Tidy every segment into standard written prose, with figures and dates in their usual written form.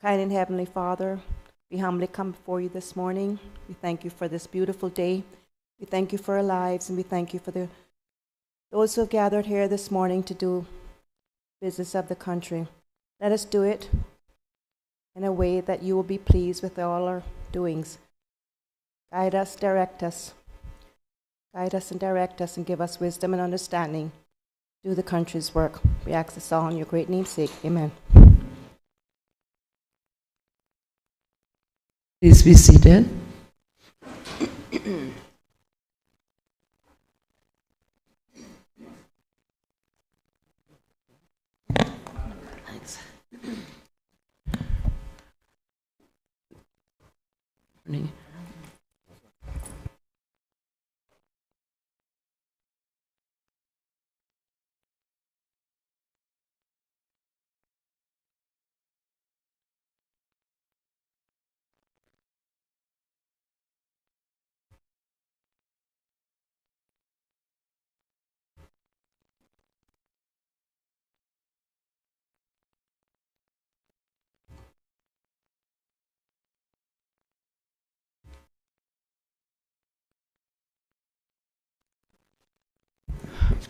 Kind and Heavenly Father, we humbly come before you this morning. We thank you for this beautiful day. We thank you for our lives, and we thank you for those who have gathered here this morning to do business of the country. Let us do it in a way that you will be pleased with all our doings. Guide us, direct us. Guide us and direct us and give us wisdom and understanding. Do the country's work. We ask this all in your great name's sake. Amen. Please be seated. Thanks. Morning.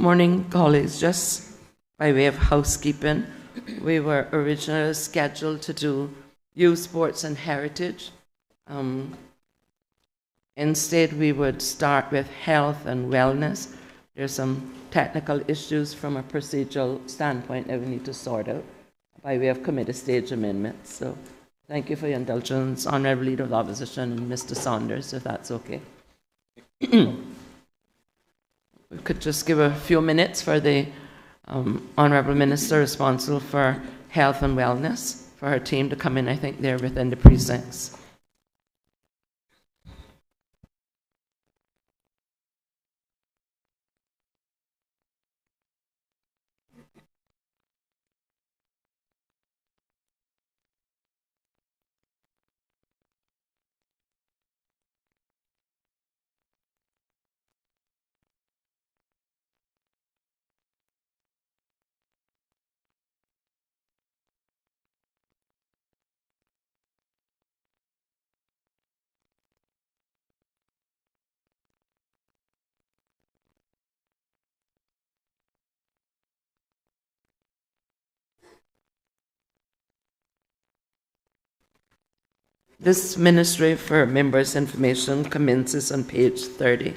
Morning, colleagues. Just by way of housekeeping, we were originally scheduled to do youth sports and heritage. Instead, we would start with health and wellness. There's some technical issues from a procedural standpoint that we need to sort out by way of committee stage amendments. So thank you for your indulgence, Honourable Leader of the Opposition and Mr. Saunders, if that's okay. We could just give a few minutes for the Honourable Minister responsible for health and wellness, for her team to come in. I think they're within the precincts. This ministry for members' information commences on page 30.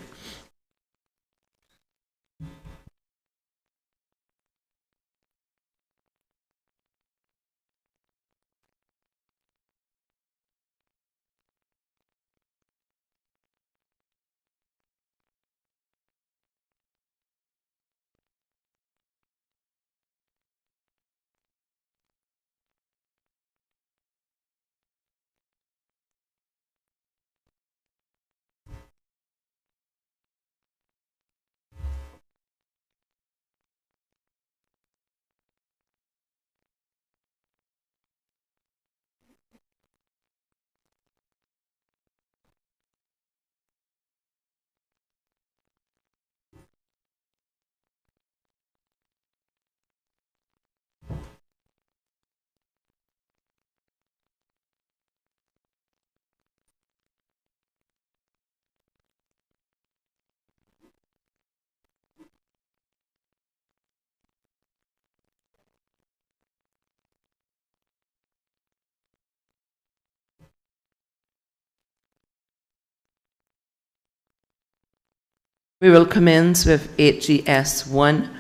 We will commence with HES 1,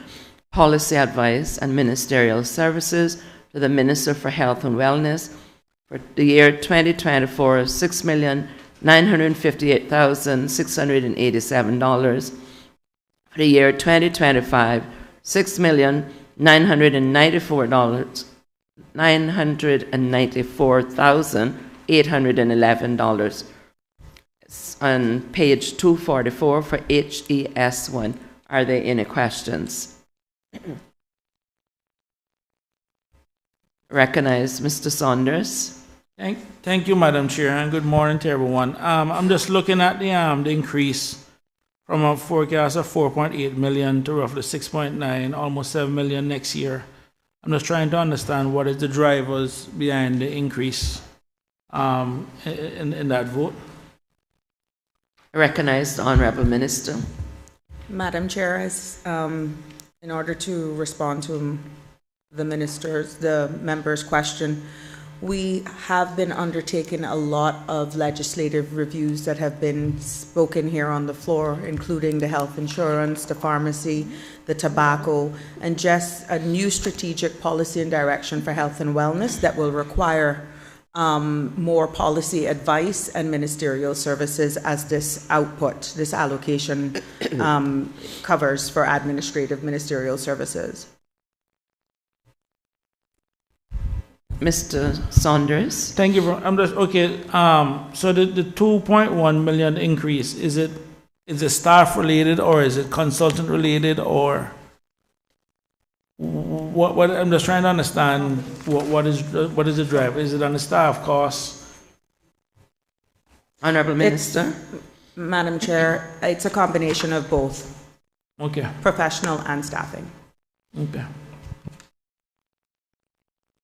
Policy Advice and Ministerial Services to the Minister for Health and Wellness for the year 2024 of $6,958,687. For the year 2025, $6,994,811. On page 244 for HES1. Are there any questions? Recognize Mr. Saunders. Thank you, Madam Chair, and good morning to everyone. I'm just looking at the increase from a forecast of 4.8 million to roughly 6.9, almost 7 million next year. I'm just trying to understand what is the drivers behind the increase in that vote. I recognize the Honorable Minister. Madam Chair, in order to respond to the member's question, we have been undertaking a lot of legislative reviews that have been spoken here on the floor, including the health insurance, the pharmacy, the tobacco, and just a new strategic policy and direction for health and wellness that will require more policy advice and ministerial services as this allocation covers for administrative ministerial services. Mr. Saunders. Thank you. I'm just okay. So the 2.1 million increase, is it staff related or is it consultant related, or what? I'm just trying to understand what is the drive? Is it on the staff costs? Honorable Minister. Madam Chair, it's a combination of both. Okay. Professional and staffing. Okay.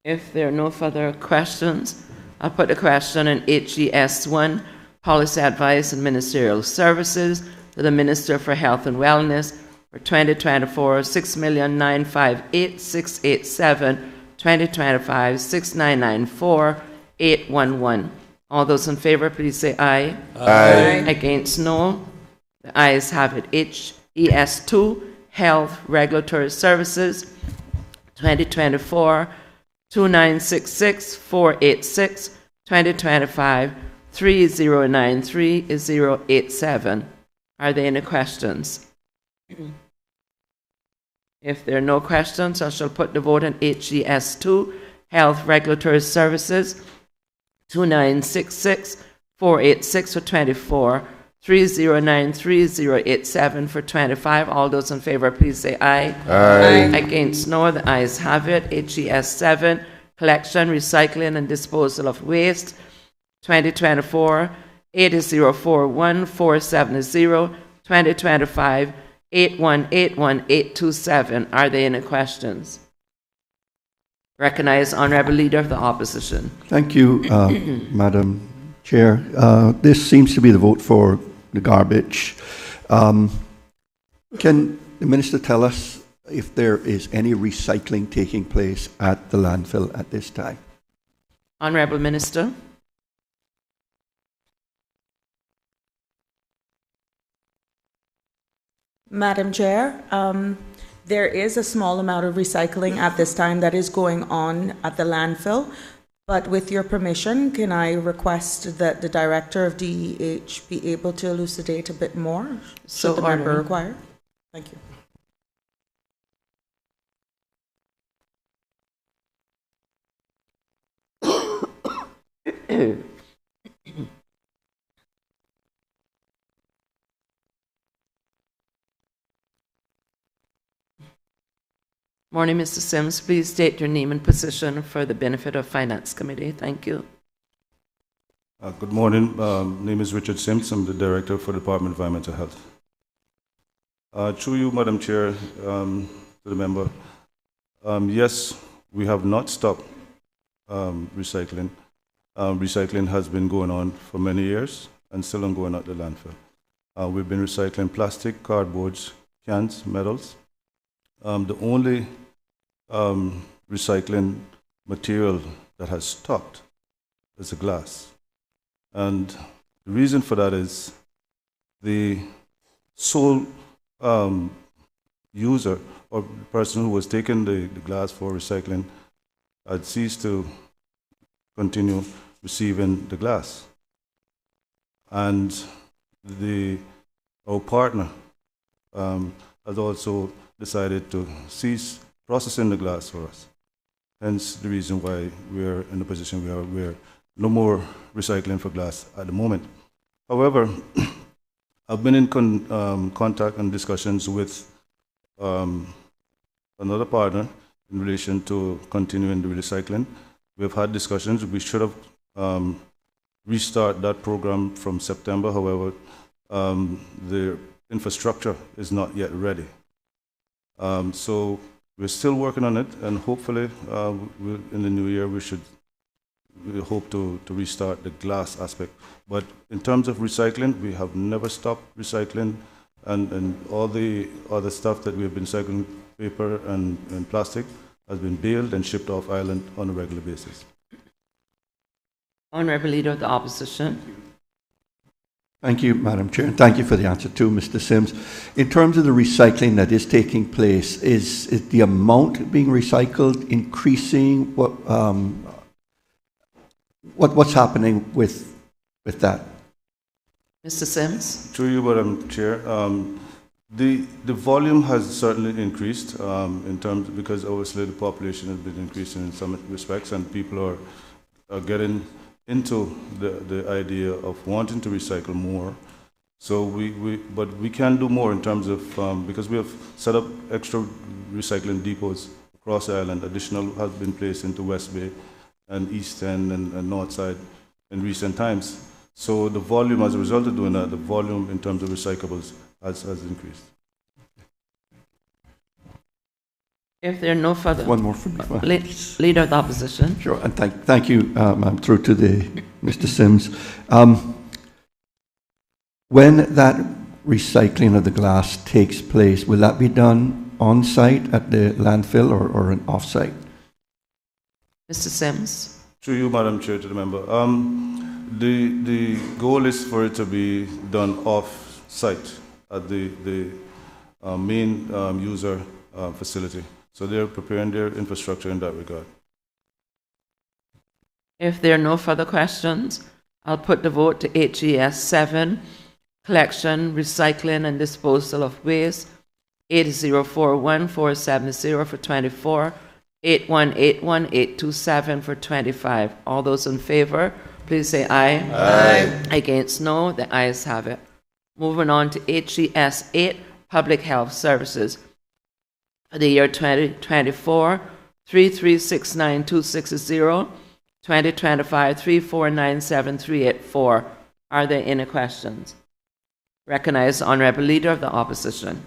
If there are no further questions, I'll put the question in HES1, Policy Advice and Ministerial Services, to the Minister for Health and Wellness for 2024, 6,958,687, 2025, 6,994,811. All those in favor, please say aye. Aye. Against, no. The ayes have it. HES2, Health Regulatory Services, 2024, 2966,486, 2025, 3093,087. Are there any questions? If there are no questions, I shall put the vote on HES2, Health Regulatory Services, 2966,486 for 24, 3093,087 for 25. All those in favor, please say aye. Aye. Against, no. The ayes have it. HES7, Collection, Recycling and Disposal of Waste, 2024, 8041,470, 2025, 8181,827. Are there any questions? Recognize Honourable Leader of the Opposition. Thank you, Madam Chair. This seems to be the vote for the garbage. Can the Minister tell us if there is any recycling taking place at the landfill at this time? Honourable Minister. Madam Chair, there is a small amount of recycling at this time that is going on at the landfill, but with your permission, can I request that the Director of DEH be able to elucidate a bit more, should the member require? Thank you. Morning, Mr. Sims. Please state your name and position for the benefit of Finance Committee. Thank you. Good morning. Name is Richard Sims. I'm the Director for the Department of Environmental Health. Through you, Madam Chair, to the member, yes, we have not stopped recycling. Recycling has been going on for many years and still ongoing at the landfill. We've been recycling plastic, cardboards, cans, metals. The only recycling material that has stopped is the glass. And the reason for that is the sole user or the person who was taking the glass for recycling had ceased to continue receiving the glass. And our partner has also decided to cease processing the glass for us. Hence the reason why we're in the position we are, where no more recycling for glass at the moment. However, I've been in contact and discussions with another partner in relation to continuing the recycling. We've had discussions. We should have restart that program from September. However, the infrastructure is not yet ready. So we're still working on it, and hopefully, in the new year, we hope to restart the glass aspect. But in terms of recycling, we have never stopped recycling, and all the other stuff that we have been recycling, paper and plastic, has been baled and shipped off island on a regular basis. Honourable Leader of the Opposition. Thank you, Madam Chair, and thank you for the answer too, Mr. Sims. In terms of the recycling that is taking place, is the amount being recycled increasing? What's happening with that? Mr. Sims. Through you, Madam Chair, the volume has certainly increased in terms, because obviously the population has been increasing in some respects, and people are getting into the idea of wanting to recycle more. So but we can do more in terms of, because we have set up extra recycling depots across the island. Additional has been placed into West Bay and East End and North Side in recent times. So the volume, as a result of doing that, the volume in terms of recyclables has increased. If there are no further... One more from me. Leader of the Opposition. Sure, and thank you. I'm through to Mr. Sims. When that recycling of the glass takes place, will that be done on-site at the landfill or an off-site? Mr. Sims. Through you, Madam Chair, to the member. The goal is for it to be done off-site at the main user facility. So they're preparing their infrastructure in that regard. If there are no further questions, I'll put the vote to HES 7, Collection, Recycling and Disposal of Waste, 8041470 for 24, 8181827 for 25. All those in favour, please say aye. Aye. Against, no. The ayes have it. Moving on to HES 8, Public Health Services. For the year 2024, 3369260, 2025, 3497384. Are there any questions? Recognize the Honourable Leader of the Opposition.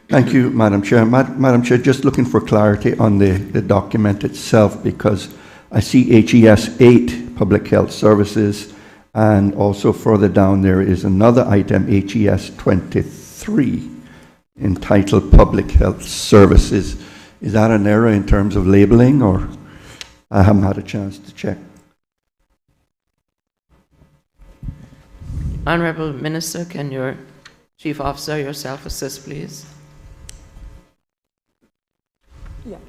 Thank you, Madam Chair. Madam Chair, just looking for clarity on the document itself, because I see HES 8, Public Health Services, and also further down there is another item, HES 23, entitled Public Health Services. Is that an error in terms of labeling, or I haven't had a chance to check? Honourable Minister, can your Chief Officer yourself assist, please? Yes.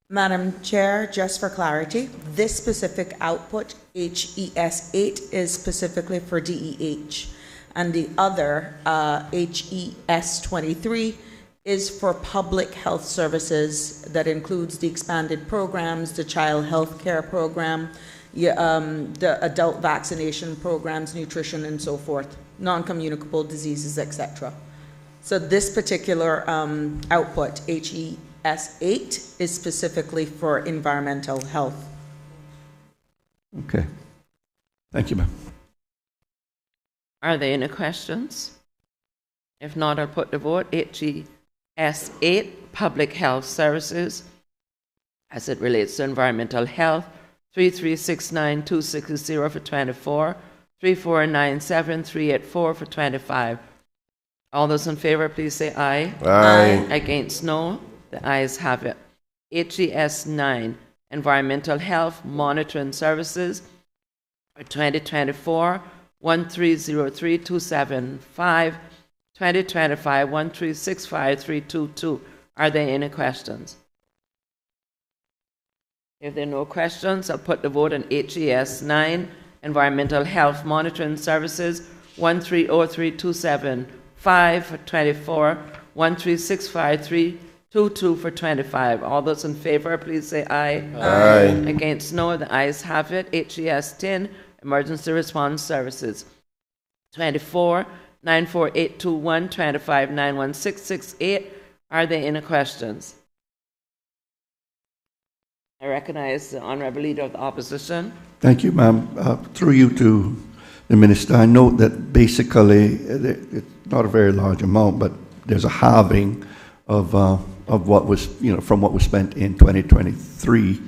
Madam Chair, just for clarity, this specific output, HES 8, is specifically for DEH, and the other, HES 23, is for public health services that includes the expanded programs, the child health care program, the adult vaccination programs, nutrition, and so forth, non-communicable diseases, etc. So this particular output, HES 8, is specifically for environmental health. Okay. Thank you, ma'am. Are there any questions? If not, I'll put the vote. HES 8, Public Health Services, as it relates to environmental health, 3369260 for 24, 3497384 for 25. All those in favour, please say aye. Aye. Against, no. The ayes have it. HES 9, Environmental Health Monitoring Services, for 2024, 1303275, 2025, 1365322. Are there any questions? If there are no questions, I'll put the vote on HES 9, Environmental Health Monitoring Services, 1303275 for 24, 1365322 for 25. All those in favour, please say aye. Aye. Against, no. The ayes have it. HES 10, Emergency Response Services, 24, 94821, 25, 91668. Are there any questions? I recognize the Honourable Leader of the Opposition. Thank you, ma'am. Through you to the Minister. I note that basically it's not a very large amount, but there's a halving of what was, from what was spent in 2023,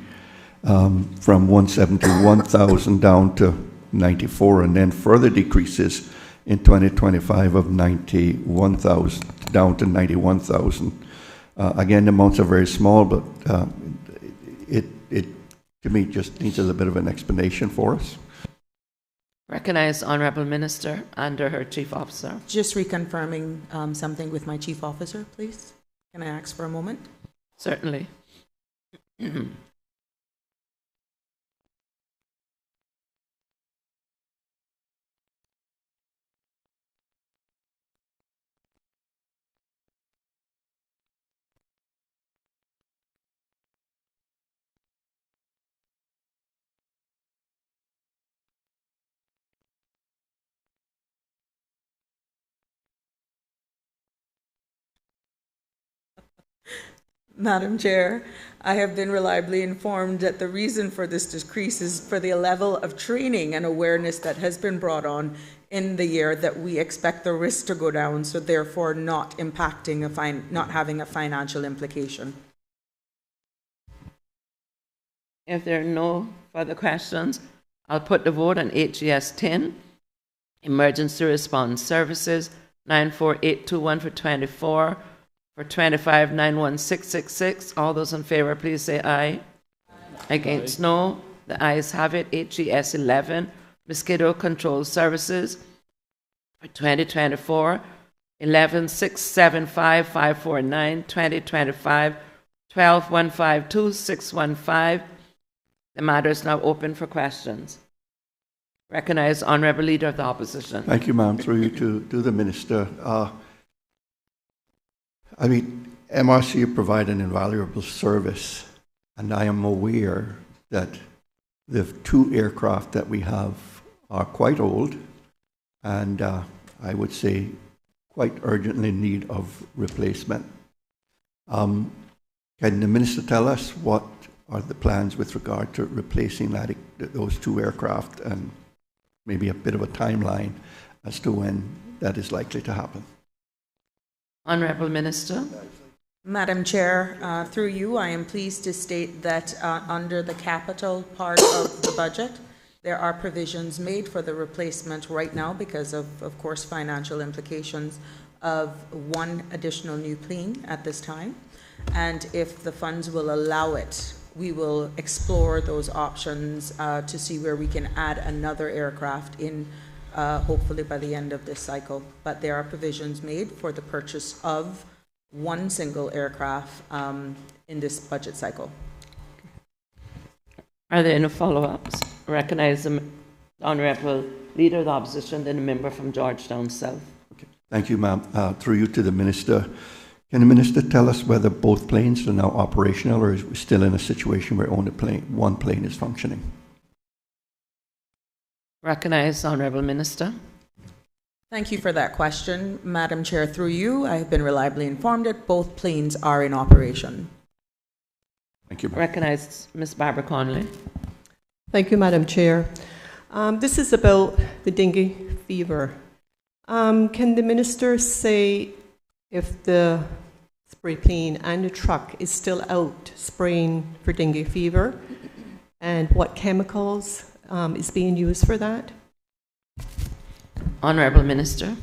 from 171,000 down to 94, and then further decreases in 2025 of 91,000 down to 91,000. Again, the amounts are very small, but it to me just needs a little bit of an explanation for us. Recognize Honourable Minister under her Chief Officer. Just reconfirming something with my chief officer, please. Can I ask for a moment? Certainly. Madam Chair, I have been reliably informed that the reason for this decrease is for the level of training and awareness that has been brought on in the year, that we expect the risk to go down, so therefore not impacting not having a financial implication. If there are no further questions, I'll put the vote on HES 10, Emergency Response Services, 94821 for 24, for 25, 91666. All those in favor, please say aye. Against, no. The ayes have it. HES 11, Mosquito Control Services, for 2024, 11,675,549, 2025, 12,152,615. The matter is now open for questions. Recognize Honourable Leader of the Opposition. Thank you, ma'am. Through you to the Minister. I mean, MRC provide an invaluable service, and I am aware that the two aircraft that we have are quite old, and I would say quite urgently in need of replacement. Can the Minister tell us what are the plans with regard to replacing those two aircraft, and maybe a bit of a timeline as to when that is likely to happen? Honourable Minister. Madam Chair, through you, I am pleased to state that under the capital part of the budget, there are provisions made for the replacement right now, because of course, financial implications, of one additional new plane at this time. And if the funds will allow it, we will explore those options to see where we can add another aircraft in, hopefully by the end of this cycle. But there are provisions made for the purchase of one single aircraft in this budget cycle. Are there any follow-ups? Recognize the Honourable Leader of the Opposition, then a member from Georgetown South. Okay. Thank you, ma'am. Through you to the Minister. Can the Minister tell us whether both planes are now operational, or is we still in a situation where only one plane is functioning? Recognize Honourable Minister. Thank you for that question. Madam Chair, through you, I have been reliably informed that both planes are in operation. Thank you, ma'am. Recognize Ms. Barbara Conley. Thank you, Madam Chair. This is about the dengue fever. Can the Minister say if the spray plane and the truck is still out spraying for dengue fever, and what chemicals is being used for that? Honourable Minister.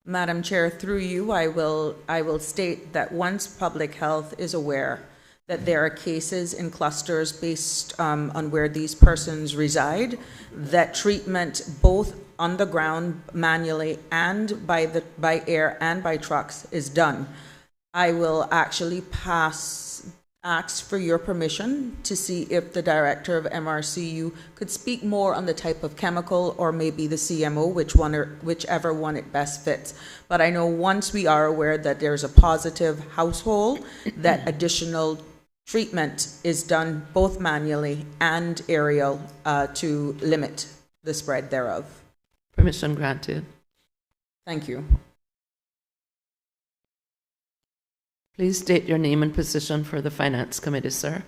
Madam Chair, through you, I will state that once public health is aware that there are cases in clusters based on where these persons reside, that treatment both on the ground manually and by air and by trucks is done. I will actually ask for your permission to see if the director of MRCU could speak more on the type of chemical, or maybe the CMO, whichever one it best fits. But I know once we are aware that there's a positive household, that additional treatment is done both manually and aerial to limit the spread thereof. Permission granted. Thank you. Please state your name and position for the Finance Committee, sir.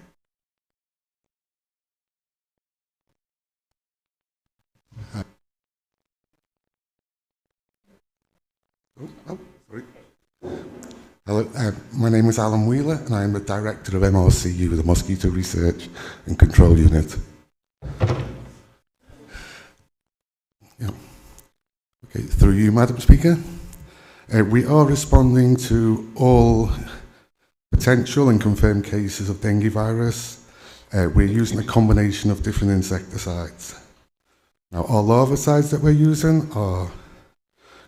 Oh, sorry. Hello, my name is Alan Wheeler, and I am the Director of MRCU, the Mosquito Research and Control Unit. Yeah. Okay, through you, Madam Speaker. We are responding to all potential and confirmed cases of dengue virus. We're using a combination of different insecticides. Now, our larvicides that we're using are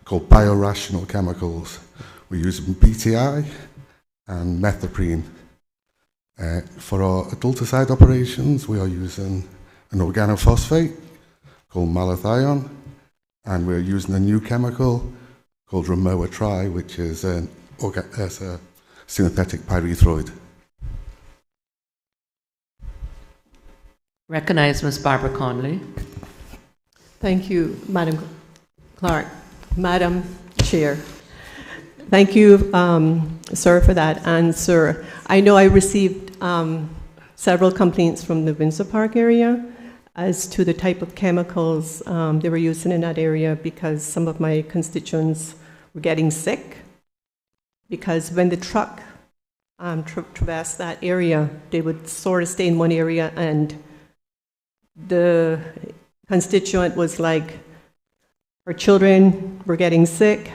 called biorational chemicals. We're using BTI and methoprene. For our adulticide operations, we are using an organophosphate called malathion, and we're using a new chemical called Ramoa-Tri, which is a synthetic pyrethroid. Recognize Ms. Barbara Conley. Thank you, Madam Clerk. Madam Chair. Thank you, sir, for that answer. I know I received several complaints from the Windsor Park area as to the type of chemicals they were using in that area, because some of my constituents were getting sick, because when the truck traversed that area, they would sort of stay in one area, and the constituent was like, her children were getting sick,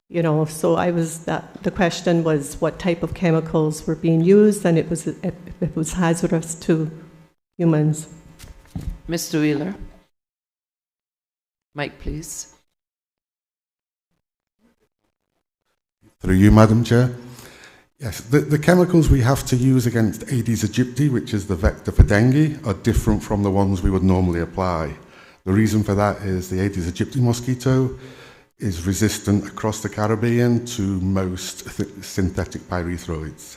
you know, so the question was what type of chemicals were being used, and if it was hazardous to humans. Mr. Wheeler. Mike, please. Through you, Madam Chair. Yes, the chemicals we have to use against Aedes aegypti, which is the vector for dengue, are different from the ones we would normally apply. The reason for that is the Aedes aegypti mosquito is resistant across the Caribbean to most synthetic pyrethroids.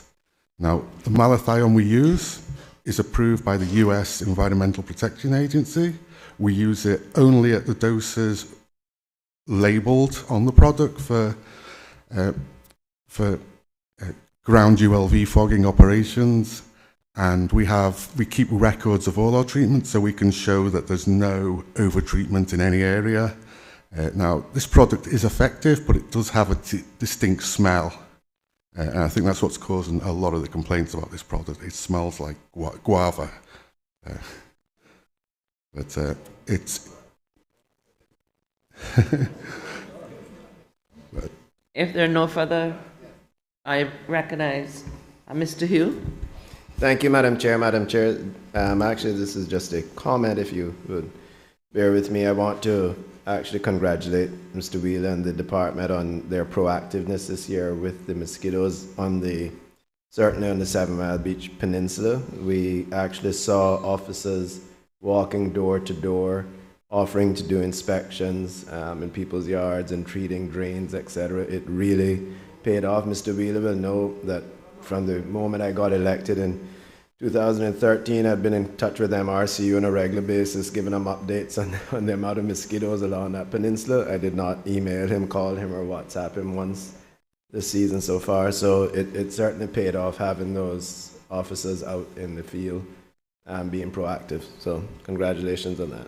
Now, the malathion we use is approved by the US Environmental Protection Agency. We use it only at the doses labeled on the product for ground ULV fogging operations, and we keep records of all our treatments so we can show that there's no over-treatment in any area. Now, this product is effective, but it does have a distinct smell. And I think that's what's causing a lot of the complaints about this product. It smells like guava. But it's... but If there are no further, I recognize Mr. Hugh. Thank you, Madam Chair. Madam Chair, actually, this is just a comment, if you would bear with me. I want to actually congratulate Mr. Wheeler and the department on their proactiveness this year with the mosquitoes certainly on the 7 Mile Beach Peninsula. We actually saw officers walking door to door, offering to do inspections in people's yards and treating drains, etc. It really paid off. Mr. Wheeler will know that from the moment I got elected in 2013, I've been in touch with MRCU on a regular basis, giving them updates on the amount of mosquitoes along that peninsula. I did not email him, call him, or WhatsApp him once this season so far. So it certainly paid off having those officers out in the field and being proactive. So congratulations on that.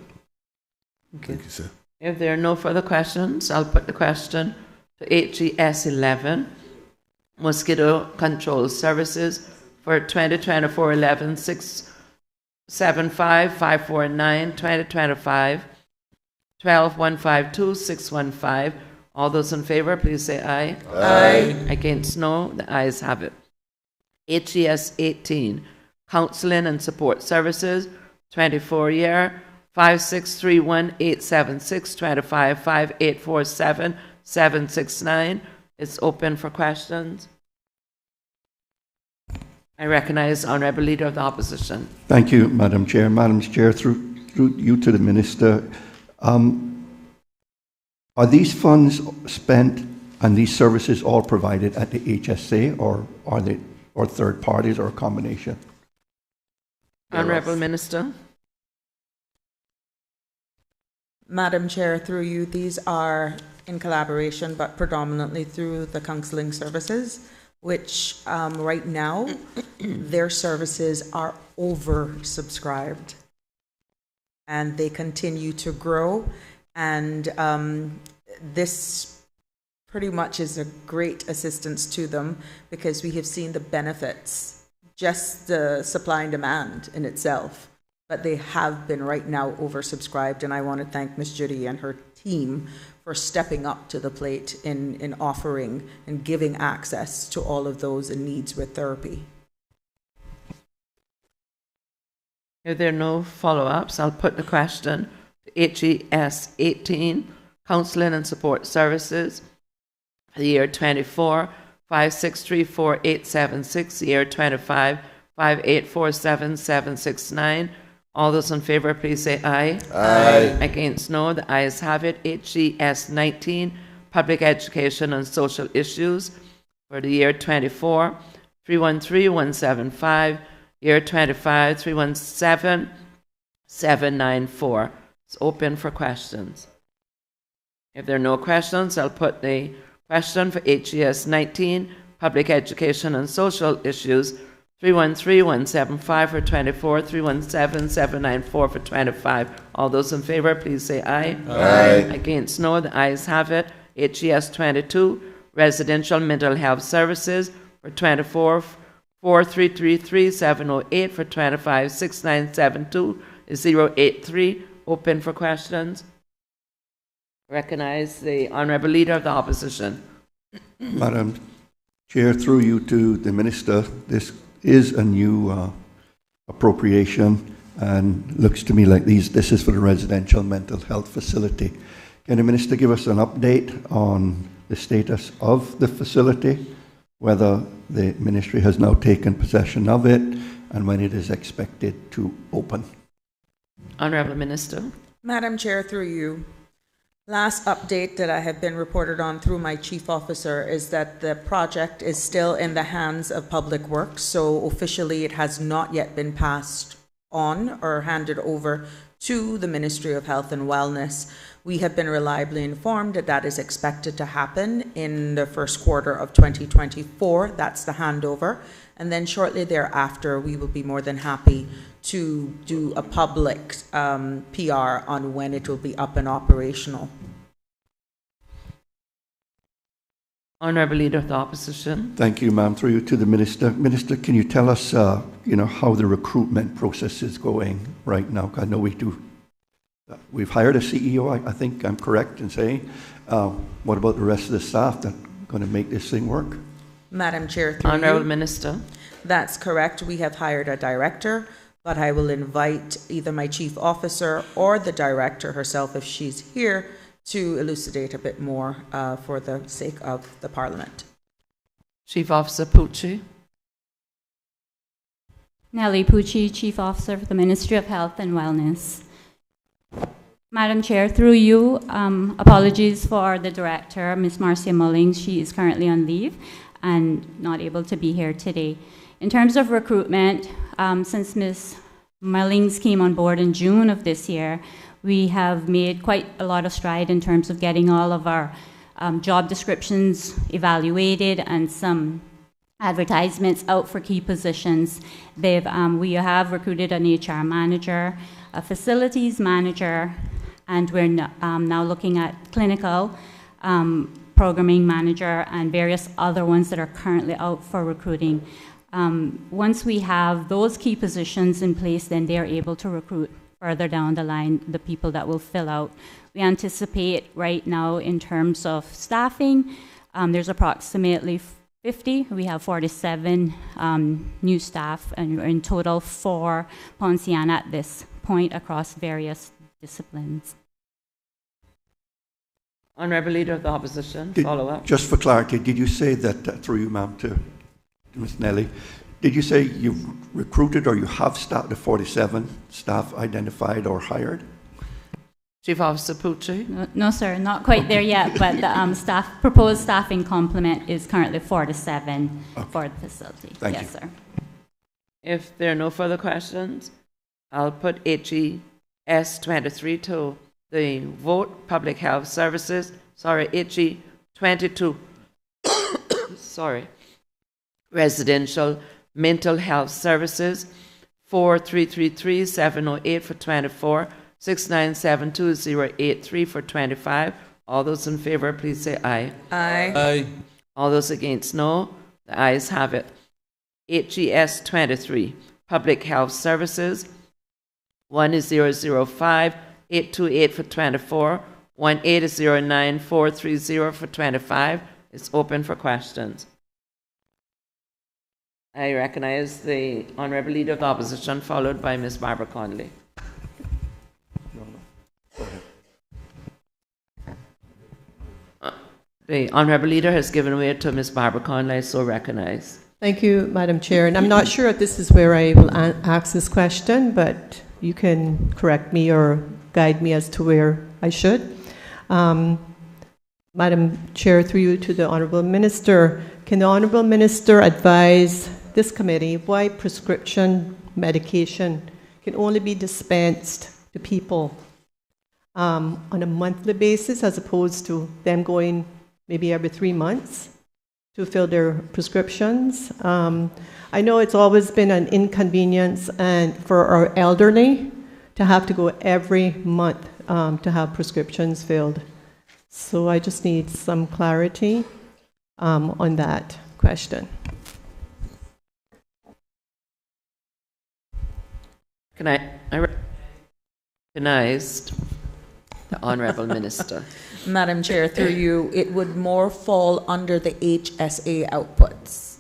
Okay. Thank you, sir. If there are no further questions, I'll put the question to HES 11, Mosquito Control Services, for 2024-11, 675 549, 2025 12152 615. All those in favor, please say aye. Aye. Against, no. The ayes have it. HES 18, Counseling and Support Services, 24-year, 5631 876 25 5847 769. It's open for questions. I recognize the Honourable Leader of the Opposition. Thank you, Madam Chair. Madam Chair, through you to the Minister, are these funds spent and these services all provided at the HSA, or are they third parties, or a combination? Honourable Minister. Madam Chair, through you, these are in collaboration, but predominantly through the counselling services, which right now, their services are oversubscribed. And they continue to grow. And this pretty much is a great assistance to them because we have seen the benefits, just the supply and demand in itself. But they have been right now oversubscribed, and I want to thank Ms. Judy and her team for stepping up to the plate in offering and giving access to all of those in needs with therapy. If there are no follow-ups, I'll put the question to HES 18, Counseling and Support Services, for the year 24, 5634,876, the year 25, 5847,769. All those in favor, please say aye. Aye. Against, no. The ayes have it. HES 19, Public Education and Social Issues, for the year 24, 313,175, year 25, 317,794. It's open for questions. If there are no questions, I'll put the question for HES 19, Public Education and Social Issues, 313,175 for 24, 317,794 for 25. All those in favor, please say aye. Aye. Against, no. The ayes have it. HES 22, Residential Mental Health Services, for 24, 4333,708 for 25, 6972 is 083. Open for questions. Recognize the Honourable Leader of the Opposition. Madam Chair, through you to the Minister, this is a new appropriation and looks to me like this is for the residential mental health facility. Can the Minister give us an update on the status of the facility, whether the Ministry has now taken possession of it and when it is expected to open? Honourable Minister. Madam Chair, through you. Last update that I have been reported on through my chief officer is that the project is still in the hands of Public Works, so officially it has not yet been passed on or handed over to the Ministry of Health and Wellness. We have been reliably informed that that is expected to happen in the first quarter of 2024. That's the handover. And then shortly thereafter, we will be more than happy to do a public PR on when it will be up and operational. Honourable Leader of the Opposition. Thank you, ma'am. Through you to the Minister. Minister, can you tell us, how the recruitment process is going right now? I know we've hired a CEO, I think I'm correct in saying. What about the rest of the staff that are going to make this thing work? Madam Chair, through Honourable you. Minister. That's correct. We have hired a director, but I will invite either my chief officer or the director herself, if she's here, to elucidate a bit more for the sake of the Parliament. Chief Officer Pucci. Nellie Pucci, Chief Officer for the Ministry of Health and Wellness. Madam Chair, through you, apologies for the Director, Ms. Marcia Mullings. She is currently on leave and not able to be here today. In terms of recruitment, since Ms. Mullings came on board in June of this year, we have made quite a lot of stride in terms of getting all of our job descriptions evaluated and some advertisements out for key positions. We have recruited an HR manager, a facilities manager, and we're now looking at clinical programming manager and various other ones that are currently out for recruiting. Once we have those key positions in place, then they're able to recruit further down the line the people that will fill out. We anticipate right now in terms of staffing, there's approximately 50. We have 47 new staff, and in total 4 Ponciana at this point across various disciplines. Honourable Leader of the Opposition, follow up. Just for clarity, did you say that, through you, ma'am, to Ms. Nellie, did you say you've recruited or you have the 47 staff identified or hired? Chief Officer Pucci. No, sir, not quite there yet, but the proposed staffing complement is currently 47 for the facility. Thank you. Yes, sir. If there are no further questions, I'll put HES 23 to the vote. Public Health Services, HE 22, Residential Mental Health Services, 4333,708 for 24, 6972,083 for 25. All those in favor, please say aye. Aye. Aye. All those against, no. The ayes have it. HGS 23, Public Health Services, 1005828 for 24, 1809430 for 25. It's open for questions. I recognize the Honourable Leader of the Opposition, followed by Ms. Barbara Conley. The Honourable Leader has given way to Ms. Barbara Conley, I so recognize. Thank you, Madam Chair. And I'm not sure if this is where I will ask this question, but you can correct me or guide me as to where I should. Madam Chair, through you to the Honourable Minister, can the Honourable Minister advise this committee why prescription medication can only be dispensed to people on a monthly basis as opposed to them going maybe every 3 months to fill their prescriptions? I know it's always been an inconvenience and for our elderly to have to go every month to have prescriptions filled. So I just need some clarity on that question. Can I recognize the Honourable Minister? Madam Chair, through you, it would more fall under the HSA outputs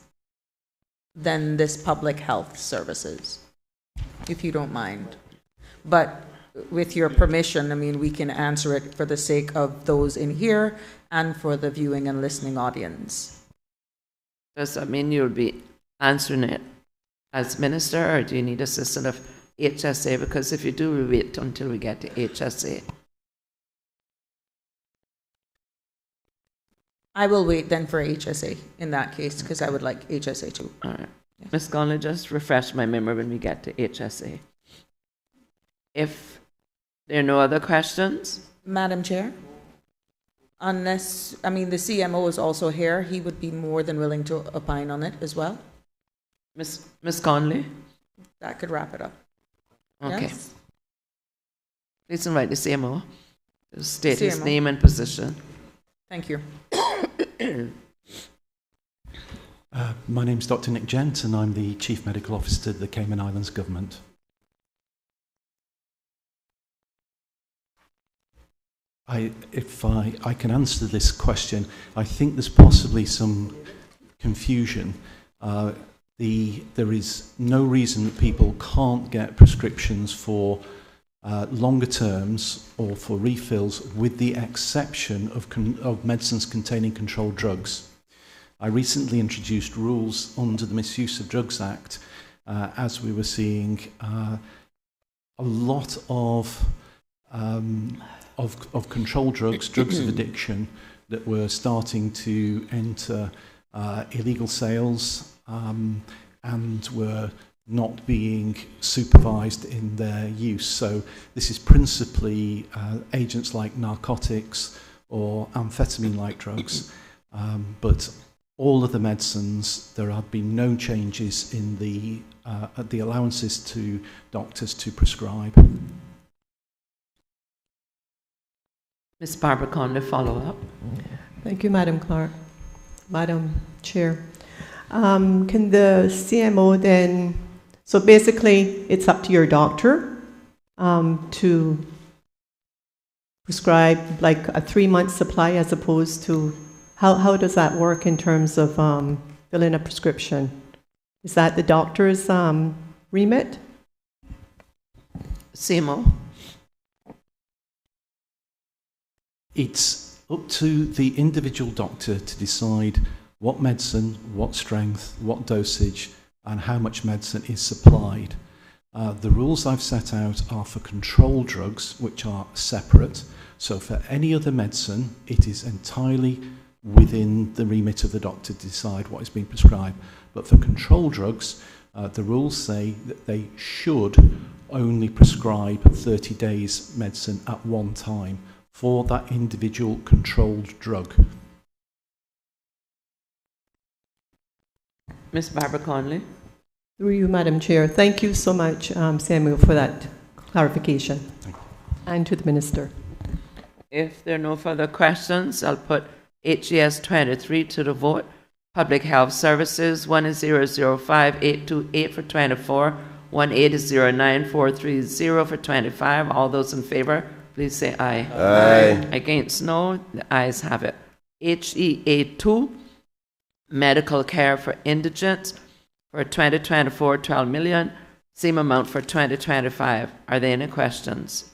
than this public health services, if you don't mind. But with your permission, I mean, we can answer it for the sake of those in here and for the viewing and listening audience. Does that mean you'll be answering it as Minister, or do you need assistance of HSA? Because if you do, we'll wait until we get to HSA. I will wait then for HSA in that case, because I would like HSA too. All right. Yeah. Ms. Conley, just refresh my memory when we get to HSA. If there are no other questions? Madam Chair, unless, I mean, the CMO is also here, he would be more than willing to opine on it as well. Ms. Conley? That could wrap it up. Okay. Yes? Please invite the CMO to state his CMO. name and position. Thank you. My name's Dr. Nick Gent, and I'm the Chief Medical Officer to the Cayman Islands Government. If I can answer this question, I think there's possibly some confusion. There is no reason that people can't get prescriptions for longer terms or for refills, with the exception of medicines containing controlled drugs. I recently introduced rules under the Misuse of Drugs Act as we were seeing a lot of controlled drugs, drugs of addiction, that were starting to enter illegal sales and were not being supervised in their use. So this is principally agents like narcotics or amphetamine-like drugs, but all of the medicines, there have been no changes in the allowances to doctors to prescribe. Ms. Barbara Conley, follow up. Thank you, Madam Clerk. Madam Chair. Can the CMO then, so basically it's up to your doctor to prescribe like a 3-month supply as opposed to, how does that work in terms of filling a prescription? Is that the doctor's remit? CMO. It's up to the individual doctor to decide what medicine, what strength, what dosage, and how much medicine is supplied. The rules I've set out are for controlled drugs, which are separate. So for any other medicine, it is entirely within the remit of the doctor to decide what is being prescribed. But for controlled drugs, the rules say that they should only prescribe 30 days medicine at one time for that individual controlled drug. Ms. Barbara Conley. Through you, Madam Chair. Thank you so much, Samuel, for that clarification. And to the Minister. If there are no further questions, I'll put HES 23 to the vote. Public Health Services, 1005828 for 24, 1809430 for 25. All those in favor, please say aye. Aye. Against, no. The ayes have it. HEA 2, Medical Care for Indigents for 2024, 12 million. Same amount for 2025. Are there any questions?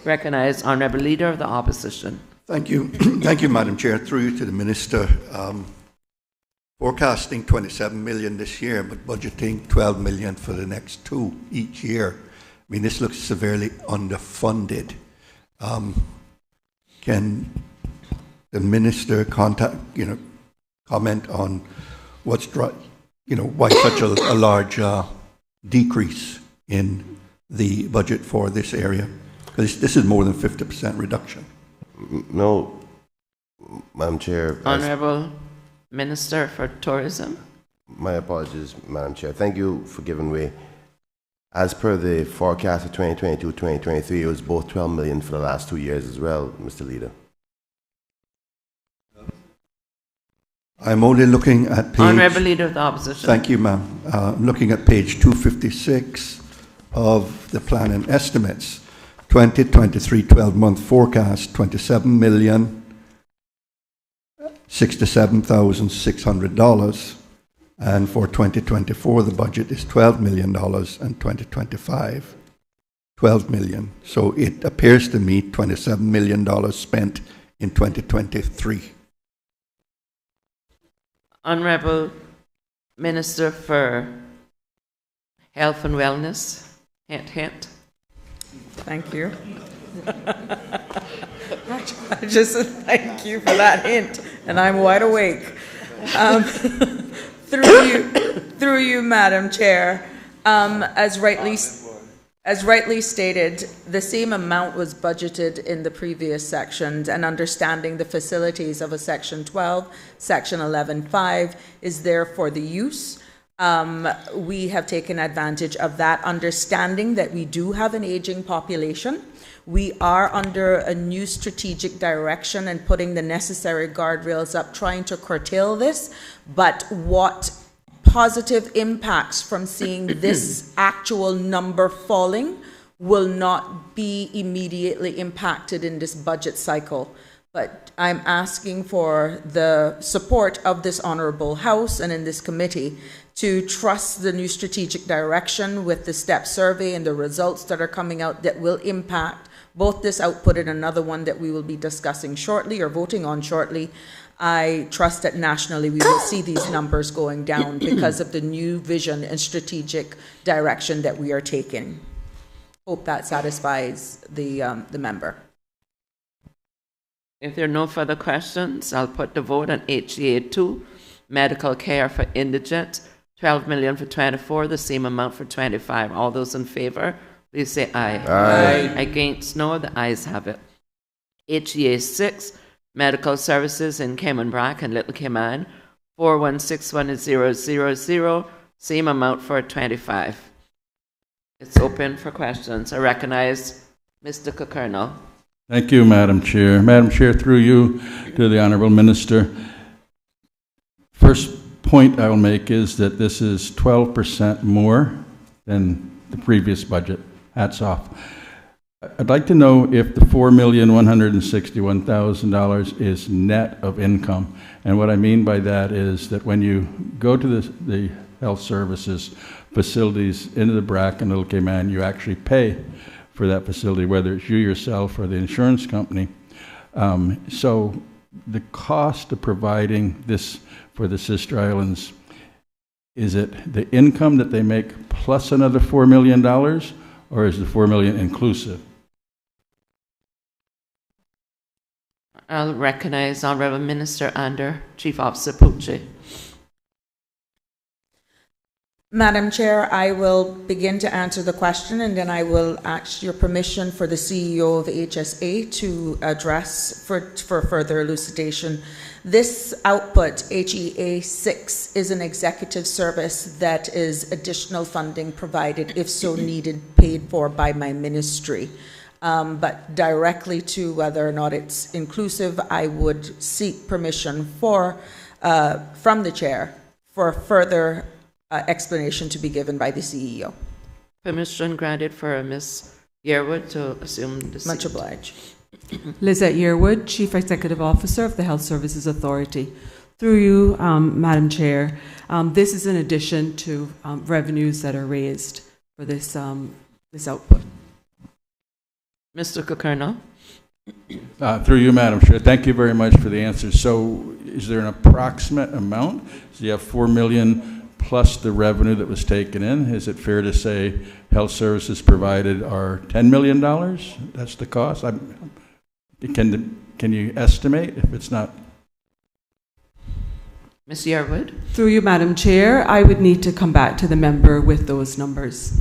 Recognize Honourable Leader of the Opposition. Thank you. Thank you, Madam Chair. Through you to the Minister. Forecasting 27 million this year, but budgeting 12 million for the next 2 each year. I mean, this looks severely underfunded. Can the Minister comment on what's why such a large decrease in the budget for this area? Because this is more than 50% reduction. No, Madam Chair. Honourable Minister for Tourism. My apologies, Madam Chair. Thank you for giving way. As per the forecast of 2022-2023, it was both 12 million for the last 2 years as well, Mr. Leader. I'm only looking at page... Honourable Leader of the Opposition. Thank you, ma'am. I'm looking at page 256 of the plan and estimates. 2023 12-month forecast, $27,067,600. And for 2024, the budget is $12 million, and 2025, $12 million. So it appears to me $27 million spent in 2023. Honourable Minister for Health and Wellness. Hint, hint. Thank you. I just thank you for that hint, and I'm wide awake. Through you, Madam Chair, as rightly stated, the same amount was budgeted in the previous sections, and understanding the facilities of a Section 12, Section 11.5 is there for the use. We have taken advantage of that, understanding that we do have an aging population. We are under a new strategic direction and putting the necessary guardrails up, trying to curtail this. But what positive impacts from seeing this actual number falling will not be immediately impacted in this budget cycle. But I'm asking for the support of this Honourable House and in this committee to trust the new strategic direction with the STEP survey and the results that are coming out that will impact both this output and another one that we will be discussing shortly or voting on shortly. I trust that nationally we will see these numbers going down because of the new vision and strategic direction that we are taking. Hope that satisfies the member. If there are no further questions, I'll put the vote on HEA 2, Medical Care for Indigents, 12 million for 24, the same amount for 25. All those in favour, please say aye. Aye. Against, no. The ayes have it. HEA 6, Medical Services in Cayman Brac and Little Cayman, 4161000, same amount for 25. It's open for questions. I recognize Mr. Cockernall. Thank you, Madam Chair. Madam Chair, through you to the Honourable Minister. First point I will make is that this is 12% more than the previous budget. Hats off. I'd like to know if the $4,161,000 is net of income. And what I mean by that is that when you go to the health services facilities into the BRAC and Little Cayman, you actually pay for that facility, whether it's you yourself or the insurance company. So the cost of providing this for the sister islands, is it the income that they make plus another $4 million, or is the $4 million inclusive? I'll recognize Honourable Minister under Chief Officer Pucci. Madam Chair, I will begin to answer the question, and then I will ask your permission for the CEO of HSA to address for further elucidation. This output, HEA 6, is an executive service that is additional funding provided, if so needed, paid for by my ministry. But directly to whether or not it's inclusive, I would seek permission from the chair for further explanation to be given by the CEO. Permission granted for Ms. Yearwood to assume the seat. Much obliged. Lizette Yearwood, Chief Executive Officer of the Health Services Authority. Through you, Madam Chair, this is in addition to revenues that are raised for this output. Mr. Cokerno. Through you, Madam Chair. Thank you very much for the answer. So is there an approximate amount? So you have 4 million plus the revenue that was taken in. Is it fair to say health services provided are $10 million? That's the cost? Can you estimate if it's not? Ms. Yearwood. Through you, Madam Chair, I would need to come back to the member with those numbers.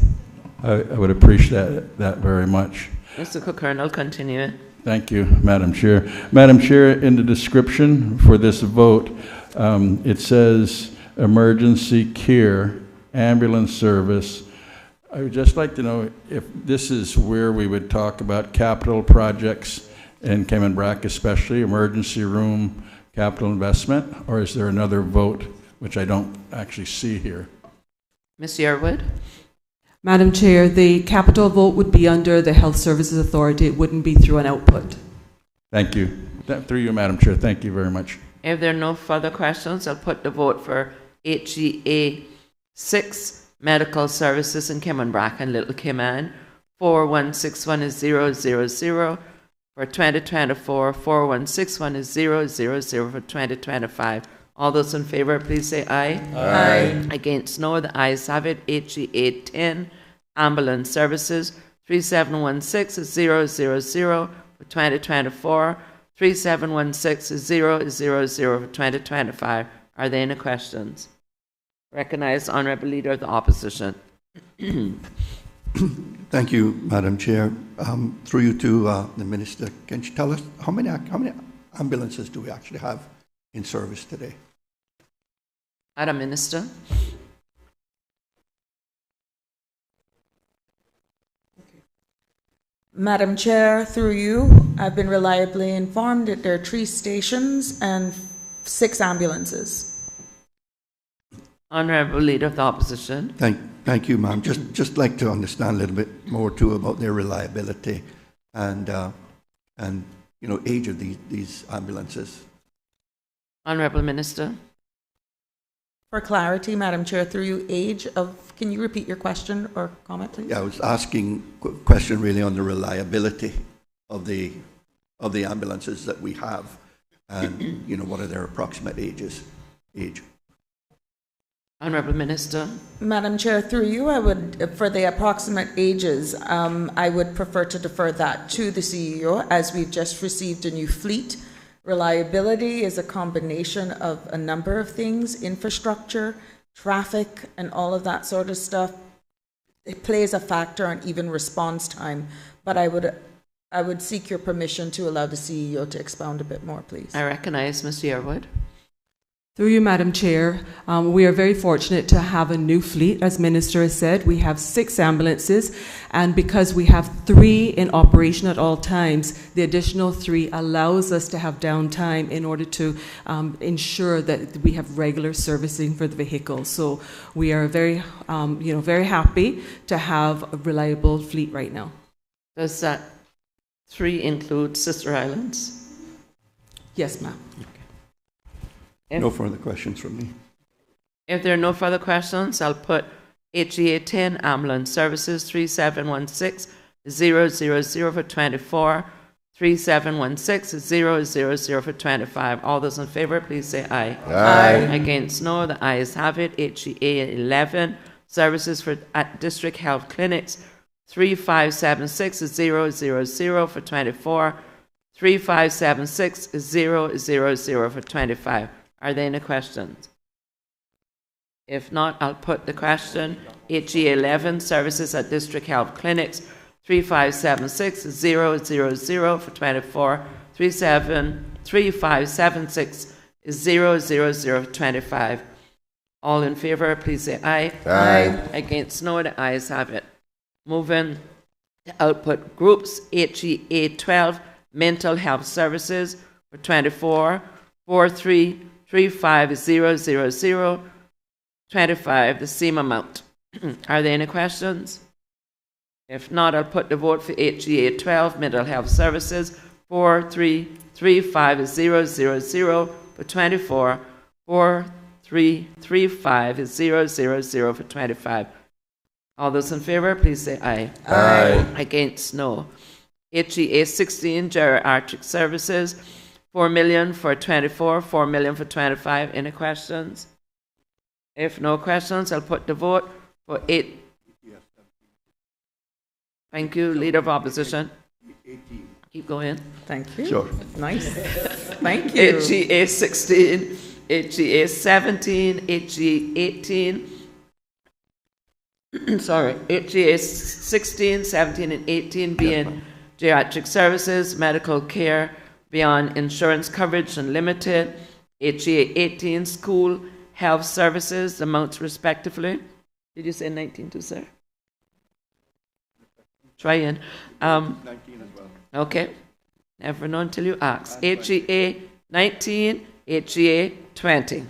I would appreciate that very much. Mr. Cokerno, continue. Thank you, Madam Chair. Madam Chair, in the description for this vote, it says emergency care, ambulance service. I would just like to know if this is where we would talk about capital projects in Cayman Brac, especially emergency room capital investment, or is there another vote which I don't actually see here? Ms. Yearwood. Madam Chair, the capital vote would be under the Health Services Authority. It wouldn't be through an output. Thank you. Through you, Madam Chair. Thank you very much. If there are no further questions, I'll put the vote for HGA 6 medical services in Cayman Brac and Little Cayman. 4161 is 000 for 2024. 4161 is 000 for 2025. All those in favor, please say aye. Aye. Against, no. The ayes have it. HGA 10 ambulance services. 3716 is 000 for 2024. 3716 is 000 for 2025. Are there any questions? Recognize Honourable Leader of the Opposition. Thank you, Madam Chair. Through you to the Minister, can you tell us how many ambulances do we actually have in service today? Madam Minister. Madam Chair, through you, I've been reliably informed that there are 3 stations and 6 ambulances. Honourable Leader of the Opposition. Thank you, ma'am. Just like to understand a little bit more too about their reliability and age of these ambulances. Honourable Minister. For clarity, Madam Chair, through you, age of, can you repeat your question or comment, please? Yeah, I was asking a question really on the reliability of the ambulances that we have, and what are their approximate age. Honourable Minister. Madam Chair, through you, I would, for the approximate ages, I would prefer to defer that to the CEO, as we've just received a new fleet. Reliability is a combination of a number of things: infrastructure, traffic, and all of that sort of stuff. It plays a factor on even response time. But I would seek your permission to allow the CEO to expound a bit more, please. I recognize Ms. Yearwood. Through you, Madam Chair, we are very fortunate to have a new fleet. As Minister has said, we have 6 ambulances, and because we have 3 in operation at all times, the additional 3 allows us to have downtime in order to ensure that we have regular servicing for the vehicles. So we are very, very happy to have a reliable fleet right now. Does that 3 include Sister Islands? Yes, ma'am. No further questions from me. If there are no further questions, I'll put HGA 10 ambulance services 3716 000 for 24, 3716 000 for 25. All those in favour, please say aye. Aye. Against, no. The ayes have it. HGA 11 services for district health clinics 3576 000 for 24, 3576 000 for 25. Are there any questions? If not, I'll put the question. HGA 11 services at district health clinics 3576 000 for 24, 3576 000 for 25. All in favour, please say aye. Aye. Against, no. The ayes have it. Moving to output groups HEA 12 mental health services for 24,4335,000, 25, the same amount. Are there any questions? If not, I'll put the vote for HEA 12 mental health services 4335,000 for 24,4335,000 for 25. All those in favor, please say aye. Aye. Against, no. HEA 16 geriatric services 4 million for 24, 4 million for 25. Any questions? If no questions, I'll put the vote for 8. Thank you, Leader of Opposition. Keep going. Thank you. Sure. Nice. Thank you. HEA 16, HEA 17, HEA 18. Sorry, HEA 16, 17, and 18 being geriatric services, medical care beyond insurance coverage and limited. HEA 18, school health services, the amounts respectively. Did you say 19 too, sir? Try in. 19 as well. Okay. Never know until you ask. HEA 19, HEA 20.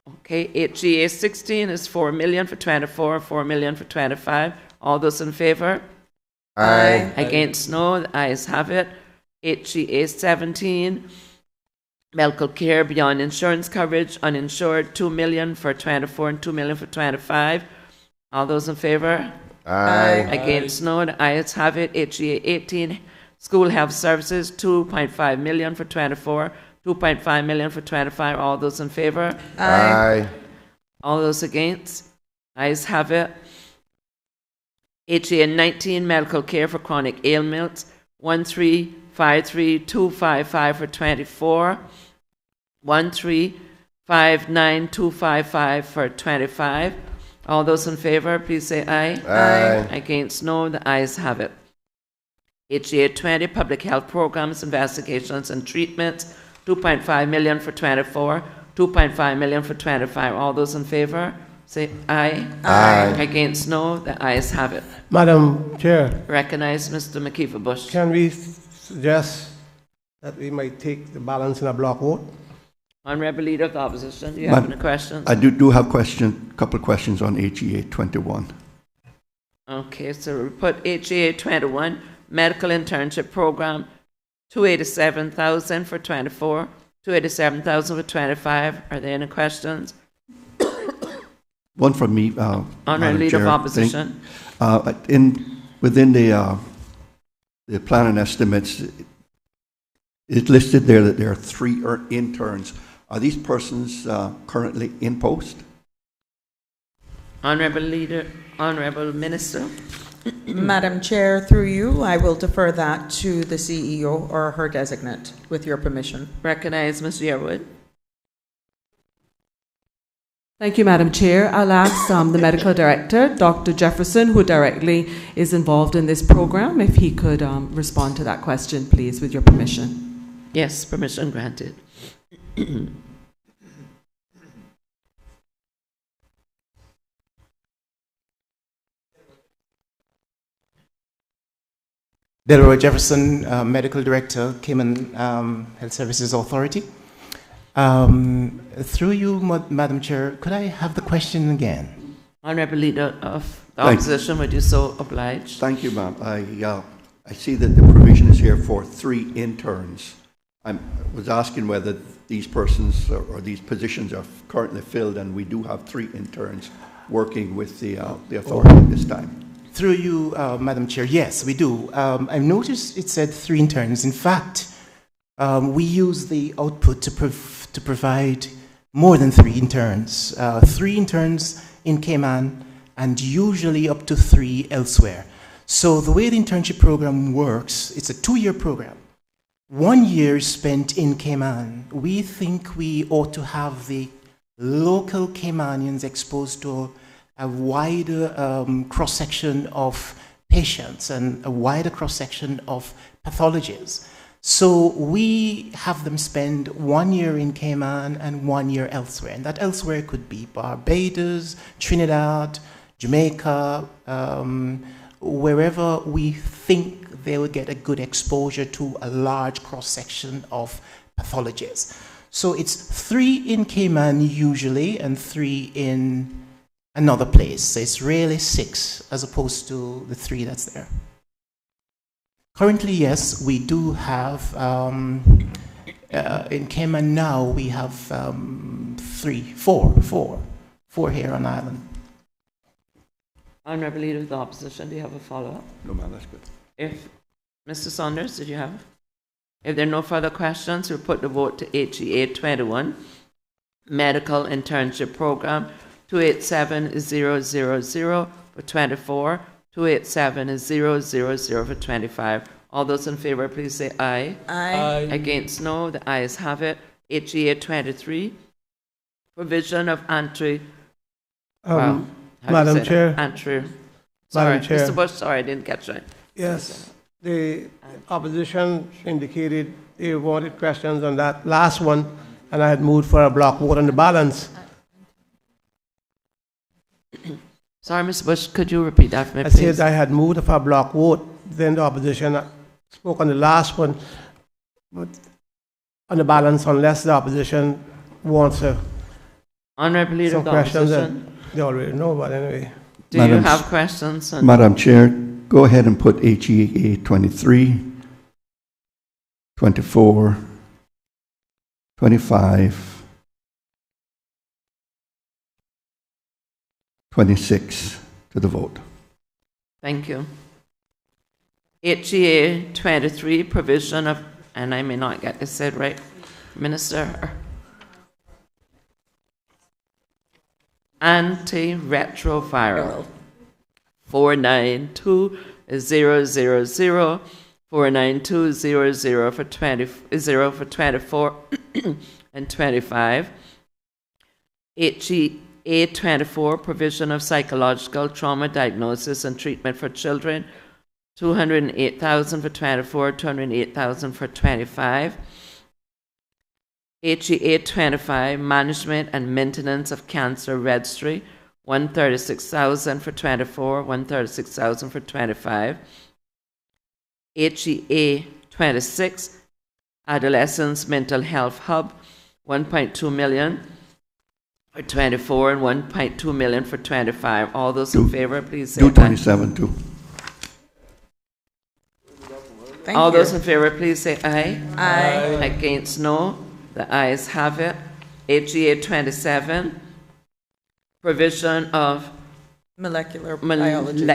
Okay, HEA 16 is 4 million for 24, 4 million for 25. All those in favor? Aye. Against, no. The ayes have it. HEA 17, medical care beyond insurance coverage, uninsured, 2 million for 24 and 2 million for 25. All those in favor? Aye. Against, no. The ayes have it. HEA 18, school health services, 2.5 million for 24, 2.5 million for 25. All those in favor? Aye. All those against? Ayes have it. HEA 19, medical care for chronic ailments, 1353255 for 24, 1359255 for 25. All those in favor, please say aye. Aye. Against, no. The ayes have it. HEA 20, public health programs, investigations, and treatments, 2.5 million for 24, 2.5 million for 25. All those in favor, say aye. Aye. Against, no. The ayes have it. Madam Chair, Recognize Mr. McKeever Bush. can we suggest that we might take the balance in a block vote? Honorable Leader of the Opposition, do you have any questions? I do have a couple of questions on HEA 21. Okay, so we put HEA 21, medical internship program, 287,000 for 24, 287,000 for 25. Are there any questions? One from me, Honorable Madam Leader of Chair. Opposition. Within the plan and estimates, it's listed there that there are 3 interns. Are these persons currently in post? Honorable Leader, Honorable Minister. Madam Chair, through you, I will defer that to the CEO or her designate, with your permission. Recognize Ms. Yearwood. Thank you, Madam Chair. I'll ask the Medical Director, Dr. Jefferson, who directly is involved in this program, if he could respond to that question, please, with your permission. Yes, permission granted. Delroy Jefferson, Medical Director, Cayman Health Services Authority. Through you, Madam Chair, could I have the question again? Honorable Leader of the Opposition, would you so oblige? Thank you, ma'am. I see that the provision is here for 3 interns. I was asking whether these persons or these positions are currently filled, and we do have 3 interns working with the authority at this time. Through you, Madam Chair, yes, we do. I noticed it said 3 interns. In fact, we use the output to provide more than 3 interns. 3 interns in Cayman and usually up to 3 elsewhere. So the way the internship program works, it's a 2-year program. 1 year spent in Cayman. We think we ought to have the local Caymanians exposed to a wider cross-section of patients and a wider cross-section of pathologies. So we have them spend 1 year in Cayman and 1 year elsewhere. And that elsewhere could be Barbados, Trinidad, Jamaica, wherever we think they will get a good exposure to a large cross-section of pathologies. So it's 3 in Cayman usually and 3 in another place. So it's really 6 as opposed to the 3 that's there. Currently, yes, we do have, in Cayman now, we have 4 here on island. Honourable Leader of the Opposition, do you have a follow-up? No, ma'am, that's good. If Mr. Saunders, did you have? If there are no further questions, we'll put the vote to HEA 21, Medical Internship Program, 287000 for 24, 287000 for 25. All those in favour, please say aye. Aye. Against, no. The ayes have it. HEA 23, provision of entry. Madam Chair. Entry. Sorry, Madam Chair. Mr. Bush, sorry, I didn't catch that. Yes, the opposition indicated they wanted questions on that last one, and I had moved for a block vote on the balance. Sorry, Mr. Bush, could you repeat that for me, I please? said I had moved for a block vote, then the opposition spoke on the last one, but on the balance, unless the opposition wants Honourable Leader some of the questions that Opposition, they already know, but anyway. do you have questions? on- Madam Chair, go ahead and put HEA 23, 24, 25, 26 to the vote. Thank you. HEA 23, provision of, and I may not get this said right, Minister, antiretroviral 492000, 49200 for 0 for 24 and 25. HEA 24, provision of psychological trauma diagnosis and treatment for children, 208,000 for 24, 208,000 for 25. HEA 25, management and maintenance of cancer registry, 136,000 for 24, 136,000 for 25. HEA 26, adolescents mental health hub, 1.2 million for 24 and 1.2 million for 25. All those in favor, please say Do aye. 27 too. All those in favor, please say aye. Aye. Against, no. The ayes have it. HEA 27, provision of Molecular biology.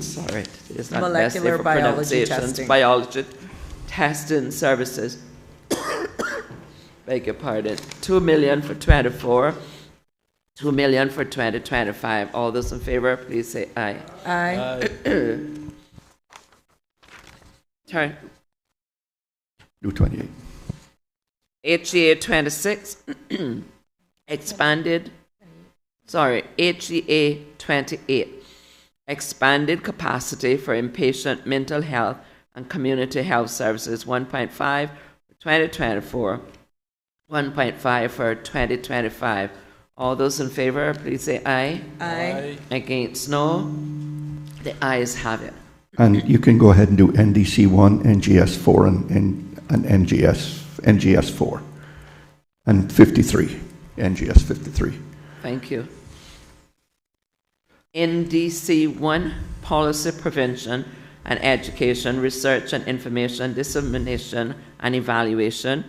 Sorry, it's not the best day Molecular for biology pronunciations. testing. Biology testing services. Beg your pardon. 2 million for 24, 2 million for 2025. All those in favor, please say aye. Aye. Turn. Do 28. HEA 26, expanded, HEA 28, expanded capacity for inpatient mental health and community health services, 1.5 for 2024, 1.5 for 2025. All those in favor, please say aye. Aye. Against, no. The ayes have it. And you can go ahead and do NDC 1, NGS 4, and NGS 4, and 53, NGS 53. Thank you. NDC 1, policy prevention and education, research and information dissemination and evaluation,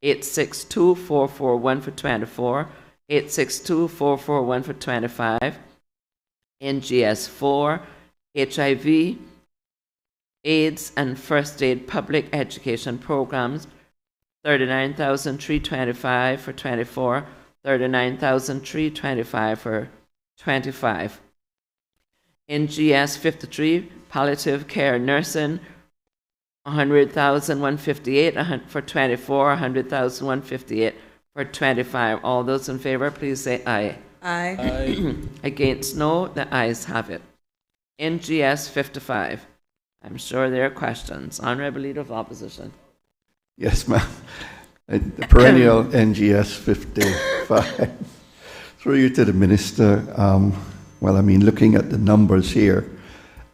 862441 for 24, 862441 for 25, NGS 4, HIV, AIDS and first aid public education programs, 39,325 for 24, 39,325 for 25. NGS 53, palliative care nursing, 100,158 for 24, 100,158 for 25. All those in favor, please say aye. Aye. Against, no. The ayes have it. NGS 55. I'm sure there are questions. Honourable Leader of Opposition. Yes, ma'am. The perennial NGS 55. Through you to the Minister. well, I mean, looking at the numbers here,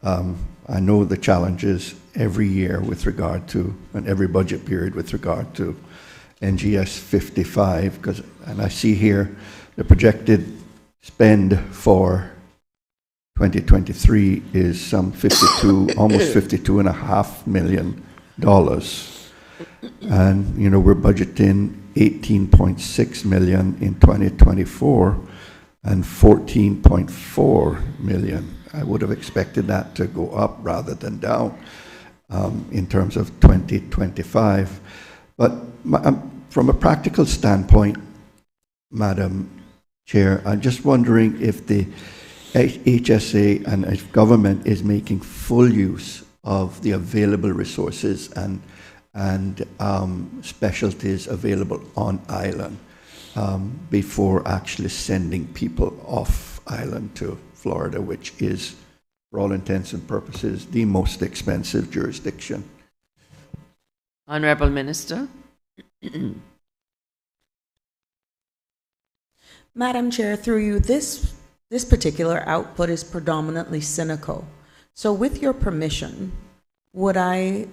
I know the challenges every year with regard to, and every budget period with regard to NGS 55, and I see here the projected spend for 2023 is some 52, almost $52.5 million. And, you know, we're budgeting 18.6 million in 2024 and 14.4 million. I would have expected that to go up rather than down in terms of 2025. But from a practical standpoint, Madam Chair, I'm just wondering if the HSA and if government is making full use of the available resources and specialties available on island before actually sending people off island to Florida, which is, for all intents and purposes, the most expensive jurisdiction. Honorable Minister. Madam Chair, through you, this particular output is predominantly cynical. So with your permission, would I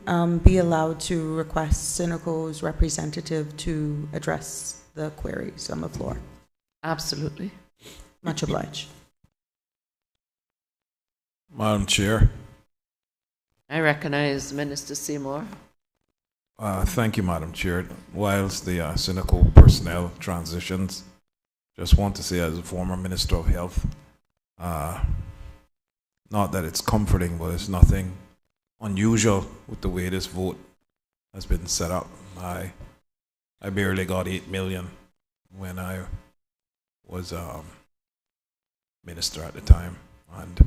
be allowed to request Cynical's representative to address the queries on the floor? Absolutely. Much obliged. Madam Chair. I recognize Minister Seymour. Thank you, Madam Chair. Whilst the Cynical personnel transitions, just want to say as a former Minister of Health, not that it's comforting, but it's nothing unusual with the way this vote has been set up. I barely got 8 million when I was minister at the time, and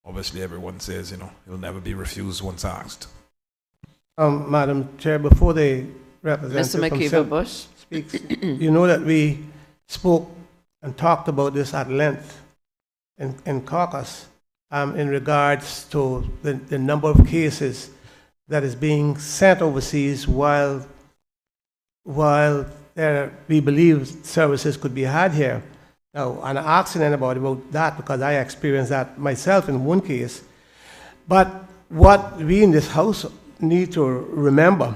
obviously everyone says, you know, it'll never be refused once asked. Madam Chair, before the representative Mr. McKeever-Bush speaks, you know that we spoke and talked about this at length in caucus in regards to the number of cases that is being sent overseas while we believe services could be had here. Now, I'm not asking anybody about that because I experienced that myself in one case. But what we in this House need to remember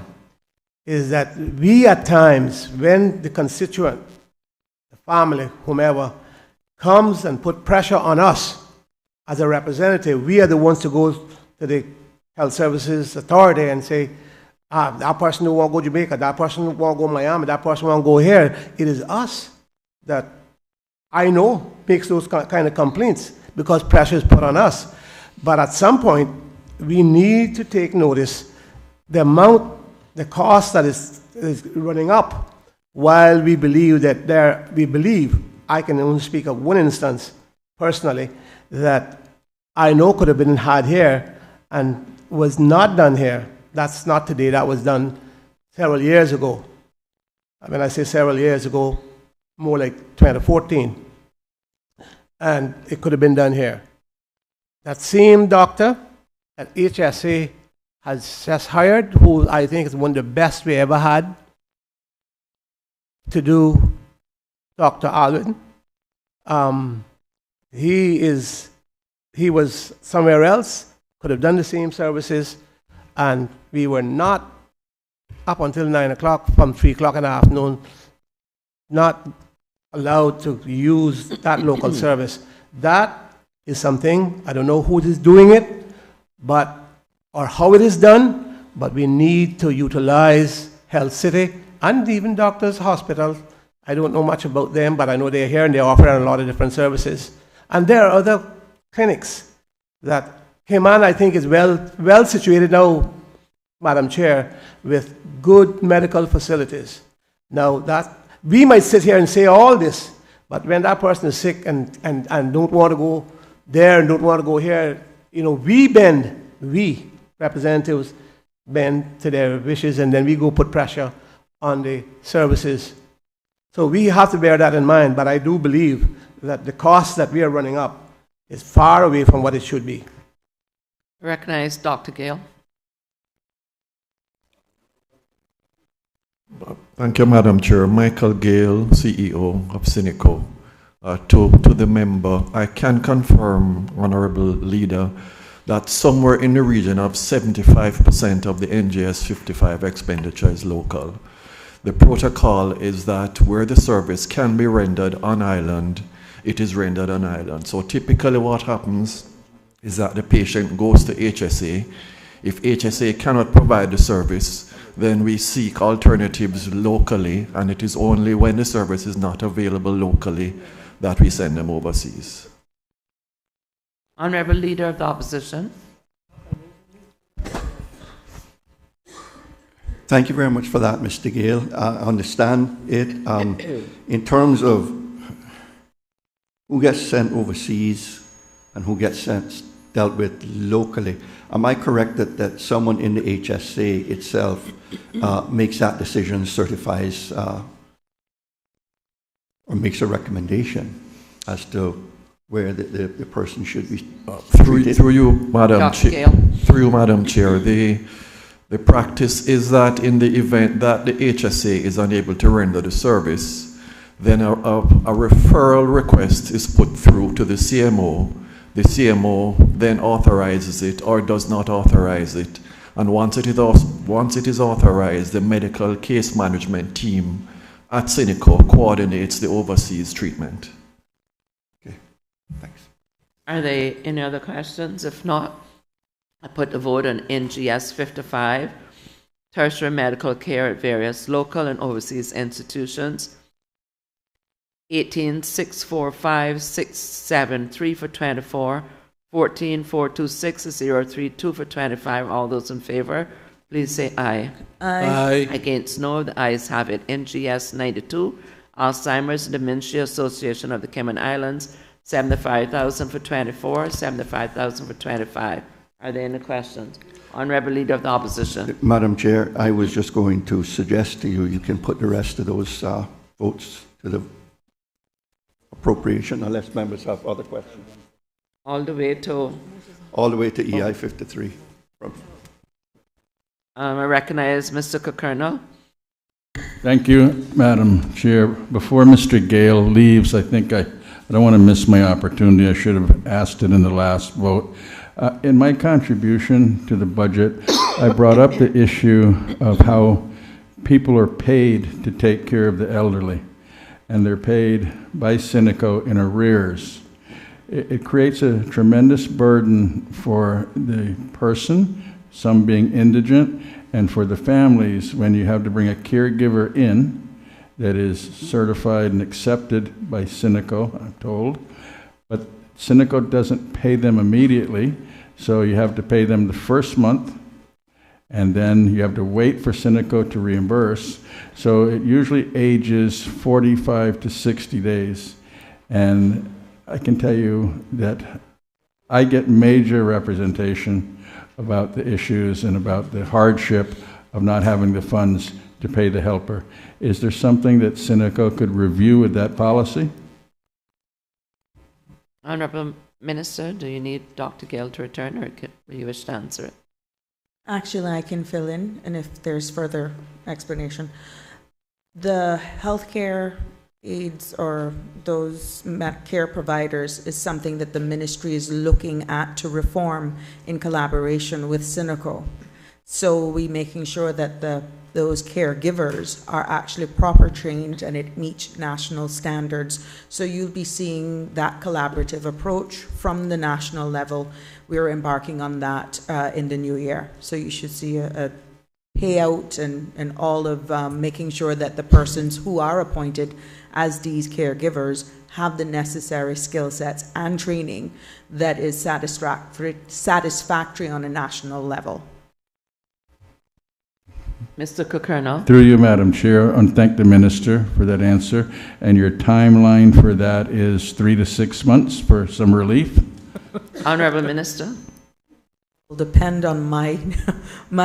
is that we at times, when the constituent, the family, whomever, comes and put pressure on us as a representative, we are the ones to go to the Health Services Authority and say, that person don't want to go to Jamaica, that person don't want to go to Miami, that person want to go here. It is us that I know makes those kind of complaints because pressure is put on us. But at some point, we need to take notice the amount, the cost that is running up, while we believe that I can only speak of one instance personally, that I know could have been had here and was not done here. That's not today, that was done several years ago. When I say several years ago, more like 2014. And it could have been done here. That same doctor at HSA has just hired, who I think is one of the best we ever had to do Dr. Alwyn. He was somewhere else, could have done the same services, and we were not up until 9 o'clock, from 3 o'clock in the afternoon, not allowed to use that local service. That is something, I don't know who is doing it, or how it is done, but we need to utilize Health City and even Doctors Hospital. I don't know much about them, but I know they're here and they're offering a lot of different services. And there are other clinics that Cayman, I think, is well situated now, Madam Chair, with good medical facilities. Now, that we might sit here and say all this, but when that person is sick and don't want to go there and don't want to go here, you know, we representatives bend to their wishes, and then we go put pressure on the services. So we have to bear that in mind, but I do believe that the cost that we are running up is far away from what it should be. I recognize Dr. Gale. Thank you, Madam Chair. Michael Gale, CEO of Cynical. to the member. I can confirm, Honorable Leader, that somewhere in the region of 75% of the NGS 55 expenditure is local. The protocol is that where the service can be rendered on island, it is rendered on island. So typically what happens is that the patient goes to HSA. If HSA cannot provide the service, then we seek alternatives locally, and it is only when the service is not available locally that we send them overseas. Honorable Leader of the Opposition. Thank you very much for that, Mr. Gale. I understand it. In terms of who gets sent overseas and who gets dealt with locally, am I correct that someone in the HSA itself makes that decision, certifies, or makes a recommendation as to where the person should be treated? Through you, Madam Chair, the practice is that in the event that the HSA is unable to render the service, then a referral request is put through to the CMO. The CMO then authorizes it or does not authorize it. And once it is authorized, the medical case management team at Cineco coordinates the overseas treatment. Okay, thanks. Are there any other questions? If not, I put the vote on NGS 55, tertiary medical care at various local and overseas institutions. 18,645,673 for 24, 14,426,032 for 25. All those in favor, please say aye. Aye. Against, no. The ayes have it. NGS 92, Alzheimer's and Dementia Association of the Cayman Islands, 75,000 for 24, 75,000 for 25. Are there any questions? Honourable Leader of the Opposition. Madam Chair, I was just going to suggest to you, you can put the rest of those votes to the appropriation unless members have other questions. All the way to? All the way to EI 53. I recognize Mr. Kokernel. Thank you, Madam Chair. Before Mr. Gale leaves, I think I don't want to miss my opportunity. I should have asked it in the last vote. In my contribution to the budget, I brought up the issue of how people are paid to take care of the elderly, and they're paid by Cineco in arrears. It creates a tremendous burden for the person, some being indigent, and for the families when you have to bring a caregiver in that is certified and accepted by Cineco, I'm told, but Cineco doesn't pay them immediately, so you have to pay them the first month, and then you have to wait for Cineco to reimburse. So it usually ages 45 to 60 days. And I can tell you that I get major representation about the issues and about the hardship of not having the funds to pay the helper. Is there something that Cineco could review with that policy? Honourable Minister, do you need Dr. Gale to return, or do you wish to answer it? Actually, I can fill in, and if there's further explanation. The healthcare aides or those care providers is something that the ministry is looking at to reform in collaboration with Cineco. So we're making sure that those caregivers are actually proper trained and it meets national standards. So you'll be seeing that collaborative approach from the national level. We're embarking on that in the new year. So you should see a payout and all of making sure that the persons who are appointed as these caregivers have the necessary skill sets and training that is satisfactory on a national level. Mr. Kokernel. Through you, Madam Chair, and thank the Minister for that answer. And your timeline for that is 3 to 6 months for some relief? Honourable Minister. Will depend on my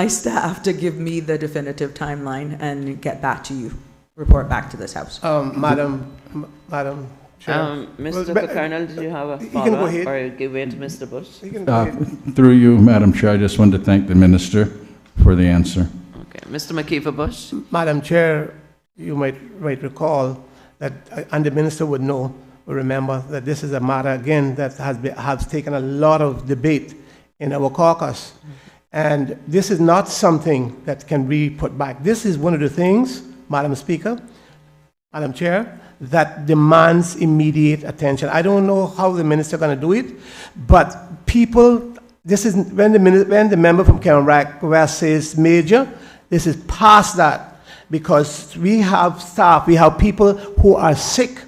staff to give me the definitive timeline and get back to you, report back to this House. Madam Chair. Mr. Kokernel, did you have a follow-up, or give way to Mr. Bush? Through you, Madam Chair, I just wanted to thank the Minister for the answer. Okay, Mr. McKeever Bush. Madam Chair, you might recall that, and the Minister would know, will remember that this is a matter, again, that has taken a lot of debate in our caucus. And this is not something that can be put back. This is one of the things, Madam Speaker, Madam Chair, that demands immediate attention. I don't know how the minister is going to do it, but people, this is when the member from Cayman West says major, this is past that, because we have staff, we have people who are sick,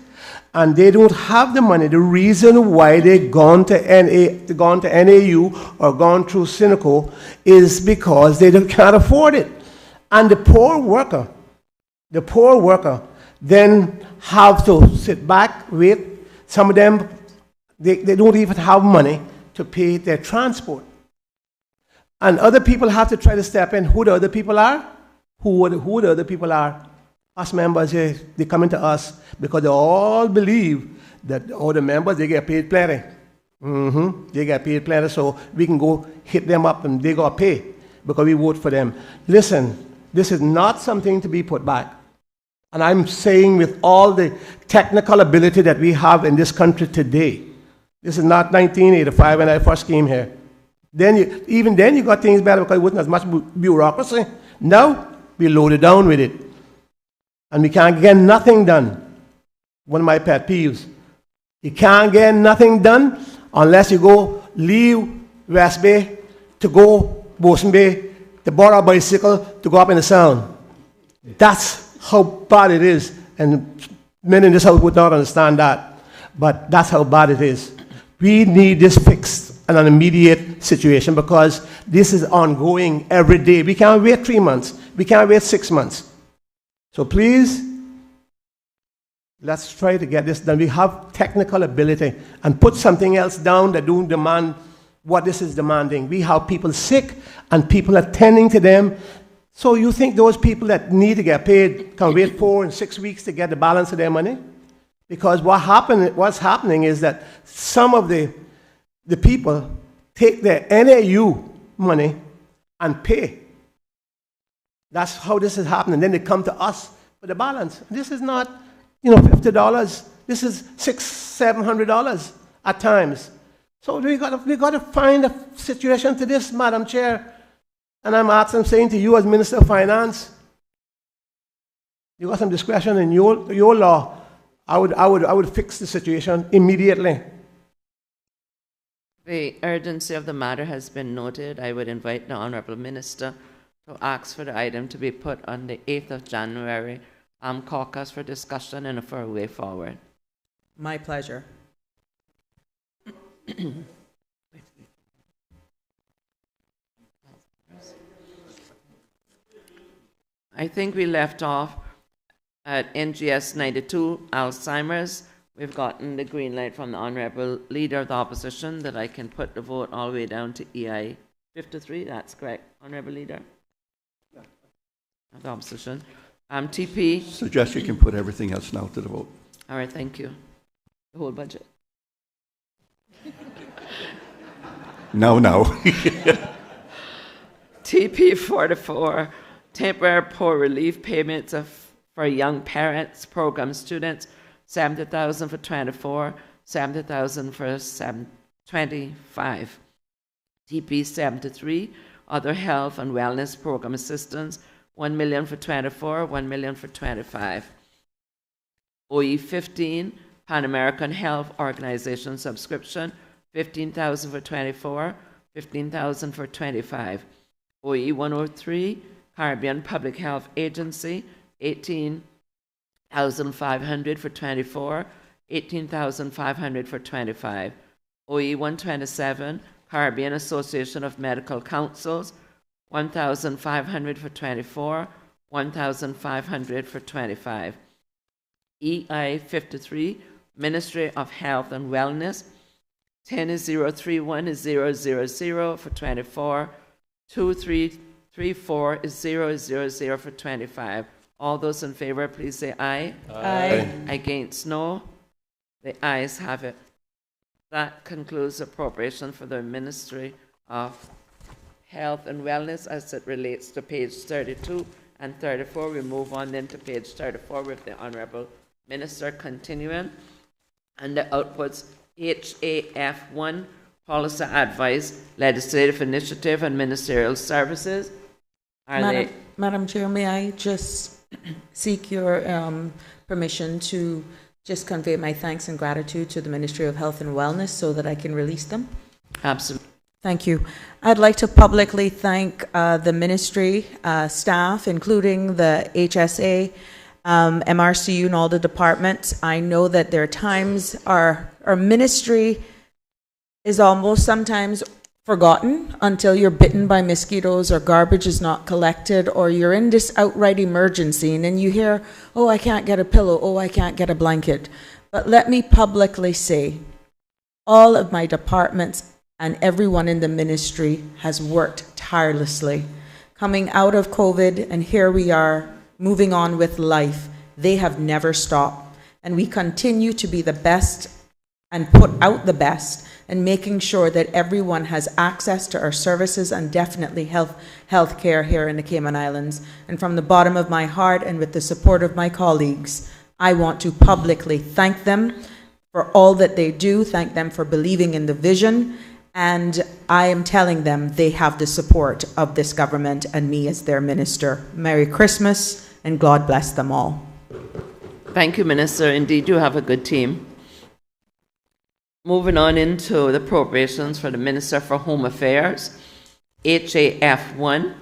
and they don't have the money. The reason why they've gone to NAU or gone through Synaco is because they can't afford it. And the poor worker then have to sit back, wait. Some of them, they don't even have money to pay their transport. And other people have to try to step in. Who the other people are? Who the other people are? Us members here, they come into us because they all believe that all the members, they get paid plenty. They get paid plenty, so we can go hit them up and they got to pay because we vote for them. Listen, this is not something to be put back. And I'm saying with all the technical ability that we have in this country today, this is not 1985 when I first came here. Even then you got things better because it wasn't as much bureaucracy. Now we loaded down with it. And we can't get nothing done. One of my pet peeves. You can't get nothing done unless you go leave West Bay to go Bosun Bay to borrow a bicycle to go up in the Sound. That's how bad it is. And many in this house would not understand that. But that's how bad it is. We need this fixed and an immediate situation because this is ongoing every day. We can't wait 3 months. We can't wait 6 months. So please, let's try to get this done. We have technical ability and put something else down that don't demand what this is demanding. We have people sick and people attending to them. So you think those people that need to get paid can wait 4 and 6 weeks to get the balance of their money? Because what's happening is that some of the people take their NAU money and pay. That's how this is happening. Then they come to us for the balance. This is not, $50. This is $600-700 at times. So we got to find a situation to this, Madam Chair. And I'm saying to you as Minister of Finance, you got some discretion in your law. I would fix the situation immediately. The urgency of the matter has been noted. I would invite the Honourable Minister to ask for the item to be put on the 8th of January caucus for discussion and for a way forward. My pleasure. I think we left off at NGS 92, Alzheimer's. We've gotten the green light from the Honourable Leader of the Opposition that I can put the vote all the way down to EI 53. That's correct, Honourable Leader of the Opposition. TP. Suggest you can put everything else now to the vote. All right, thank you. The whole budget. No. TP 44, temporary poor relief payments for young parents, program students, 70,000 for 24, 70,000 for 25. TP 73, other health and wellness program assistance, 1 million for 24, 1 million for 25. OE 15, Pan American Health Organization subscription, 15,000 for 24, 15,000 for 25. OE 103, Caribbean Public Health Agency, 18,500 for 24, 18,500 for 25. OE 127, Caribbean Association of Medical Councils, 1,500 for 24, 1,500 for 25. EI 53, Ministry of Health and Wellness, 10,031 is 000 for 24, 2334 is 000 for 25. All those in favor, please say aye. Aye. Against, no. The ayes have it. That concludes appropriation for the Ministry of Health and Wellness as it relates to page 32 and 34. We move on then to page 34 with the Honourable Minister continuing. and the outputs HAF1, Policy Advice, Legislative Initiative, and Ministerial Services. Madam Chair, may I just seek your permission to just convey my thanks and gratitude to the Ministry of Health and Wellness so that I can release them? Absolutely. Thank you. I'd like to publicly thank the ministry staff, including the HSA, MRCU, and all the departments. I know that there are times our ministry is almost sometimes forgotten until you're bitten by mosquitoes or garbage is not collected or you're in this outright emergency and then you hear, oh, I can't get a pillow, oh, I can't get a blanket. But let me publicly say, all of my departments and everyone in the ministry has worked tirelessly. Coming out of COVID, and here we are moving on with life, they have never stopped. And we continue to be the best and put out the best and making sure that everyone has access to our services and definitely health care here in the Cayman Islands. And from the bottom of my heart and with the support of my colleagues, I want to publicly thank them for all that they do, thank them for believing in the vision, and I am telling them they have the support of this government and me as their minister. Merry Christmas and God bless them all. Thank you, Minister. Indeed, you have a good team. Moving on into the appropriations for the Minister for Home Affairs, HAF1,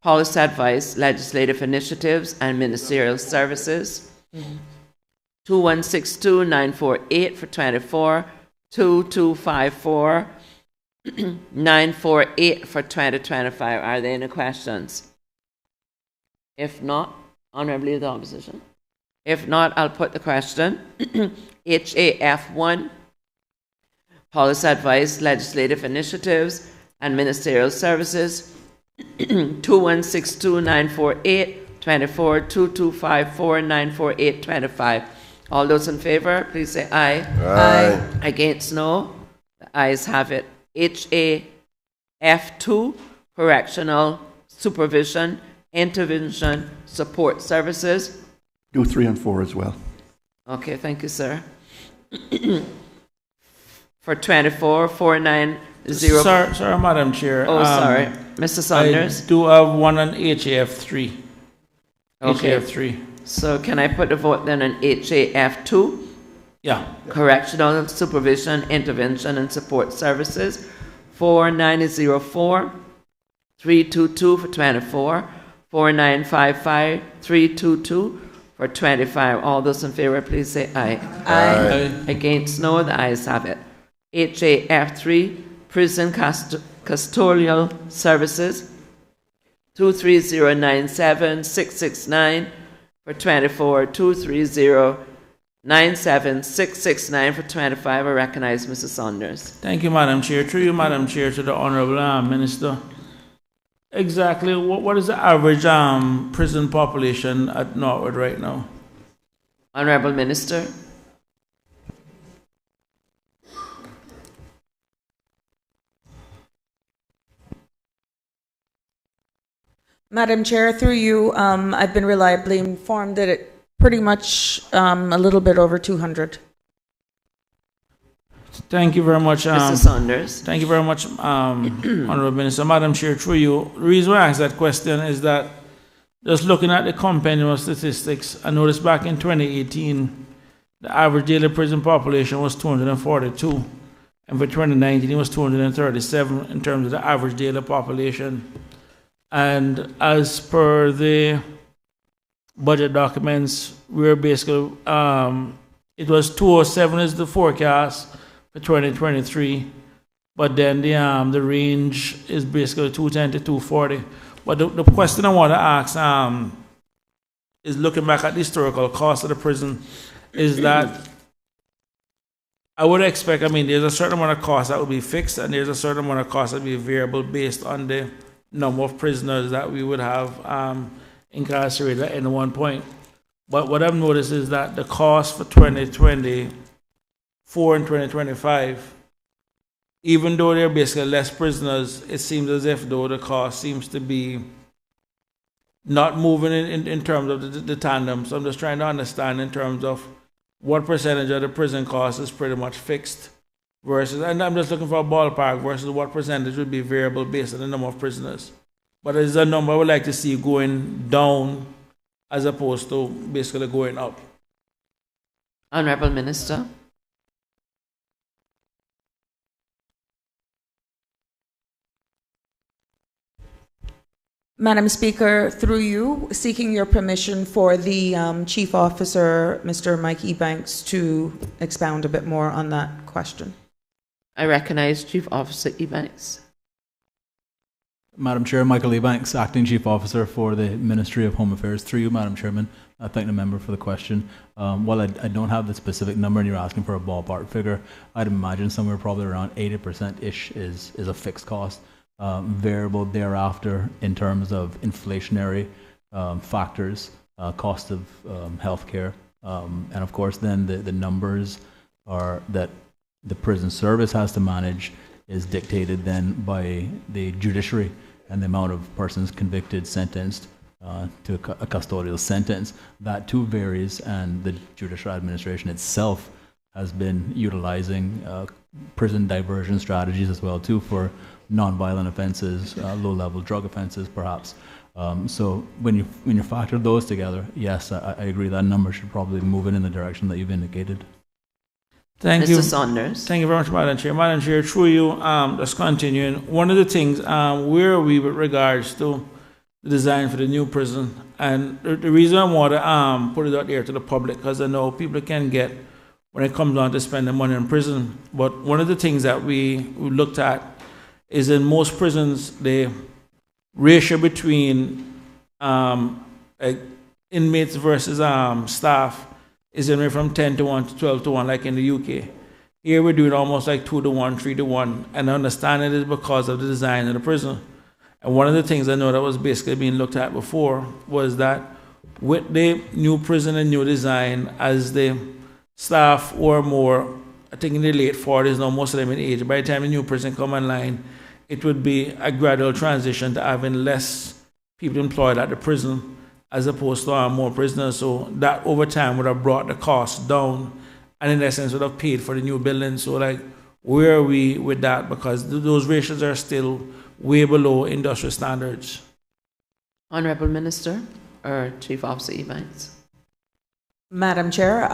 Policy Advice, Legislative Initiatives, and Ministerial Services, 2162-948 for 24, 2254, 948 for 2025. Are there any questions? If not, Honorable Leader of the Opposition. If not, I'll put the question. HAF1, Policy Advice, Legislative Initiatives, and Ministerial Services, 2162-948, 24, 2254, 948, 25. All those in favor, please say aye. Aye. Against, no. The ayes have it. HAF2, Correctional Supervision, Intervention, Support Services. Do 3 and 4 as well. Okay, thank you, sir. For 24, 490. Sorry, Madam Chair. Oh, sorry. Mr. Saunders? I do have one on HAF3. Okay. HAF3. So can I put a vote then on HAF2? Yeah. Correctional Supervision, Intervention, and Support Services, 4904, 322 for 24, 4955, 322 for 25. All those in favor, please say aye. Aye. Against, no. The ayes have it. HAF3, Prison Custodial Services, 23097, 669 for 24, 23097, 669 for 25. I recognize Mrs. Saunders. Thank you, Madam Chair. Through you, Madam Chair, to the Honorable Minister. Exactly, what is the average prison population at Norwood right now? Honorable Minister. Madam Chair, through you, I've been reliably informed that it pretty much a little bit over 200. Thank you very much, Mr. Saunders. Thank you very much, Honorable Minister. Madam Chair, through you, the reason why I asked that question is that just looking at the compendium of statistics, I noticed back in 2018, the average daily prison population was 242, and for 2019 it was 237 in terms of the average daily population. And as per the budget documents, we're basically, it was 207 is the forecast for 2023, but then the range is basically 210 to 240. But the question I want to ask is, looking back at the historical cost of the prison, is that I would expect, I mean, there's a certain amount of cost that would be fixed, and there's a certain amount of cost that would be variable based on the number of prisoners that we would have incarcerated at any one point. But what I've noticed is that the cost for 2024 and 2025, even though there are basically less prisoners, it seems as if though the cost seems to be not moving in terms of the tandem. So I'm just trying to understand in terms of what percentage of the prison cost is pretty much fixed versus, and I'm just looking for a ballpark versus what percentage would be variable based on the number of prisoners. But it's a number I would like to see going down as opposed to basically going up. Honorable Minister. Madam Speaker, through you, seeking your permission for the Chief Officer, Mr. Mike Ebanks, to expound a bit more on that question. I recognize Chief Officer Ebanks. Madam Chair, Michael Ebanks, Acting Chief Officer for the Ministry of Home Affairs. Through you, Madam Chairman, I thank the member for the question. While I don't have the specific number and you're asking for a ballpark figure, I'd imagine somewhere probably around 80%-ish is a fixed cost. Variable thereafter in terms of inflationary factors, cost of healthcare, and of course then the numbers are that the prison service has to manage is dictated then by the judiciary and the amount of persons convicted, sentenced to a custodial sentence. That too varies, and the judicial administration itself has been utilizing prison diversion strategies as well too for non-violent offenses, low-level drug offenses perhaps. So when you factor those together, yes, I agree that number should probably move in the direction that you've indicated. Thank Mr. you. Saunders. Thank you very much, Madam Chair. Madam Chair, through you, just continuing. One of the things, where are we with regards to the design for the new prison? And the reason I want to put it out there to the public, because I know people can get when it comes down to spending money in prison. But one of the things that we looked at is in most prisons, the ratio between inmates versus staff is anywhere from 10 to 1 to 12 to 1, like in the UK. Here we're doing almost like 2 to 1, 3 to 1, and I understand it is because of the design of the prison. And one of the things I know that was basically being looked at before was that with the new prison and new design, as the staff or more, I think in the late 40s now, most of them in age, by the time the new prison come online, it would be a gradual transition to having less people employed at the prison as opposed to more prisoners. So that over time would have brought the cost down and in essence would have paid for the new building. So like, where are we with that? Because those ratios are still way below industrial standards. Honorable Minister or Chief Officer Ebanks. Madam Chair,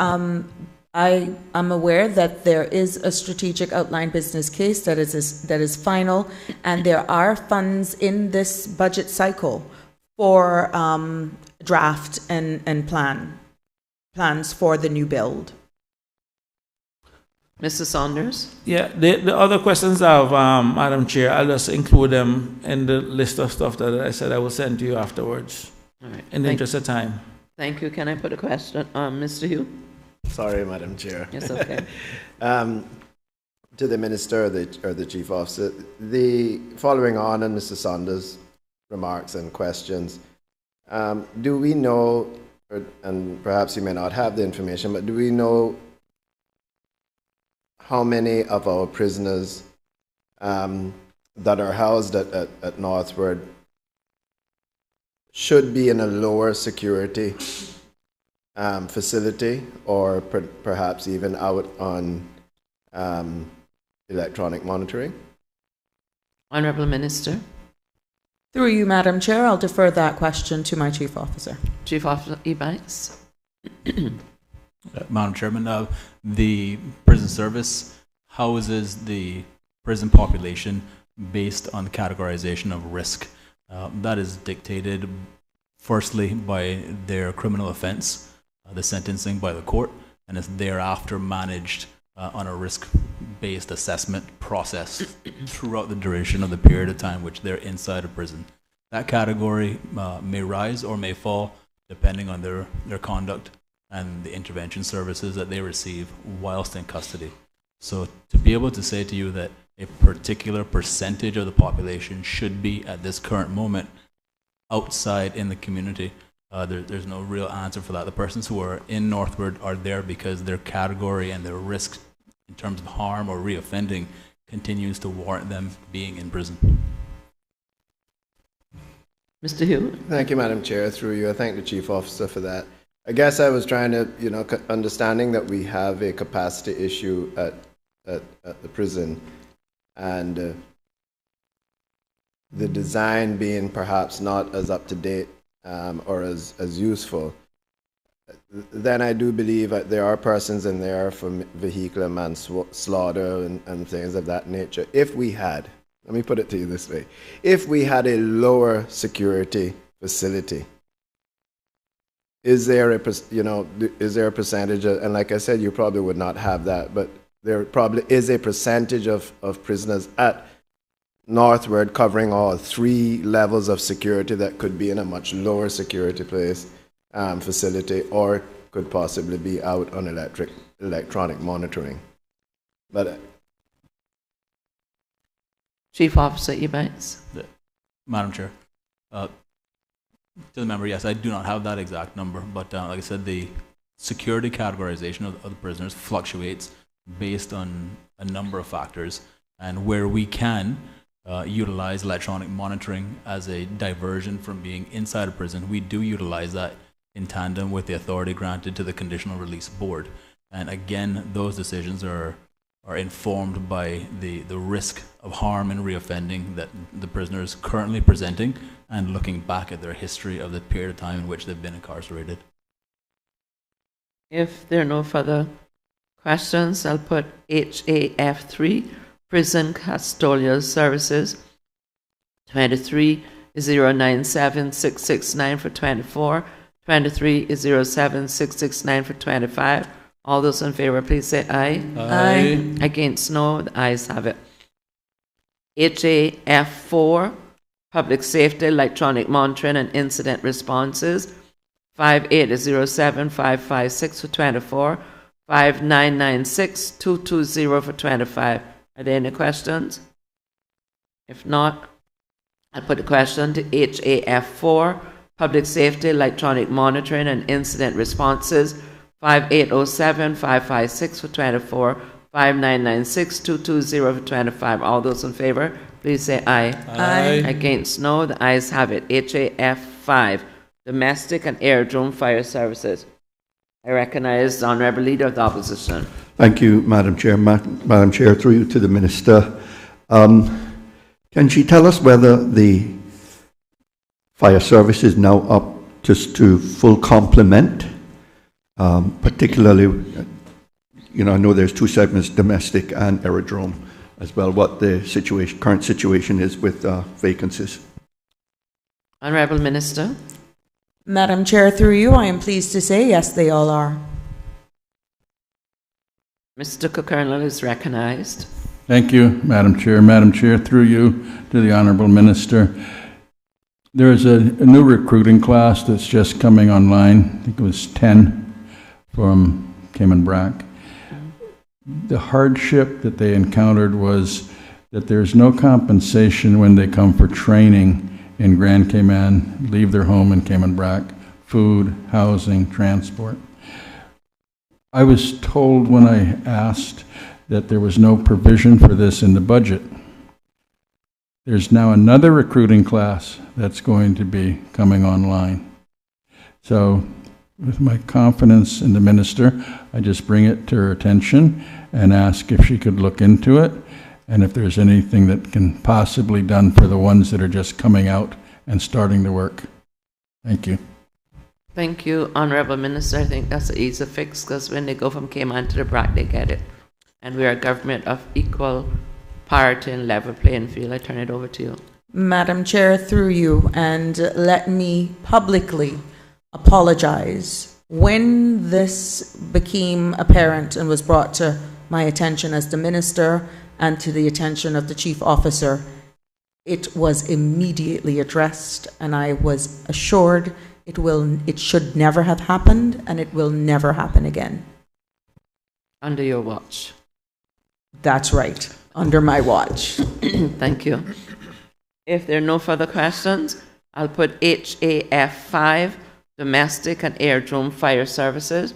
I am aware that there is a strategic outline business case that is final, and there are funds in this budget cycle for draft and plans for the new build. Mr. Saunders? Yeah, the other questions I have, Madam Chair, I'll just include them in the list of stuff that I said I will send to you afterwards. All right. In the interest of time. Thank you. Can I put a question? Mr. Hugh? Sorry, Madam Chair. Yes, okay. To the Minister or the Chief Officer, following on Mr. Saunders' remarks and questions, do we know, and perhaps you may not have the information, but do we know how many of our prisoners that are housed at Northward should be in a lower security facility, or perhaps even out on electronic monitoring? Honorable Minister. Through you, Madam Chair, I'll defer that question to my Chief Officer. Chief Officer Ebanks. Madam Chairman, the prison service houses the prison population based on categorization of risk. That is dictated firstly by their criminal offense, the sentencing by the court, and is thereafter managed on a risk-based assessment process throughout the duration of the period of time which they're inside of prison. That category may rise or may fall depending on their conduct and the intervention services that they receive whilst in custody. So to be able to say to you that a particular percentage of the population should be at this current moment outside in the community, there's no real answer for that. The persons who are in Northward are there because their category and their risk in terms of harm or reoffending continues to warrant them being in prison. Mr. Hugh. Thank you, Madam Chair. Through you, I thank the Chief Officer for that. I guess I was trying to, understanding that we have a capacity issue at the prison, and the design being perhaps not as up to date or as useful, then I do believe that there are persons in there for vehicular manslaughter and things of that nature. If we had, let me put it to you this way, if we had a lower security facility, is there a percentage of, and like I said, you probably would not have that, but there probably is a percentage of prisoners at Northward covering all 3 levels of security that could be in a much lower security place, facility, or could possibly be out on electronic monitoring. But Chief Officer Ebanks. Madam Chair, to the member, yes, I do not have that exact number, but like I said, the security categorization of the prisoners fluctuates based on a number of factors, and where we can utilize electronic monitoring as a diversion from being inside a prison, we do utilize that in tandem with the authority granted to the Conditional Release Board. And again, those decisions are informed by the risk of harm and reoffending that the prisoner is currently presenting, and looking back at their history of the period of time in which they've been incarcerated. If there are no further questions, I'll put HAF3, Prison Custodial Services, 23 is 097669 for 24, 23 is 07669 for 25. All those in favor, please say aye. Aye. Against, no. The ayes have it. HAF4, Public Safety, Electronic Monitoring and Incident Responses, 58 is 07556 for 24, 5996220 for 25. Are there any questions? If not, I'll put a question to HAF4, Public Safety, Electronic Monitoring and Incident Responses, 5807556 for 24, 5996220 for 25. All those in favor, please say aye. Aye. Against, no. The ayes have it. HAF5, Domestic and Aerodrome Fire Services. I recognize the Honourable Leader of the Opposition. Thank you, Madam Chair. Madam Chair, through you to the Minister. Can she tell us whether the fire service is now up just to full complement? Particularly, I know there's 2 segments, domestic and aerodrome, as well, what the current situation is with vacancies. Honourable Minister. Madam Chair, through you, I am pleased to say yes, they all are. Mr. Cook-Colonel is recognized. Thank you, Madam Chair. Madam Chair, through you to the Honourable Minister. There is a new recruiting class that's just coming online. I think it was 10 from Cayman Brac. The hardship that they encountered was that there's no compensation when they come for training in Grand Cayman, leave their home in Cayman Brac, food, housing, transport. I was told when I asked that there was no provision for this in the budget. There's now another recruiting class that's going to be coming online. So with my confidence in the Minister, I just bring it to her attention and ask if she could look into it, and if there's anything that can possibly be done for the ones that are just coming out and starting to work. Thank you. Thank you, Honourable Minister. I think that's an easy fix, because when they go from Cayman to the Brac, they get it. And we are a government of equal parity and level playing field. I turn it over to you. Madam Chair, through you, and let me publicly apologize. When this became apparent and was brought to my attention as the Minister and to the attention of the Chief Officer, it was immediately addressed, and I was assured it should never have happened, and it will never happen again. Under your watch. That's right, under my watch. Thank you. If there are no further questions, I'll put HAF5, Domestic and Aerodrome Fire Services,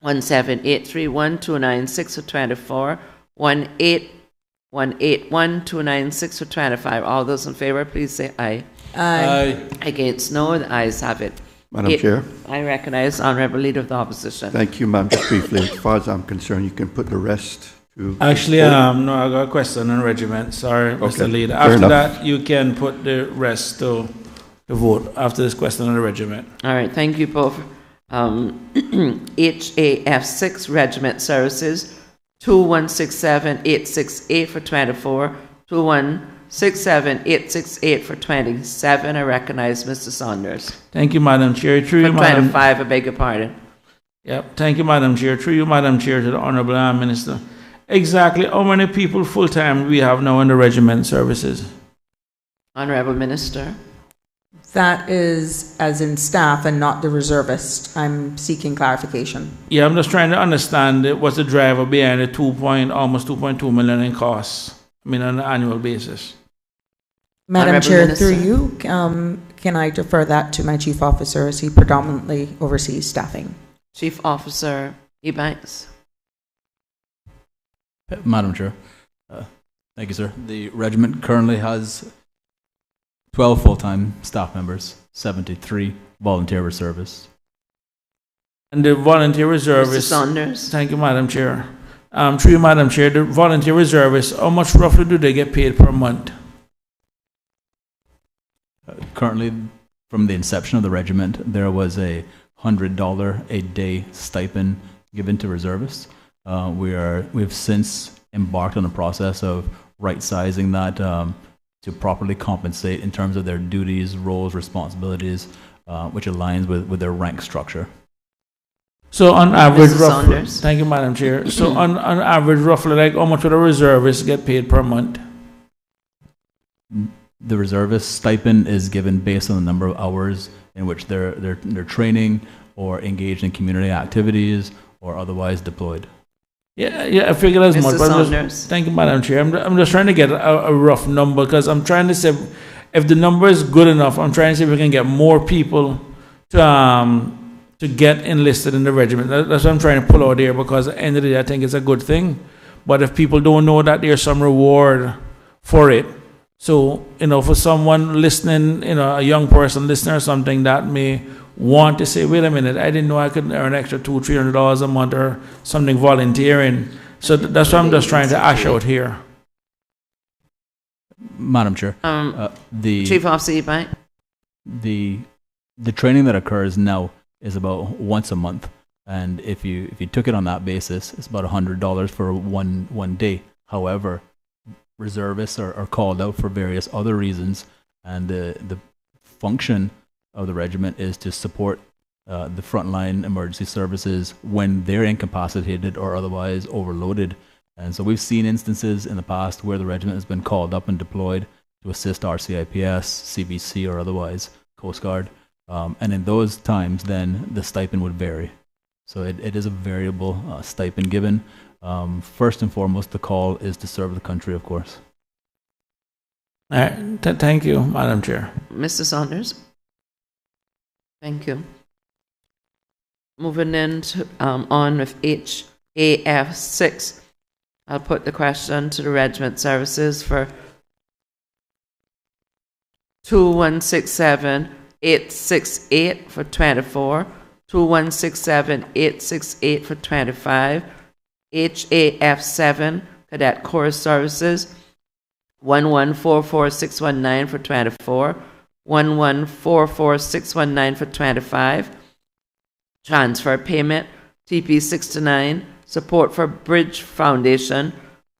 17831-296 for 24, 18181-296 for 25. All those in favor, please say aye. Aye. Against, no. The ayes have it. Madam Chair. I recognize Honourable Leader of the Opposition. Thank you, ma'am. Just briefly, as far as I'm concerned, you can put the rest to... Actually, no, I got a question on regiment. Sorry, Mr. Leader. Fair After enough. that, you can put the rest to vote after this question on the regiment. All right, thank you both. HAF6 Regiment Services, 2167868 for 24, 2167868 for 27. I recognize Mr. Saunders. Thank you, Madam Chair. Through you, For Madam. 25, I beg your pardon. Yep. Thank you, Madam Chair. Through you, Madam Chair, to the Honourable Minister. Exactly how many people full-time we have now in the regiment services? Honourable Minister. That is as in staff and not the reservist. I'm seeking clarification. Yeah, I'm just trying to understand what's the driver behind the almost 2.2 million in costs. I mean, on an annual basis. Madam Honourable Chair, Minister. through you, can I defer that to my chief officer as he predominantly oversees staffing? Chief Officer Ebanks. Madam Chair, thank you, sir. The regiment currently has 12 full-time staff members, 73 volunteer reservists. And the volunteer Mr. reservists... Saunders. Thank you, Madam Chair. Through you, Madam Chair, the volunteer reservists, how much roughly do they get paid per month? Currently, from the inception of the regiment, there was a $100 a day stipend given to reservists. We've since embarked on the process of right-sizing that to properly compensate in terms of their duties, roles, responsibilities, which aligns with their rank structure. So on average, Mrs. roughly, Saunders. thank you, Madam Chair. So on average, roughly, like how much would a reservist get paid per month? The reservist stipend is given based on the number of hours in which they're training or engaged in community activities or otherwise deployed. Yeah, I figured as Mr. much. But Saunders. thank you, Madam Chair. I'm just trying to get a rough number because I'm trying to say if the number is good enough, I'm trying to see if we can get more people to get enlisted in the regiment. That's what I'm trying to pull out here because at the end of the day, I think it's a good thing. But if people don't know that there's some reward for it, so, for someone listening, a young person listening or something that may want to say, wait a minute, I didn't know I could earn extra $200-300 a month or something volunteering. So that's what I'm just trying to ash out here. Madam Chair, the Chief Officer Ebanks. the training that occurs now is about once a month, and if you took it on that basis, it's about $100 for one day. However, reservists are called out for various other reasons, and the function of the regiment is to support the frontline emergency services when they're incapacitated or otherwise overloaded. And so we've seen instances in the past where the regiment has been called up and deployed to assist RCIPS, CBC, or otherwise Coast Guard. And in those times, then the stipend would vary. So it is a variable stipend given. First and foremost, the call is to serve the country, of course. All right. Thank you, Madam Chair. Mr. Saunders. Thank you. Moving in on with HAF6. I'll put the question to the regiment services for 2167868 for 24, 2167868 for 25, HAF7 Cadet Corps Services 1144619 for 24, 1144619 for 25, transfer payment TP69 support for Bridge Foundation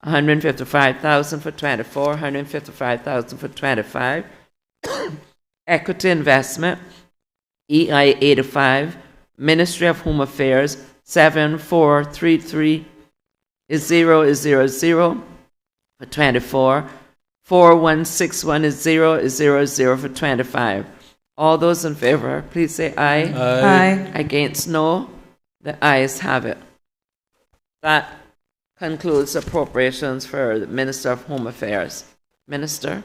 155,000 for 24, 155,000 for 25. Equity investment EI 85 Ministry of Home Affairs 7433 is 0 for 24. 4161 is 0 for 25. All those in favor, please say aye. Aye. Against, no. The ayes have it. That concludes appropriations for the Minister of Home Affairs. Minister.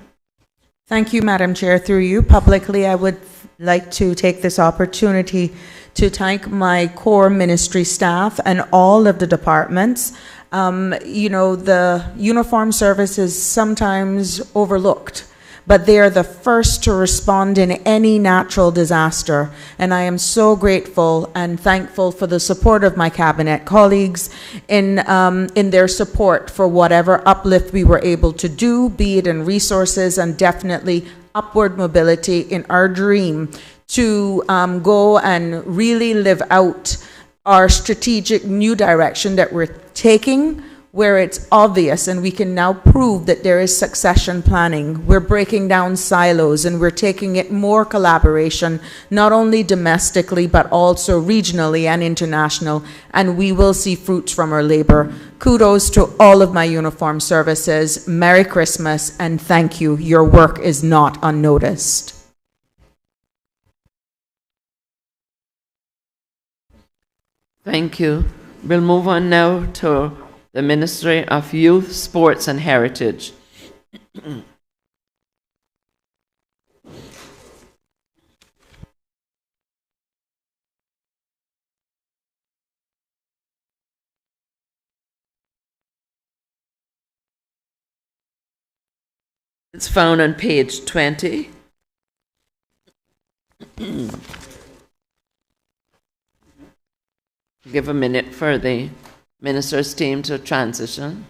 Thank you, Madam Chair. Through you, publicly, I would like to take this opportunity to thank my core ministry staff and all of the departments. The uniform service is sometimes overlooked, but they are the first to respond in any natural disaster. And I am so grateful and thankful for the support of my cabinet colleagues in their support for whatever uplift we were able to do, be it in resources and definitely upward mobility in our dream to go and really live out our strategic new direction that we're taking, where it's obvious and we can now prove that there is succession planning. We're breaking down silos and we're taking it more collaboration, not only domestically, but also regionally and international, and we will see fruits from our labor. Kudos to all of my uniformed services. Merry Christmas and thank you. Your work is not unnoticed. Thank you. We'll move on now to the Ministry of Youth, Sports and Heritage. It's found on page 20. Give a minute for the Minister's team to transition.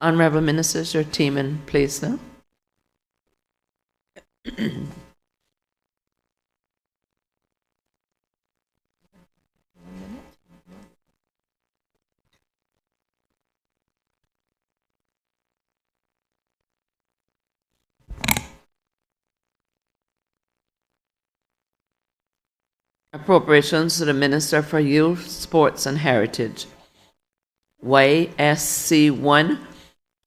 Honorable Ministers, your team in place now. Appropriations to the Minister for Youth, Sports and Heritage. YSC1,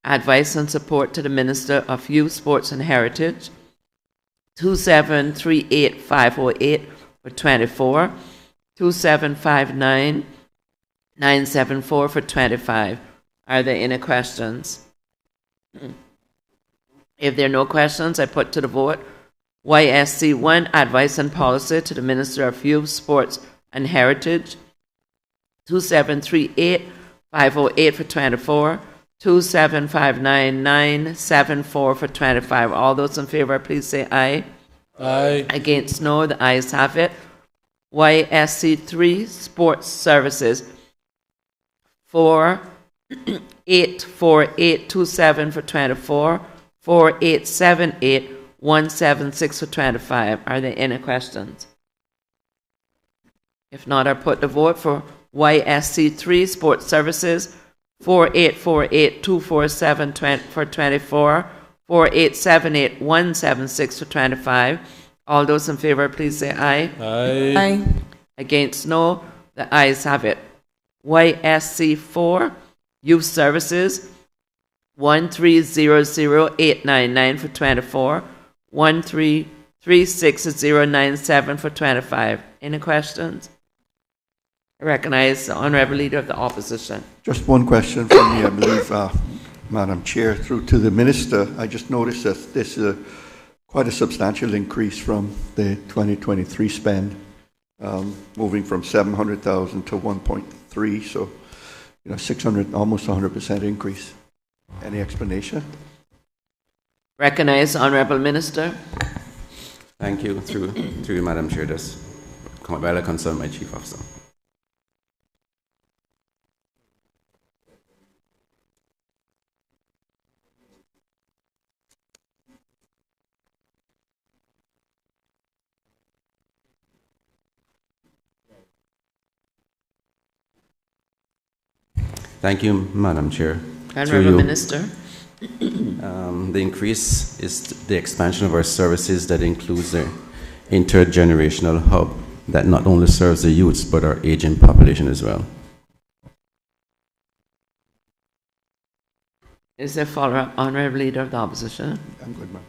advice and support to the Minister of Youth, Sports and Heritage. 2738508 for 24. 2759974 for 25. Are there any questions? If there are no questions, I put to the vote YSC1, advice and policy to the Minister of Youth, Sports and Heritage. 2738508 for 24. 2759974 for 25. All those in favor, please say aye. Aye. Against, no. The ayes have it. YSC3, Sports Services. 484827 for 24. 4878176 for 25. Are there any questions? If not, I put the vote for YSC3, Sports Services. 4848247 for 24. 4878176 for 25. All those in favor, please say aye. Aye. Aye. Against, no. The ayes have it. YSC 4, Youth Services, 1300899 for 24, 1336097 for 25. Any questions? I recognize the Honourable Leader of the Opposition. Just one question from me, I believe, Madam Chair, through to the Minister. I just noticed that this is quite a substantial increase from the 2023 spend, moving from 700,000 to 1.3, so 600, almost 100% increase. Any explanation? Recognize the Honourable Minister. Thank you. Through you, Madam Chair, just while I consult my Chief Officer. Thank you, Madam Chair. Honourable Minister. The increase is the expansion of our services that includes the intergenerational hub that not only serves the youths but our aging population as well. Is there follow-up, Honourable Leader of the Opposition? I'm good, ma'am.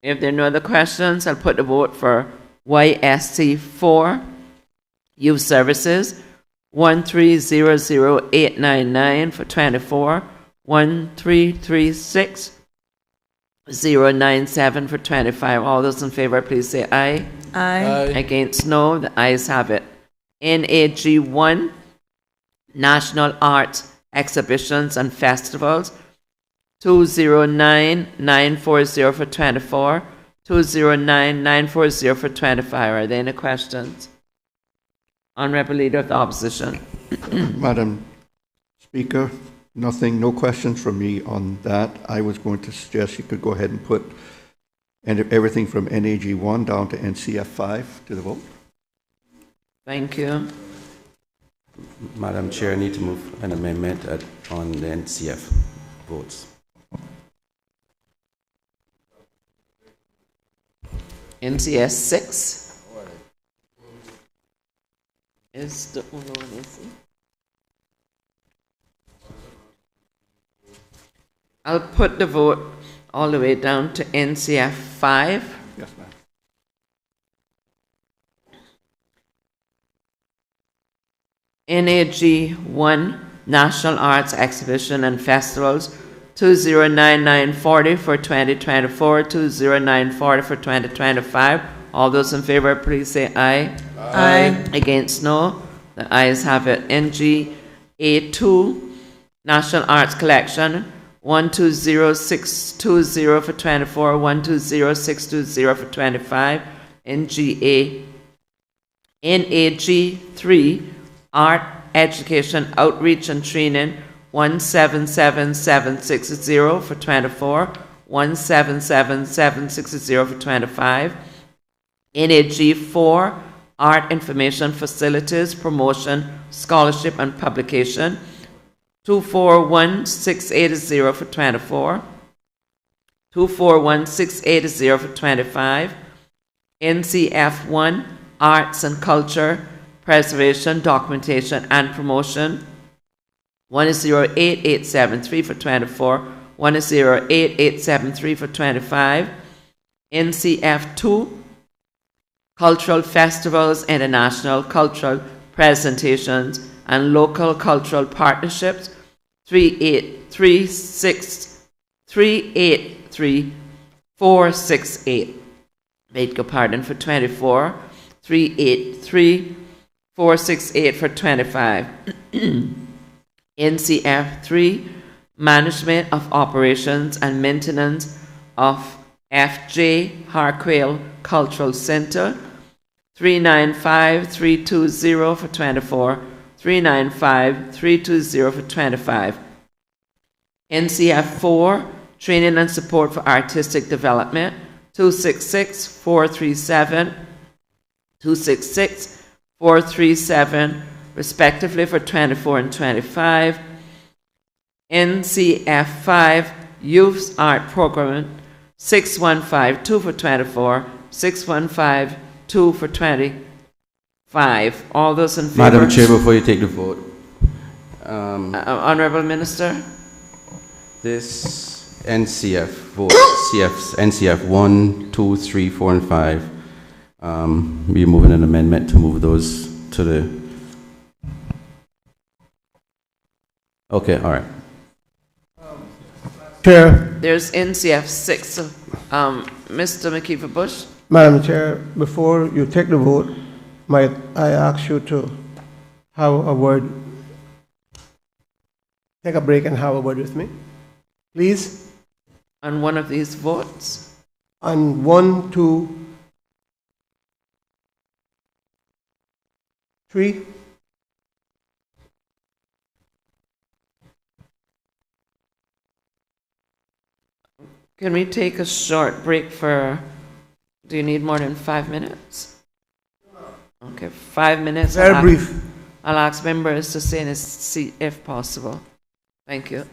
If there are no other questions, I'll put the vote for YSC 4, Youth Services, 1300899 for 24, 1336097 for 25. All those in favour, please say aye. Aye. Against, no. The ayes have it. NAG 1, National Arts Exhibitions and Festivals, 209940 for 24, 209940 for 25. Are there any questions? Honourable Leader of the Opposition. Madam Speaker, nothing, no questions from me on that. I was going to suggest you could go ahead and put everything from NAG 1 down to NCF 5 to the vote. Thank you. Madam Chair, I need to move an amendment on the NCF votes. NCS 6 is the only one, is it? I'll put the vote all the way down to NCF 5. Yes, ma'am. NAG 1, National Arts Exhibition and Festivals, 209940 for 2024, 209940 for 2025. All those in favour, please say aye. Aye. Against, no. The ayes have it. NG A2, National Arts Collection, 120620 for 24, 120620 for 25. NGA. NAG 3, Art, Education, Outreach and Training, 177760 for 24, 177760 for 25. NAG 4, Art Information Facilities, Promotion, Scholarship and Publication, 241680 for 24, 241680 for 25. NCF 1, Arts and Culture, Preservation, Documentation and Promotion, 108873 for 24, 108873 for 25. NCF 2, Cultural Festivals, International Cultural Presentations and Local Cultural Partnerships, 383468. Beg your pardon, for 24, 383468 for 25. NCF 3, Management of Operations and Maintenance of FJ Harquail Cultural Centre, 395320 for 24, 395320 for 25. NCF 4, Training and Support for Artistic Development, 266437, 266437, respectively for 24 and 25. NCF 5, Youth Art Program, 6152 for 24, 6152 for 25. 5. All those in favor? Madam Chair, before you take the vote, Honorable Minister? this NCF vote, NCF 1, 2, 3, 4, and 5, we're moving an amendment to move those to the... Okay, all right. Chair. There's NCF 6. Mr. McKeever Bush? Madam Chair, before you take the vote, might I ask you to have a word, take a break and have a word with me, please? On one of these votes? On 1, 2, 3. Can we take a short break for, do you need more than 5 minutes? Okay, 5 minutes. Very brief. I'll ask members to stay in his seat if possible. Thank you.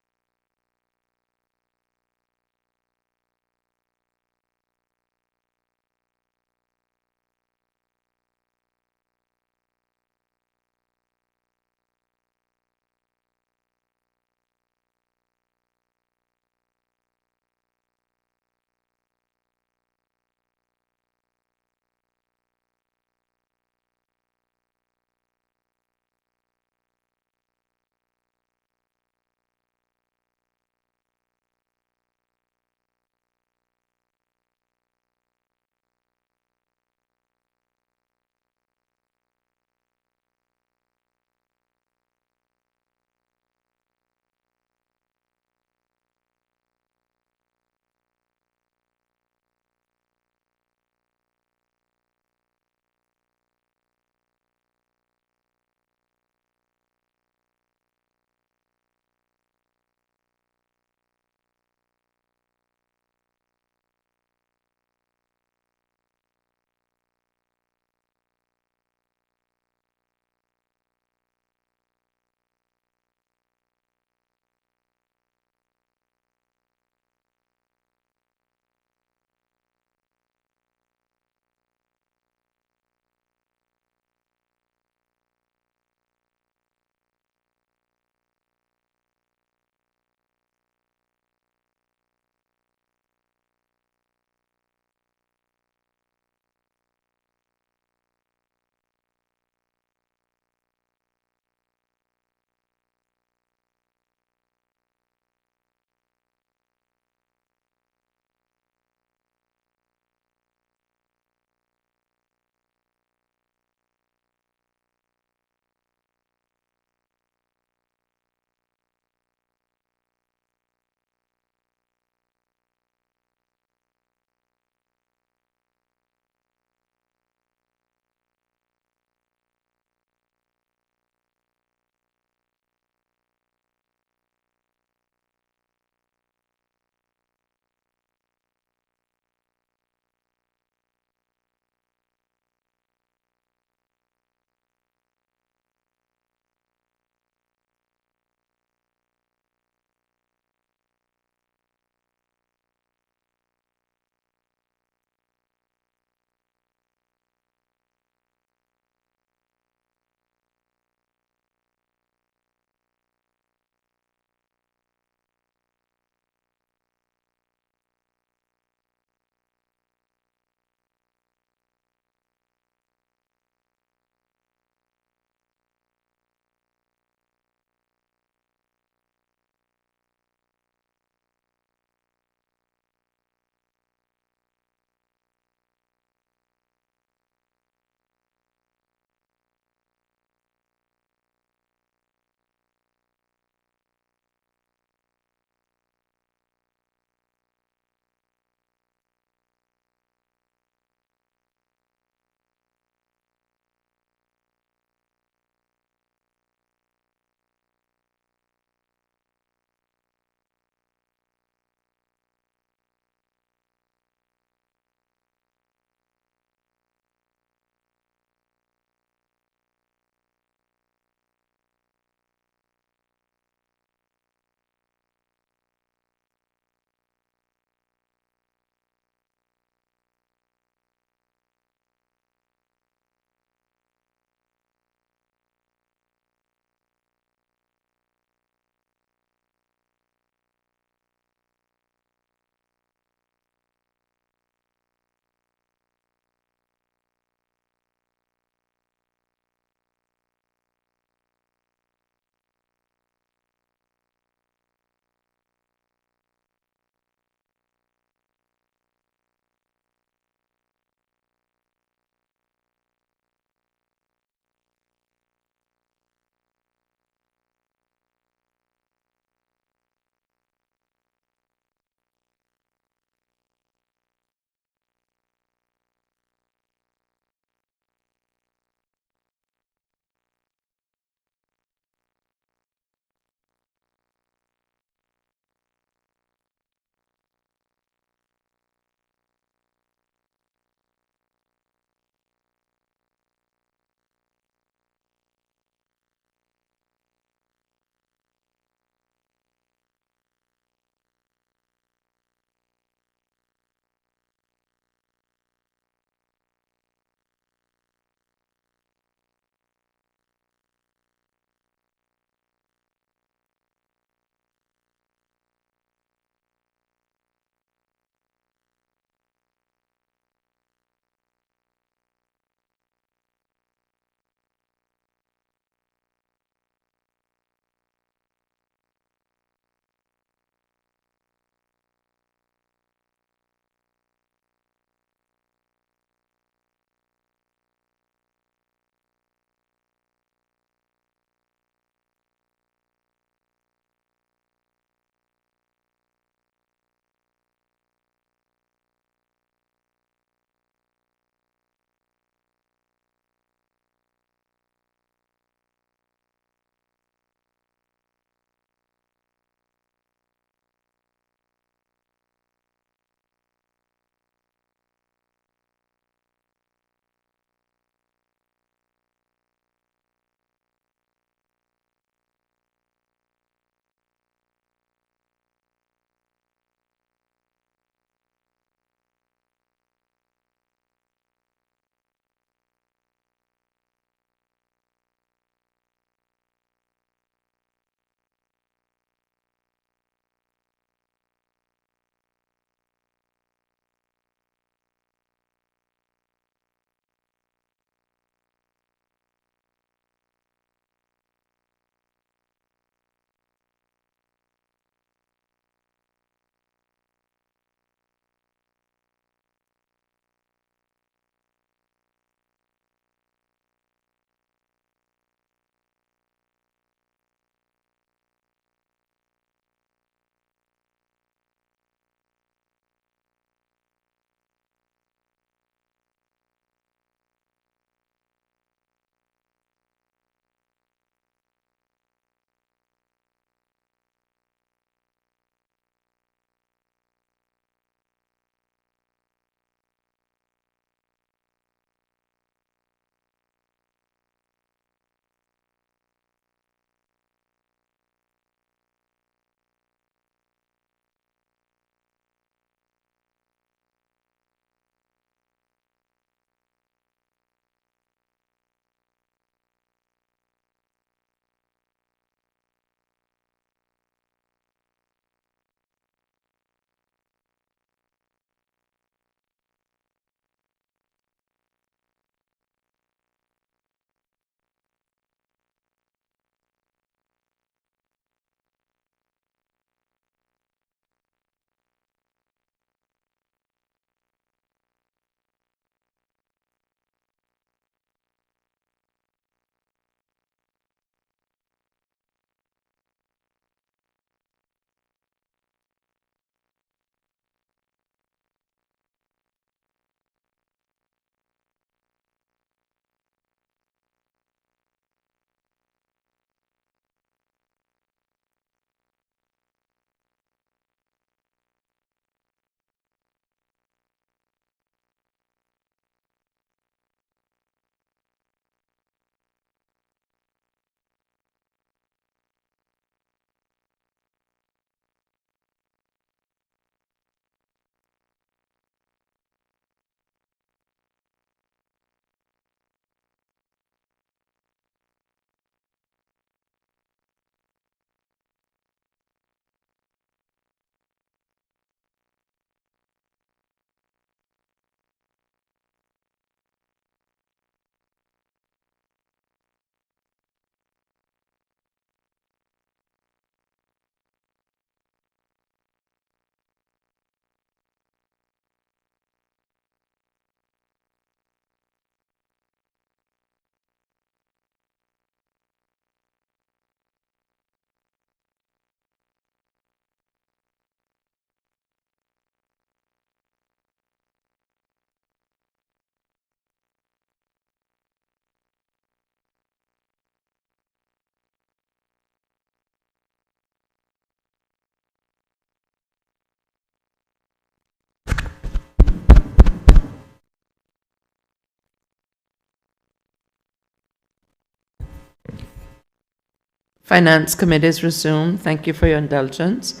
Finance Committee is resumed. Thank you for your indulgence.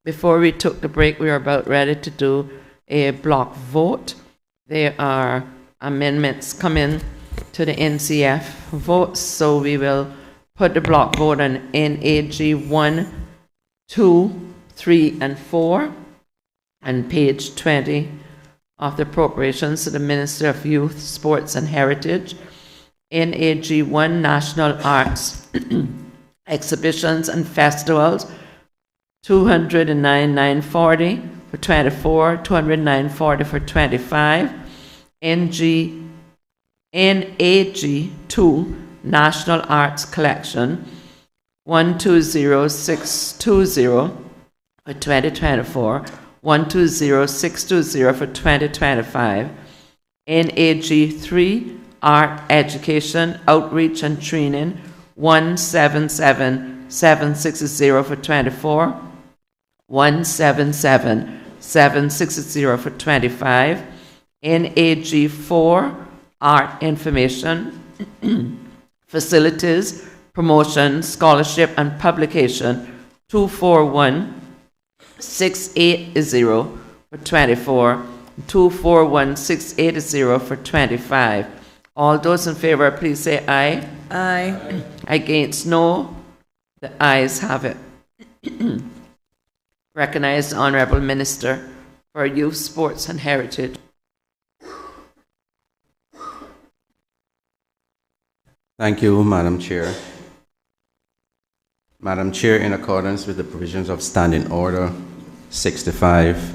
Before we took the break, we were about ready to do a block vote. There are amendments coming to the NCF votes, so we will put the block vote on NAG 1, 2, 3, and 4 on page 20 of the appropriations to the Minister of Youth, Sports and Heritage. NAG 1, National Arts Exhibitions and Festivals, 209,940 for 24, 209,440 for 25. NAG 2, National Arts Collection, 120,620 for 2024, 120,620 for 2025. NAG 3, Art Education, Outreach and Training, 177,760 for 24, 177,760 for 25. NAG 4, Art Information, Facilities, Promotion, Scholarship and Publication, 241,680 for 24, 241,680 for 25. All those in favor, please say aye. Aye. Against, no. The ayes have it. Recognize the Honourable Minister for Youth, Sports and Heritage. Thank you, Madam Chair. Madam Chair, in accordance with the provisions of Standing Order 65,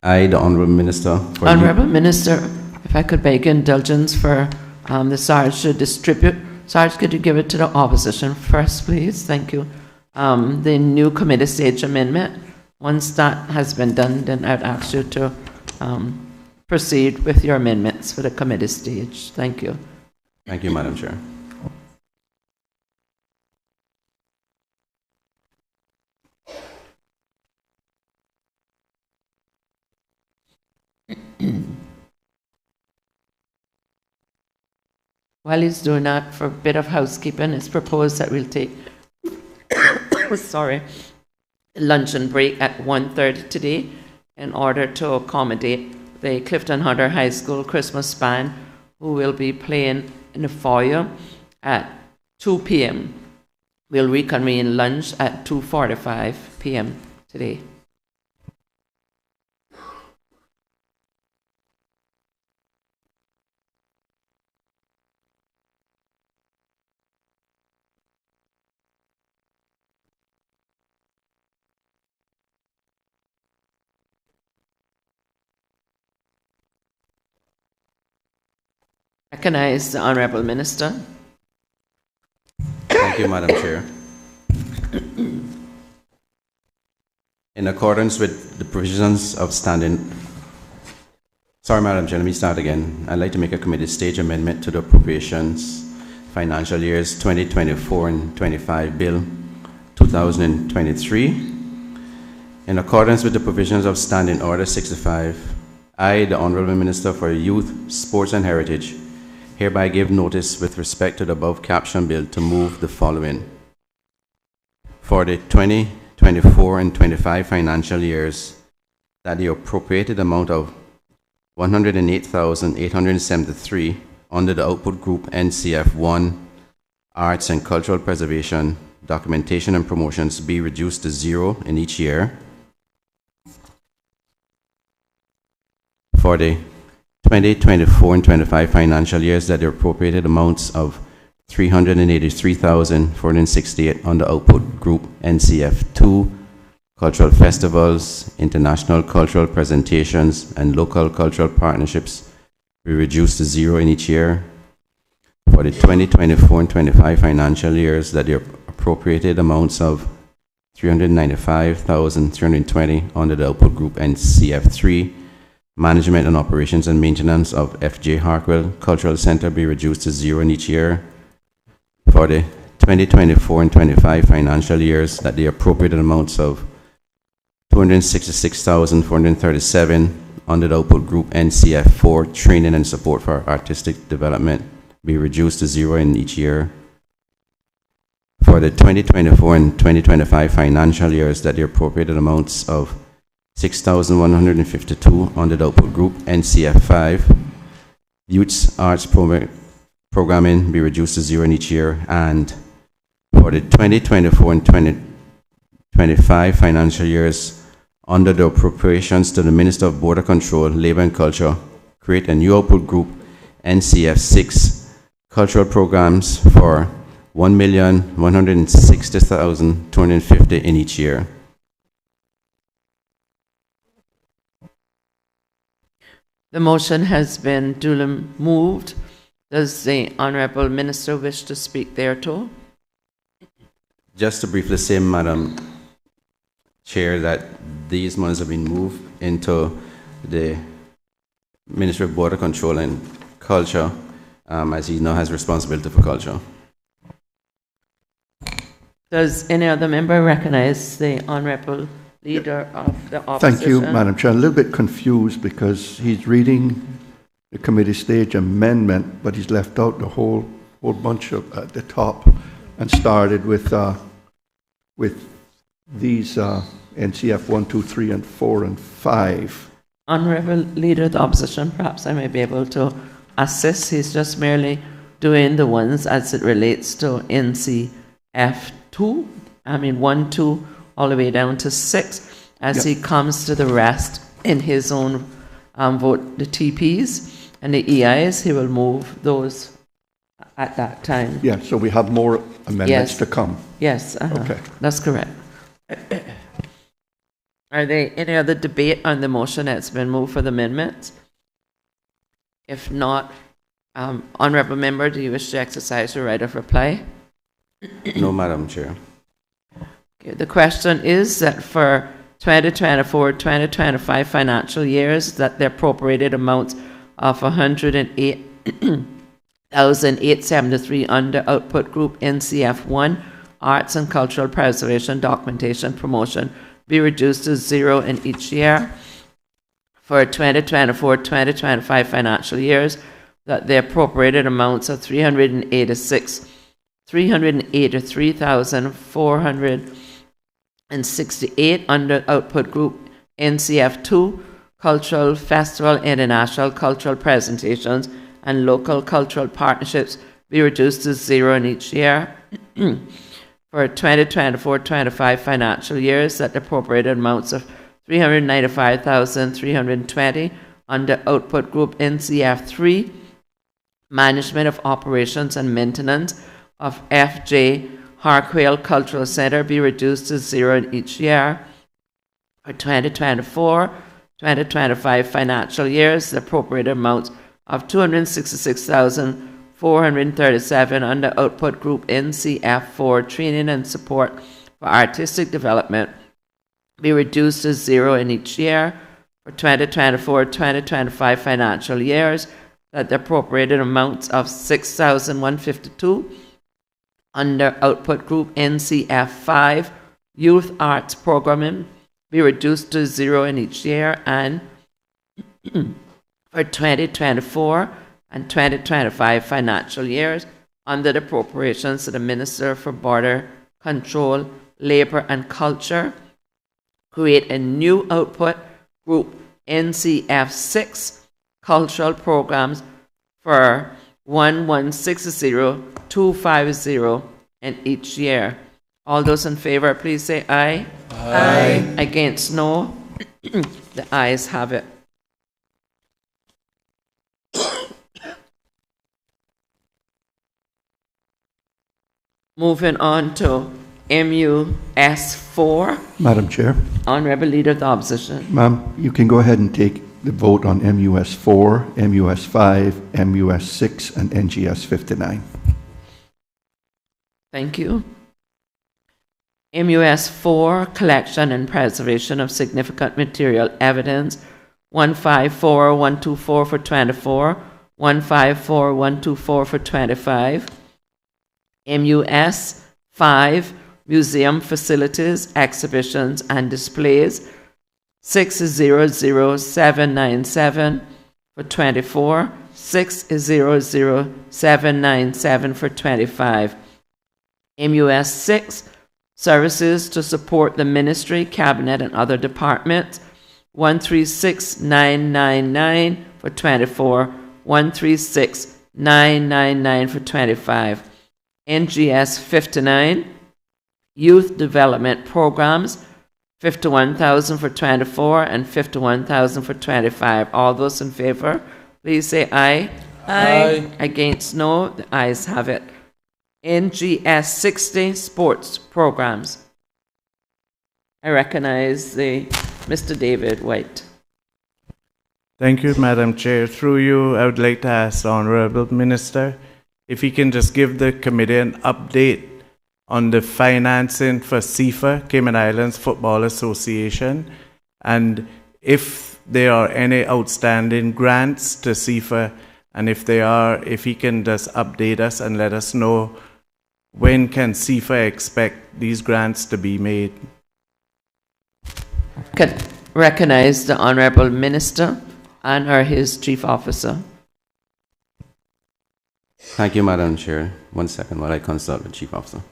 I, the Honourable Minister... Honourable Minister, if I could beg indulgence for the Sarge to distribute. Sarge, could you give it to the opposition first, please? Thank you. The new committee stage amendment. Once that has been done, then I'd ask you to proceed with your amendments for the committee stage. Thank you. Thank you, Madam Chair. While he's doing that, for a bit of housekeeping, it's proposed that we'll take sorry, luncheon break at 1:30 today in order to accommodate the Clifton Hunter High School Christmas band, who will be playing in the foyer at 2 p.m. We'll reconvene lunch at 2:45 p.m. today. Recognize the Honourable Minister. Thank you, Madam Chair. In accordance with the provisions of Standing... Sorry, Madam Chair, let me start again. I'd like to make a committee stage amendment to the appropriations financial years 2024 and 25 Bill 2023. In accordance with the provisions of Standing Order 65, I, the Honourable Minister for Youth, Sports and Heritage, hereby give notice with respect to the above caption bill to move the following. For the 2024 and 25 financial years, that the appropriated amount of 108,873 under the output group NCF 1, Arts and Cultural Preservation, Documentation and Promotions be reduced to 0 in each year. For the 2024 and 25 financial years, that the appropriated amounts of 383,468 under output group NCF 2, cultural festivals, international cultural presentations, and local cultural partnerships be reduced to 0 in each year. For the 2024 and 25 financial years, that the appropriated amounts of 395,320 under the output group NCF 3, management and operations and maintenance of F.J. Harkwell Cultural Center be reduced to 0 in each year. For the 2024 and 25 financial years, that the appropriated amounts of 266,437 under the output group NCF 4, training and support for artistic development, be reduced to 0 in each year. for the 2024 and 2025 financial years that the appropriated amounts of 6,152 under the output group NCF 5, Youth Arts Programming be reduced to 0 in each year, and for the 2024 and 2025 financial years under the appropriations to the Minister of Border Control, Labour and Culture, create a new output group NCF 6 cultural programs for 1,160,250 in each year. The motion has been duly moved. Does the Honourable Minister wish to speak thereto? Just to briefly say, Madam Chair, that these monies have been moved into the Ministry of Border Control and Culture, as he now has responsibility for culture. Does any other member recognize the Honourable Leader of the Opposition? Thank you, Madam Chair. I'm a little bit confused because he's reading the committee stage amendment, but he's left out the whole bunch of at the top and started with these NCF 1, 2, 3, and 4, and 5. Honourable Leader of the Opposition, perhaps I may be able to assist. He's just merely doing the ones as it relates to NCF 2, 1, 2, all the way down to 6. As he comes to the rest in his own vote, the TPs and the EIs, he will move those at that time. Yeah, so we have more amendments to come. Yes, okay. That's correct. Are there any other debate on the motion that's been moved for the amendments? If not, Honourable Member, do you wish to exercise your right of reply? No, Madam Chair. Okay, the question is that for 2024-2025 financial years, that the appropriated amounts of 108,873 under output group NCF 1, Arts and Cultural Preservation, Documentation, Promotion, be reduced to 0 in each year. For 2024-2025 financial years, that the appropriated amounts of 383,468 under output group NCF 2, Cultural Festival, International Cultural Presentations, and Local Cultural Partnerships be reduced to 0 in each year. For 2024-25 financial years, that the appropriated amounts of 395,320 under output group NCF 3, Management of Operations and Maintenance of FJ Harquail Cultural Centre be reduced to 0 in each year. For 2024-2025 financial years, the appropriated amounts of 266,437 under output group NCF 4, Training and Support for Artistic Development, be reduced to 0 in each year. For 2024-2025 financial years, that the appropriated amounts of 6,152 under output group NCF 5, Youth Arts Programming, be reduced to 0 in each year. And for 2024 and 2025 financial years, under the appropriations to the Minister for Border Control, Labour and Culture, create a new output group NCF 6, Cultural Programs for 1,160,250 in each year. All those in favour, please say aye. Aye. Against, no. The ayes have it. Moving on to MUS 4. Madam Chair. Honourable Leader of the Opposition. Ma'am, you can go ahead and take the vote on MUS 4, MUS 5, MUS 6, and NGS 59. Thank you. MUS 4, Collection and Preservation of Significant Material Evidence, 154,124 for 24, 154,124 for 25. MUS 5, Museum Facilities, Exhibitions and Displays, 600,797 for 24, 600,797 for 25. MUS 6, services to support the ministry, cabinet, and other departments, 136,999 for 24, 136,999 for 25. NGS 59, youth development programs, 51,000 for 24 and 51,000 for 25. All those in favor, please say aye. Aye. Against, no. The ayes have it. NGS 60, sports programs. I recognize Mr. David White. Thank you, Madam Chair. Through you, I would like to ask the Honorable Minister if he can just give the committee an update on the financing for CIFA, Cayman Islands Football Association, and if there are any outstanding grants to CIFA, and if they are, if he can just update us and let us know when can CIFA expect these grants to be made. Can recognize the Honorable Minister and or his Chief Officer. Thank you, Madam Chair. 1 second while I consult the Chief Officer.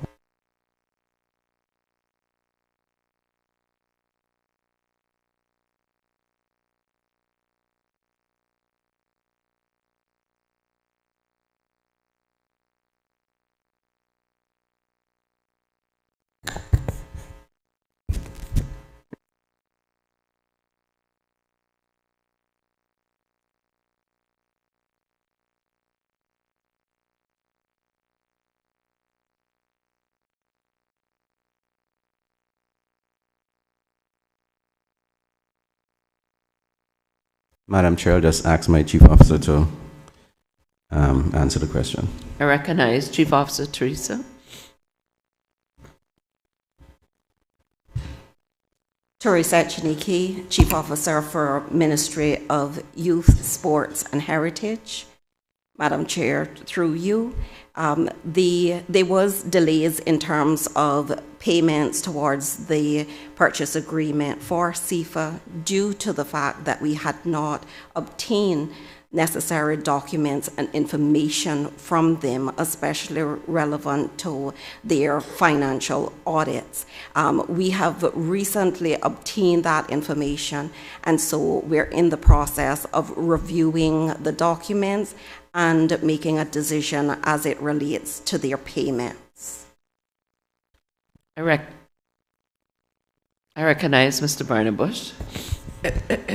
Madam Chair, I'll just ask my Chief Officer to answer the question. I recognize Chief Officer Teresa. Teresa Chiniki, Chief Officer for Ministry of Youth, Sports and Heritage. Madam Chair, through you, there was delays in terms of payments towards the purchase agreement for CIFA due to the fact that we had not obtained necessary documents and information from them, especially relevant to their financial audits. We have recently obtained that information, and so we're in the process of reviewing the documents and making a decision as it relates to their payments. I recognize Mr. Barnabush.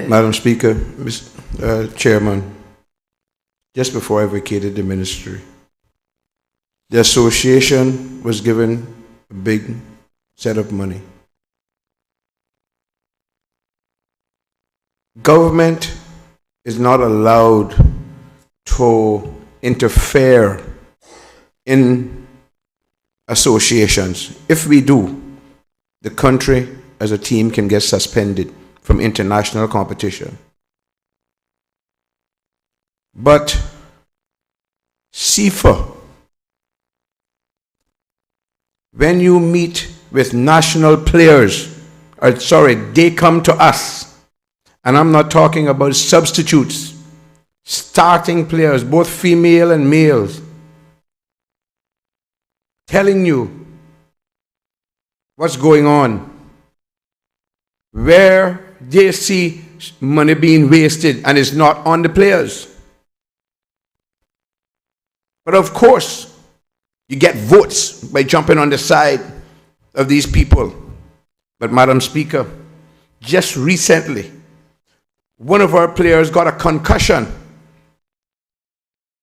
Madam Speaker, Chairman, just before I vacated the ministry, the association was given a big set of money. Government is not allowed to interfere in associations. If we do, the country as a team can get suspended from international competition. But CIFA, when you meet with national players, they come to us, and I'm not talking about substitutes, starting players, both female and males, telling you what's going on, where they see money being wasted and it's not on the players. But of course, you get votes by jumping on the side of these people. But Madam Speaker, just recently, one of our players got a concussion,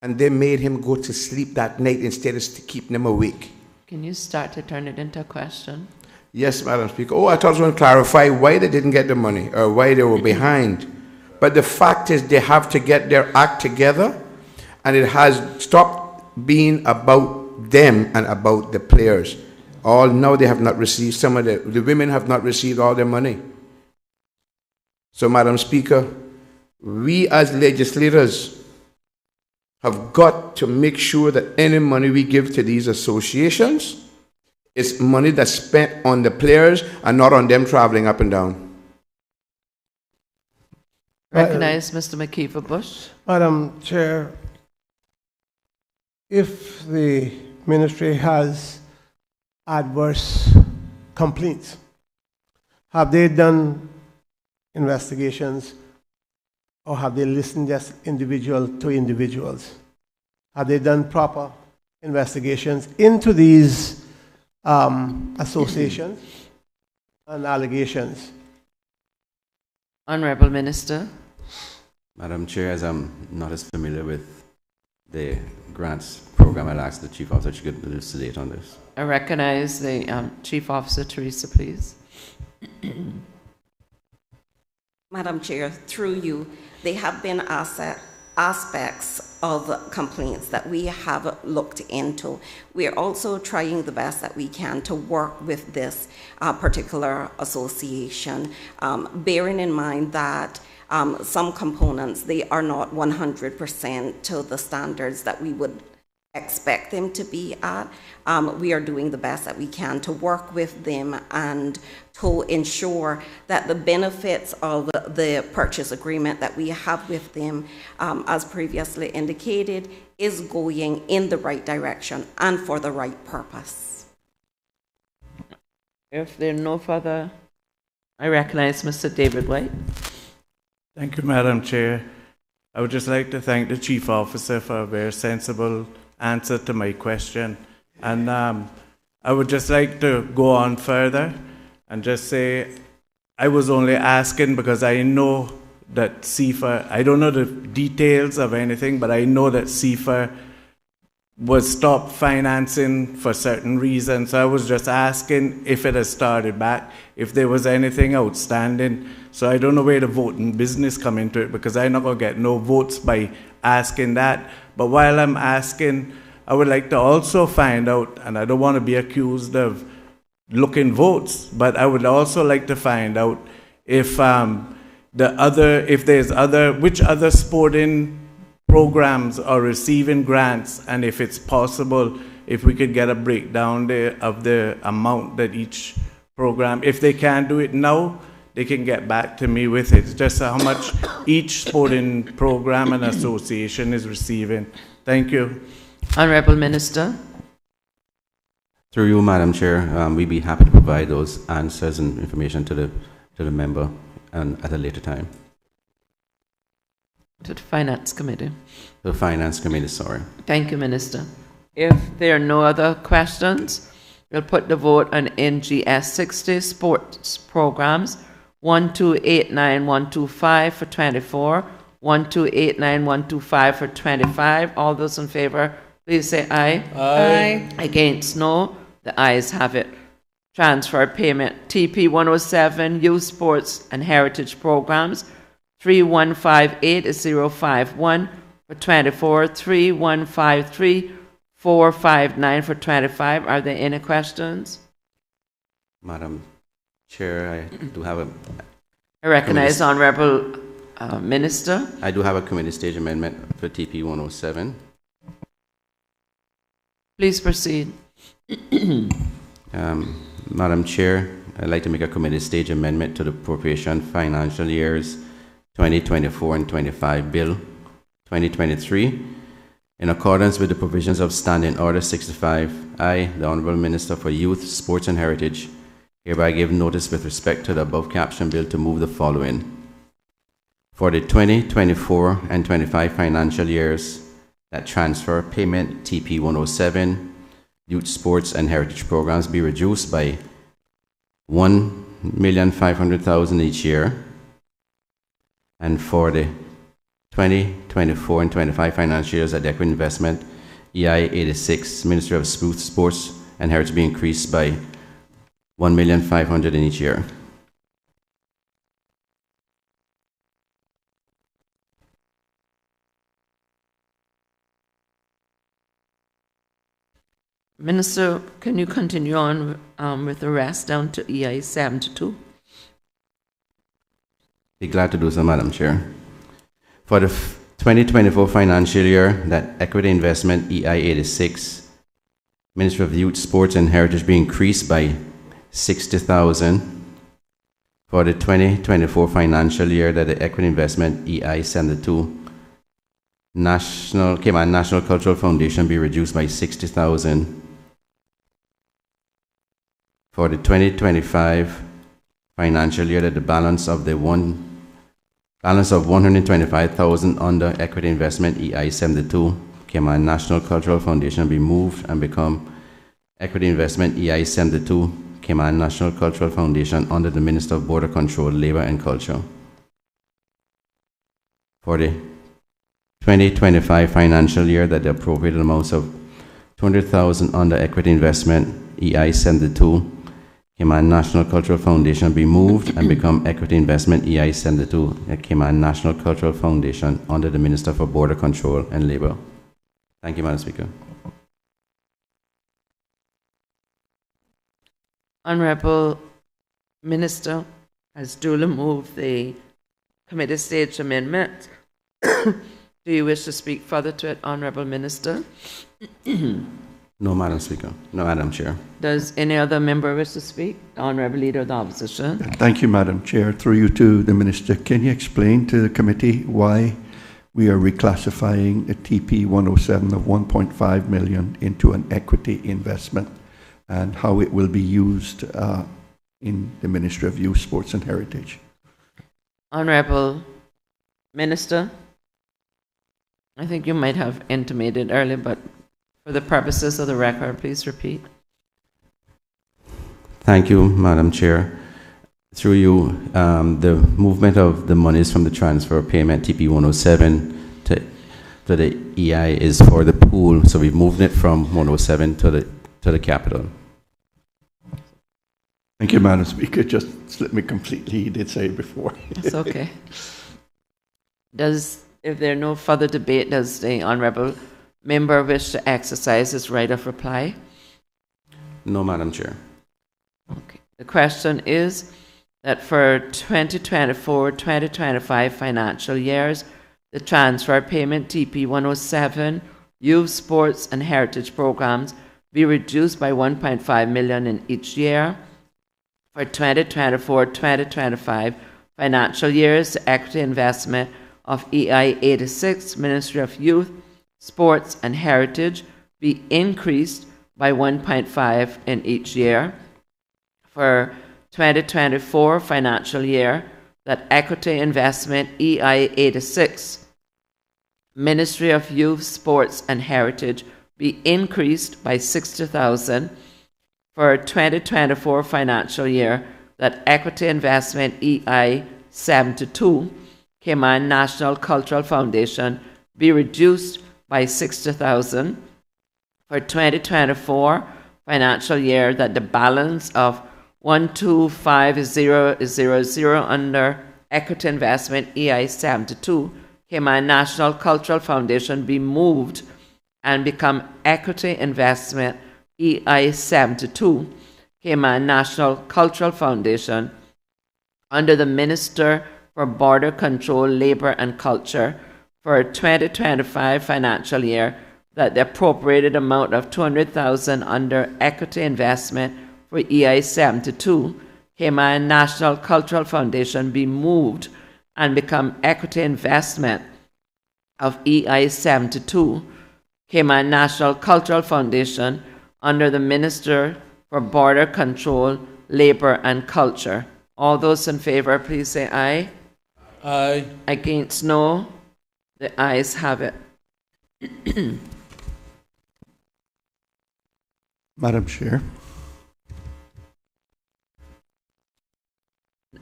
and they made him go to sleep that night instead of keeping him awake. Can you start to turn it into a question? Yes, Madam Speaker. Oh, I thought I was going to clarify why they didn't get the money or why they were behind. But the fact is they have to get their act together, and it has stopped being about them and about the players. Now they have not received, some of the women have not received all their money. So, Madam Speaker, we as legislators have got to make sure that any money we give to these associations is money that's spent on the players and not on them traveling up and down. Recognize Mr. McKeever Bush. Madam Chair, if the ministry has adverse complaints? Have they done investigations, or have they listened just individual to individuals? Have they done proper investigations into these associations and allegations? Honorable Minister. Madam Chair, as I'm not as familiar with the grants program, I'll ask the Chief Officer if she could elucidate on this. I recognize the Chief Officer, Teresa, please. Madam Chair, through you, there have been aspects of complaints that we have looked into. We are also trying the best that we can to work with this particular association, bearing in mind that some components, they are not 100% to the standards that we would expect them to be at. We are doing the best that we can to work with them and to ensure that the benefits of the purchase agreement that we have with them, as previously indicated, is going in the right direction and for the right purpose. If there are no further, I recognize Mr. David White. Thank you, Madam Chair. I would just like to thank the Chief Officer for a very sensible answer to my question. And I would just like to go on further and just say I was only asking because I know that CIFA, I don't know the details of anything, but I know that CIFA was stopped financing for certain reasons. So I was just asking if it has started back, if there was anything outstanding. So I don't know where the voting business come into it, because I'm not going to get no votes by asking that. But while I'm asking, I would like to also find out, and I don't want to be accused of looking votes, but I would also like to find out if which other sporting programs are receiving grants, and if it's possible, if we could get a breakdown there of the amount that each program, if they can't do it now, they can get back to me with it. It's just how much each sporting program and association is receiving. Thank you. Honorable Minister. Through you, Madam Chair, we'd be happy to provide those answers and information to the member and at a later time. To the Finance Committee. The Finance Committee, sorry. Thank you, Minister. If there are no other questions, we'll put the vote on NGS 60 sports programs 1289125 for 24, 1289125 for 25. All those in favor, please say aye. Aye. Against, no. The ayes have it. Transfer payment TP 107 Youth Sports and Heritage Programs 3158051 for 24, 3153459 for 25. Are there any questions? Madam Chair, I do have I recognize Honorable Minister. I do have a committee stage amendment for TP 107. Please proceed. Madam Chair, I'd like to make a committee stage amendment to the appropriation financial years 2024 and 25 Bill 2023. In accordance with the provisions of Standing Order 65, I, the Honourable Minister for Youth, Sports and Heritage, hereby give notice with respect to the above caption bill to move the following. For the 2024 and 25 financial years, that transfer payment TP 107 Youth Sports and Heritage Programs be reduced by $1,500,000 each year, and for the 2024 and 25 financial years, that the equity investment EI 86 Ministry of Sports and Heritage be increased by $1,500,000 in each year. Minister, can you continue on with the rest down to EI 72? Be glad to do so, Madam Chair. For the 2024 financial year, that equity investment EI 86 Ministry of Youth, Sports and Heritage be increased by $60,000. For the 2024 financial year, that the equity investment EI 72 Cayman National Cultural Foundation be reduced by $60,000. for the 2025 financial year that the balance of 125,000 under equity investment EI 72 Cayman National Cultural Foundation be moved and become equity investment EI 72 Cayman National Cultural Foundation under the Minister of Border Control, Labor and Culture. For the 2025 financial year that the appropriated amounts of 200,000 under equity investment EI 72 Cayman National Cultural Foundation be moved and become equity investment EI 72 Cayman National Cultural Foundation under the Minister for Border Control and Labor. Thank you, Madam Speaker. Honourable Minister has duly moved the committee stage amendment. Do you wish to speak further to it, Honourable Minister? No, Madam Speaker. No, Madam Chair. Does any other member wish to speak? Honourable Leader of the Opposition. Thank you, Madam Chair. Through you to the Minister, can you explain to the committee why we are reclassifying the TP 107 of 1.5 million into an equity investment and how it will be used in the Ministry of Youth, Sports and Heritage? Honourable Minister, I think you might have intimated earlier, but for the purposes of the record, please repeat. Thank you, Madam Chair. Through you, the movement of the monies from the transfer payment TP 107 to the EI is for the pool, so we've moved it from 107 to the capital. Thank you, Madam Speaker. Just slipped me completely. He did say it before. It's okay. If there are no further debate, does the honourable member wish to exercise his right of reply? No, Madam Chair. Okay. The question is that for 2024-2025 financial years, the transfer payment TP 107 Youth, Sports and Heritage programs be reduced by 1.5 million in each year. For 2024-2025 financial years, the equity investment of EI 86 Ministry of Youth, Sports and Heritage be increased by 1.5 in each year. For 2024 financial year, that equity investment EI 86 Ministry of Youth, Sports and Heritage be increased by 60,000. For 2024 financial year, that equity investment EI 72 Cayman National Cultural Foundation be reduced by 60,000. For 2024 financial year, that the balance of 125,000 under equity investment EI 72 Cayman National Cultural Foundation be moved and become equity investment EI 72 Cayman National Cultural Foundation under the Minister for Border Control, Labor and Culture for 2025 financial year, that the appropriated amount of 200,000 under equity investment for EI 72 Cayman National Cultural Foundation be moved and become equity investment of EI 72 Cayman National Cultural Foundation under the Minister for Border Control, Labor and Culture. All those in favor, please say aye. Aye. Against, no. The ayes have it. Madam Chair.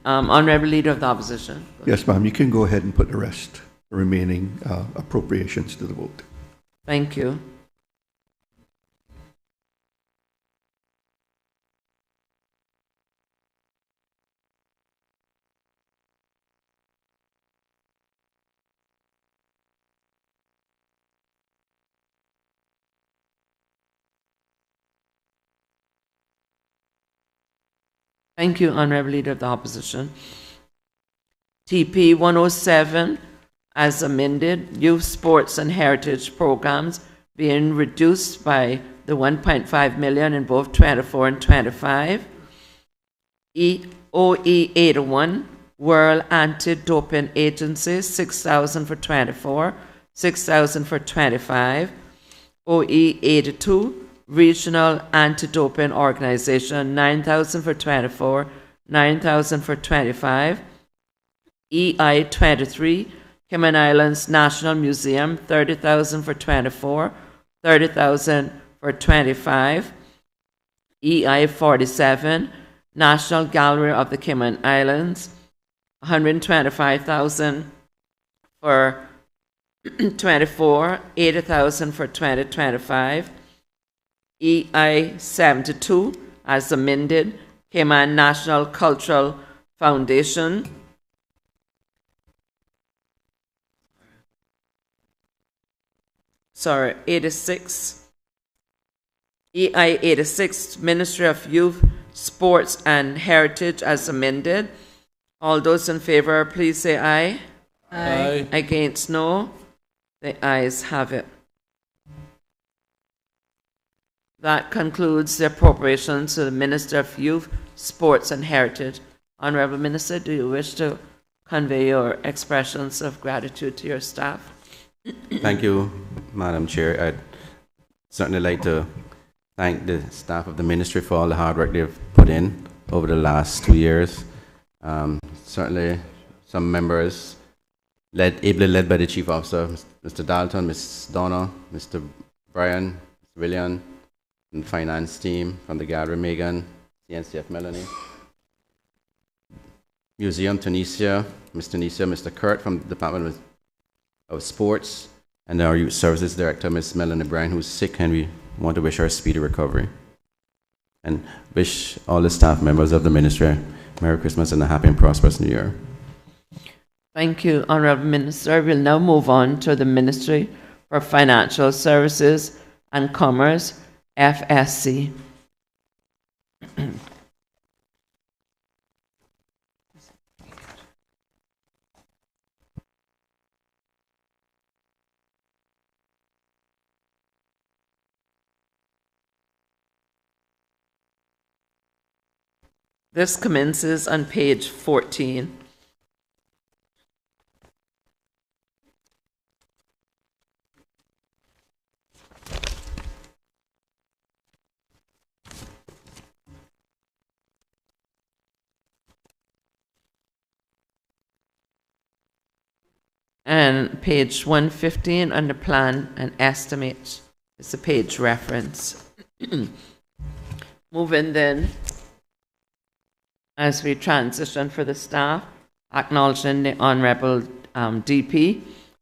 Honourable Leader of the Opposition. Yes, ma'am. You can go ahead and put the remaining appropriations to the vote. Thank you. Thank you, Honourable Leader of the Opposition. TP 107, as amended, Youth, Sports and Heritage programs being reduced by the 1.5 million in both 24 and 25. OE 81, World Anti-Doping Agency, 6,000 for 24, 6,000 for 25. OE 82, Regional Anti-Doping Organization, 9,000 for 24, 9,000 for 25. EI 23, Cayman Islands National Museum, 30,000 for 24, 30,000 for 25. EI 47, National Gallery of the Cayman Islands, 125,000 for 24, 80,000 for 2025. EI 72, as amended, Cayman National Cultural Foundation, 86. EI 86, Ministry of Youth, Sports and Heritage as amended. All those in favor, please say aye. Aye. Against, no. The ayes have it. That concludes the appropriations to the Minister of Youth, Sports and Heritage. Honorable Minister, do you wish to convey your expressions of gratitude to your staff? Thank you, Madam Chair. I'd certainly like to thank the staff of the ministry for all the hard work they've put in over the last 2 years. Certainly, some members ably led by the Chief Officer, Mr. Dalton, Ms. Donna, Mr. Brian, Mr. William, and the finance team from the gallery, Megan, CNCF Melanie, Museum Tunisia, Mr. Kurt from the Department of Sports, and our Youth Services Director, Ms. Melanie Bryan, who's sick, and we want to wish her a speedy recovery. And wish all the staff members of the ministry Merry Christmas and a happy and prosperous New Year. Thank you, Honourable Minister. We'll now move on to the Ministry for Financial Services and Commerce, FSC. This commences on page 14. And page 115 under plan and estimate is the page reference. Moving then, as we transition for the staff, acknowledging the Honourable DP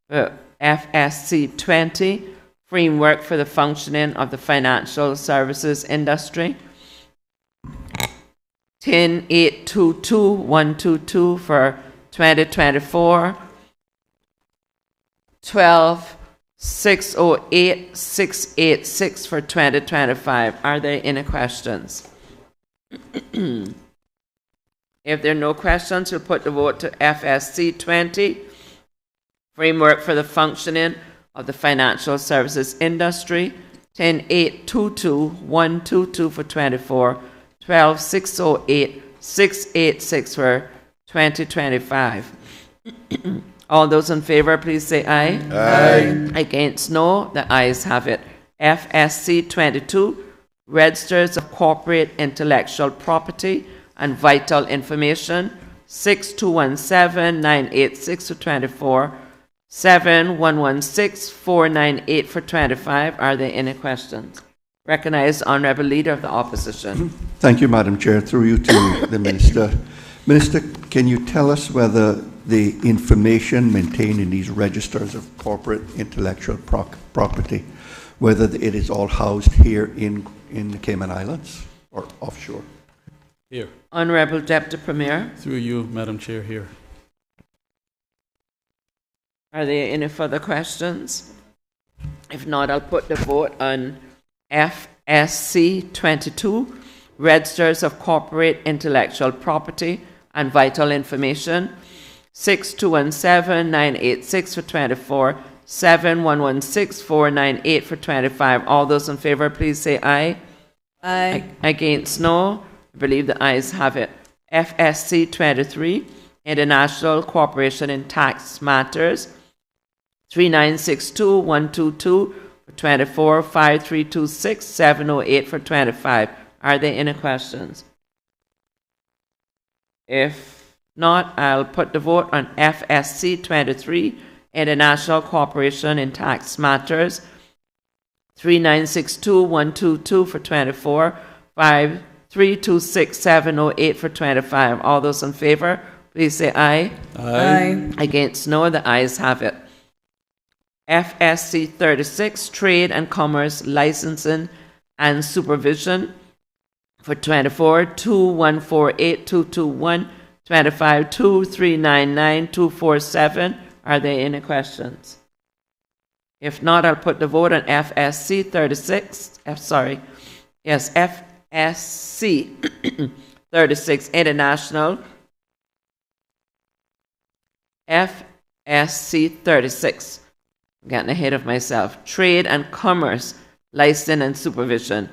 for FSC 20, Framework for the Functioning of the Financial Services Industry. 10.822.122 for 2024. 12.608.686 for 2025. Are there any questions? If there are no questions, we'll put the vote to FSC 20, Framework for the Functioning of the Financial Services Industry, 10.822.122 for 24, 12.608.686 for 2025. All those in favor, please say aye. Aye. Against, no. The ayes have it. FSC 22, Registers of Corporate Intellectual Property and Vital Information, 6217-986 for 24, 7116-498 for 25. Are there any questions? Recognize Honourable Leader of the Opposition. Thank you, Madam Chair. Through you to the Minister. Minister, can you tell us whether the information maintained in these registers of corporate intellectual property, whether it is all housed here in the Cayman Islands or offshore? Here. Honourable Deputy Premier. Through you, Madam Chair, here. Are there any further questions? If not, I'll put the vote on FSC 22, Registers of Corporate Intellectual Property and Vital Information, 6217-986 for 24, 7116-498 for 25. All those in favor, please say aye. Aye. Against, no. I believe the ayes have it. FSC 23, International Cooperation in Tax Matters, 3962-122 for 24, 5326, 708 for 25. Are there any questions? If not, I'll put the vote on FSC 23, International Cooperation in Tax Matters, 3962122 for 24, 5326, 708 for 25. All those in favor, please say aye. Aye. Against, no. The ayes have it. FSC 36, Trade and Commerce Licensing and Supervision, for 24, 2148, 221, 25, 2399, 247. Are there any questions? If not, I'll put the vote on FSC 36. FSC 36 International. FSC 36. I'm getting ahead of myself. Trade and Commerce Licensing and Supervision.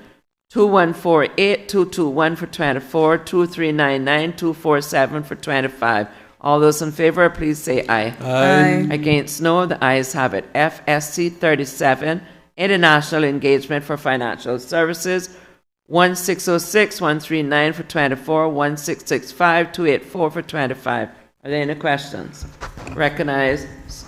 2148, 221 for 24, 2399, 247 for 25. All those in favor, please say aye. Aye. Against, no. The ayes have it. FSC 37, International Engagement for Financial Services, 1606, 139 for 24, 1665, 284 for 25. Are there any questions? Recognize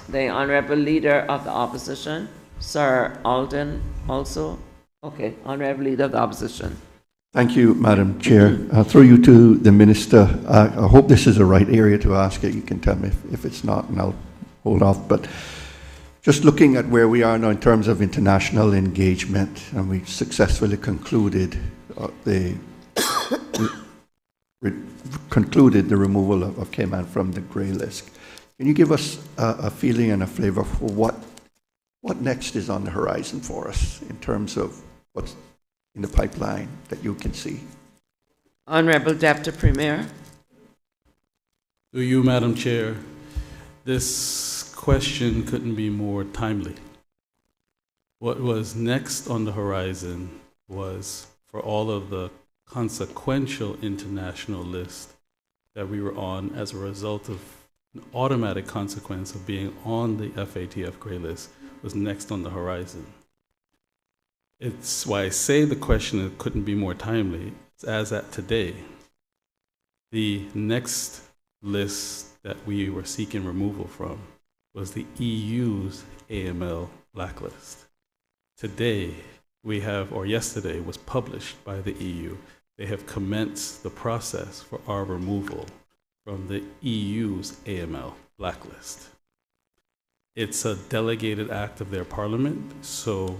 the Honourable Leader of the Opposition, Sir Alden, also. Okay, Honourable Leader of the Opposition. Thank you, Madam Chair. Through you to the Minister. I hope this is the right area to ask it. You can tell me if it's not, and I'll hold off. But just looking at where we are now in terms of international engagement, and we successfully concluded the removal of Cayman from the grey list. Can you give us a feeling and a flavour for what next is on the horizon for us in terms of what's in the pipeline that you can see? Honourable Deputy Premier. To you, Madam Chair. This question couldn't be more timely. What was next on the horizon was for all of the consequential international list that we were on as a result of an automatic consequence of being on the FATF grey list was next on the horizon. It's why I say the question couldn't be more timely. It's as at today, the next list that we were seeking removal from was the EU's AML blacklist. Today, we have, or yesterday, was published by the EU. They have commenced the process for our removal from the EU's AML blacklist. It's a delegated act of their parliament, so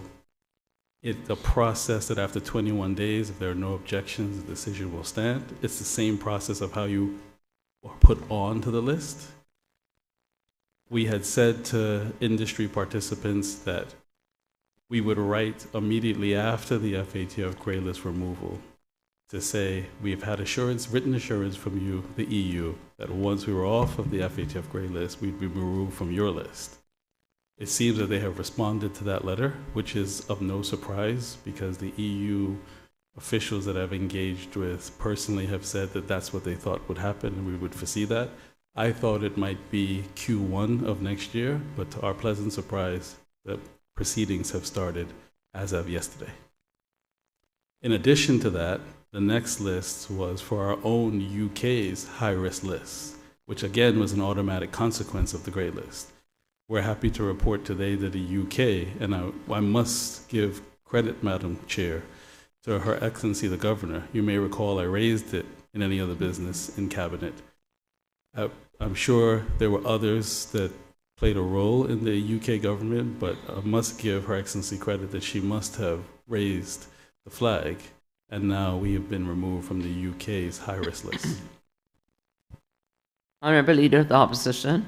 it's a process that after 21 days, if there are no objections, the decision will stand. It's the same process of how you are put onto the list. We had said to industry participants that we would write immediately after the FATF grey list removal to say, we've had assurance, written assurance from you, the EU, that once we were off of the FATF grey list, we'd be removed from your list. It seems that they have responded to that letter, which is of no surprise because the EU officials that I've engaged with personally have said that that's what they thought would happen and we would foresee that. I thought it might be Q1 of next year, but to our pleasant surprise, the proceedings have started as of yesterday. In addition to that, the next list was for our own UK's high-risk list, which again was an automatic consequence of the grey list. We're happy to report today that the UK, and I must give credit, Madam Chair, to Her Excellency the Governor. You may recall I raised it in any other business in Cabinet. I'm sure there were others that played a role in the UK government, but I must give Her Excellency credit that she must have raised the flag, and now we have been removed from the UK's high-risk list. Honourable Leader of the Opposition.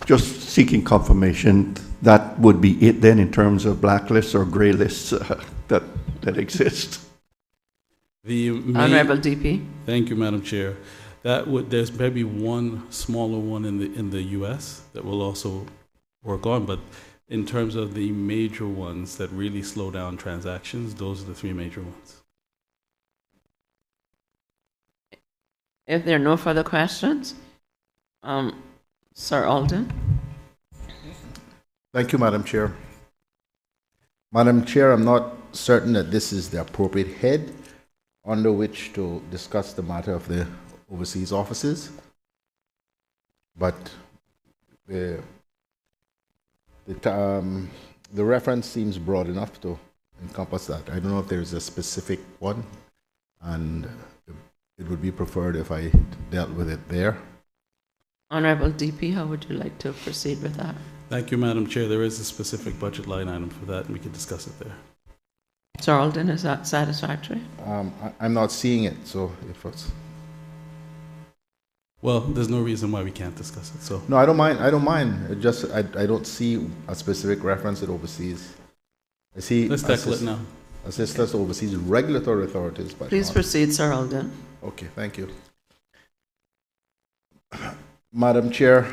Just seeking confirmation, that would be it then in terms of blacklists or grey lists that exist? Honourable DP. Thank you, Madam Chair. There's maybe one smaller one in the US that will also work on, but in terms of the major ones that really slow down transactions, those are the three major ones. If there are no further questions, Sir Alden. Thank you, Madam Chair. Madam Chair, I'm not certain that this is the appropriate head under which to discuss the matter of the overseas offices, but the reference seems broad enough to encompass that. I don't know if there's a specific one, and it would be preferred if I dealt with it there. Honorable DP, how would you like to proceed with that? Thank you, Madam Chair. There is a specific budget line item for that, and we can discuss it there. Sir Alden, is that satisfactory? I'm not seeing it, so if it's... Well, there's no reason why we can't discuss it, so... No, I don't mind. I don't mind. It just, I don't see a specific reference to overseas. I see... Let's tackle it now. Assistance to overseas regulatory authorities, but please not. Proceed, Sir Alden. Okay, thank you. Madam Chair,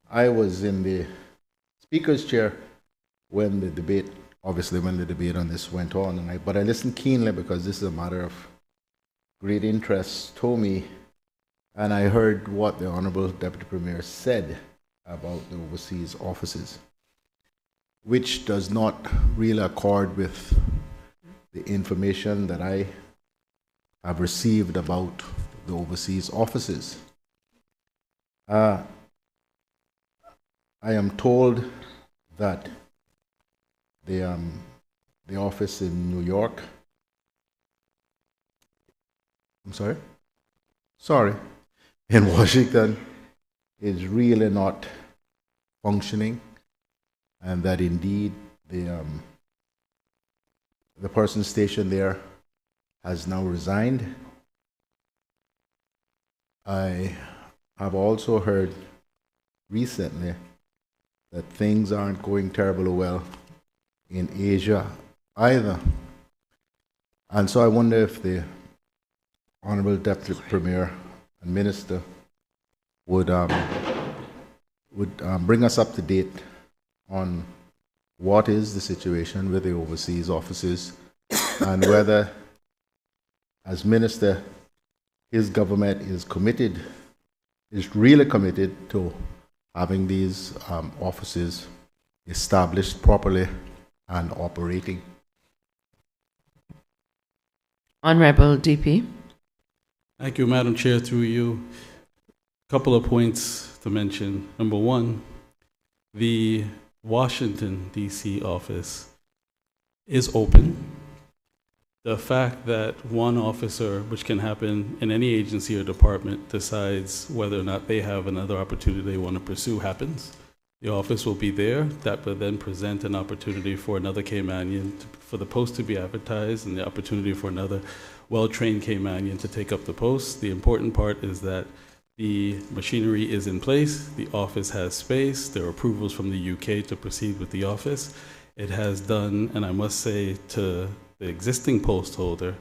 I was in the Speaker's chair when the debate, obviously when the debate on this went on, but I listened keenly because this is a matter of great interest to me, and I heard what the Honourable Deputy Premier said about the overseas offices, which does not really accord with the information that I have received about the overseas offices. I am told that the office in New York, in Washington is really not functioning, and that indeed the person stationed there has now resigned. I have also heard recently that things aren't going terribly well in Asia either. And so I wonder if the Honourable Deputy Premier and Minister would bring us up to date on what is the situation with the overseas offices and whether, as Minister, his government is committed, is really committed to having these offices established properly and operating. Honourable DP. Thank you, Madam Chair. Through you, a couple of points to mention. Number one, the Washington, D.C. office is open. The fact that one officer, which can happen in any agency or department, decides whether or not they have another opportunity they want to pursue happens. The office will be there. That will then present an opportunity for another Caymanian for the post to be advertised, and the opportunity for another well-trained Caymanian to take up the post. The important part is that the machinery is in place, the office has space, there are approvals from the UK to proceed with the office. It has done, and I must say to the existing post holder,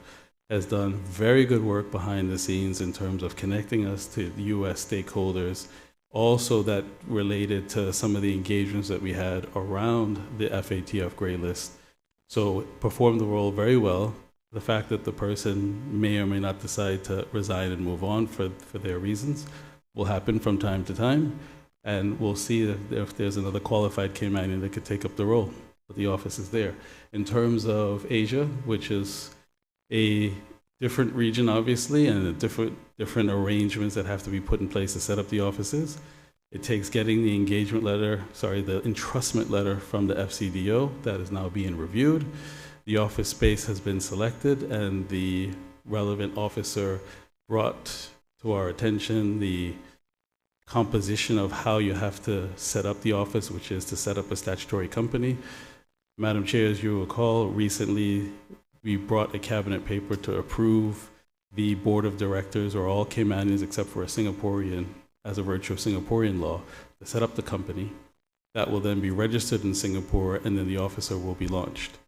has done very good work behind the scenes in terms of connecting us to the US stakeholders, also that related to some of the engagements that we had around the FATF gray list. So performed the role very well. The fact that the person may or may not decide to resign and move on for their reasons will happen from time to time, and we'll see if there's another qualified Caymanian that could take up the role. But the office is there. In terms of Asia, which is a different region, obviously, and different arrangements that have to be put in place to set up the offices, it takes getting the engagement letter, the entrustment letter from the FCDO that is now being reviewed. The office space has been selected, and the relevant officer brought to our attention the composition of how you have to set up the office, which is to set up a statutory company. Madam Chair, as you recall, recently we brought a cabinet paper to approve the board of directors, or all Caymanians except for a Singaporean, as a virtue of Singaporean law, to set up the company. That will then be registered in Singapore, and then the officer will be launched.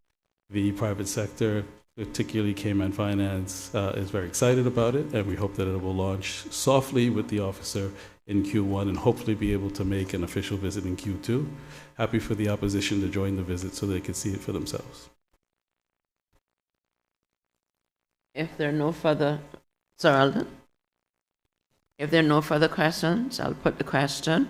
The private sector, particularly Cayman Finance, is very excited about it, and we hope that it will launch softly with the officer in Q1 and hopefully be able to make an official visit in Q2. Happy for the opposition to join the visit so they can see it for themselves. If there are no further, Sir Alden? If there are no further questions, I'll put the question.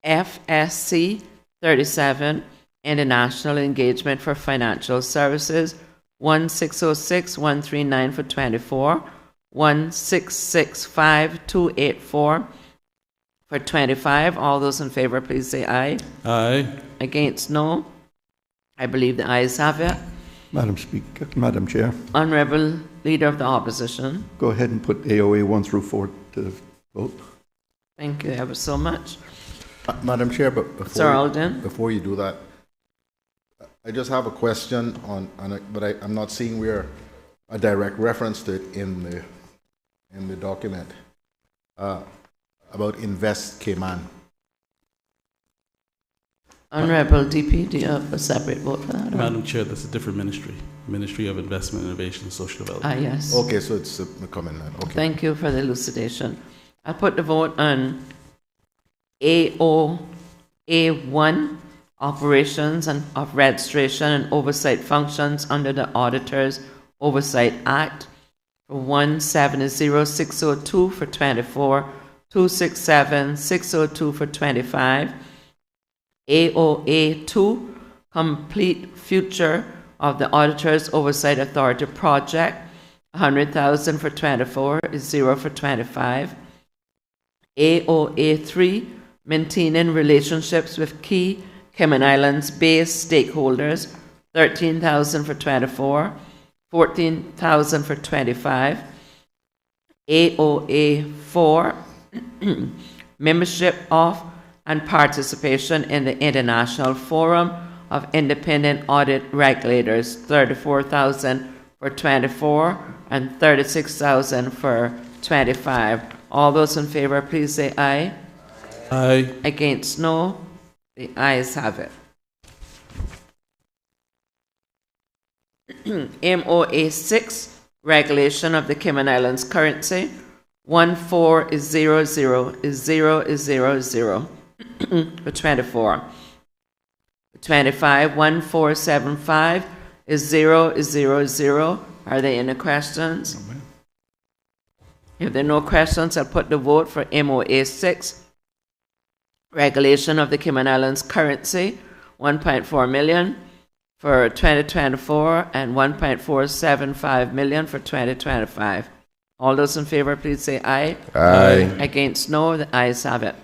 FSC 37 International Engagement for Financial Services, 1606139 for 24, 1665284 for 25. All those in favor, please say aye. Aye. Against, no. I believe the ayes have it. Madam Speaker, Madam Chair. Honourable Leader of the Opposition. Go ahead and put AOA 1 through 4 to the vote. Thank you ever so much. Madam Chair, but before you do that, I just have a question but I'm not seeing where a direct reference to it in the document about Invest Cayman. Honourable DP, do you have a separate vote for that? Madam Chair, that's a different ministry. Ministry of Investment, Innovation and Social Development. Ah, yes. Okay, so it's coming then. Okay. Thank you for the elucidation. I'll put the vote on AOA1, Operations and of Registration and Oversight Functions under the Auditors Oversight Act for 170602 for 24, 267602 for 25. AOA2, Complete Future of the Auditors Oversight Authority Project, 100,000 for 24 is 0 for 25. AOA3, Maintaining Relationships with Key Cayman Islands-based stakeholders, 13,000 for 24, 14,000 for 25. AOA4, Membership of and participation in the International Forum of Independent Audit Regulators, 34,000 for 24 and 36,000 for 25. All those in favor, please say aye. Aye. Against, no. The ayes have it. MOA6, Regulation of the Cayman Islands Currency, 14 is 00 is 0 is 00 for 24. 25, 1475 is 0 is 00. Are there any questions? No, ma'am. If there are no questions, I'll put the vote for MOA6, Regulation of the Cayman Islands Currency, 1.4 million for 2024 and 1.475 million for 2025. All those in favor, please say aye. Aye. Against, no. The ayes have it.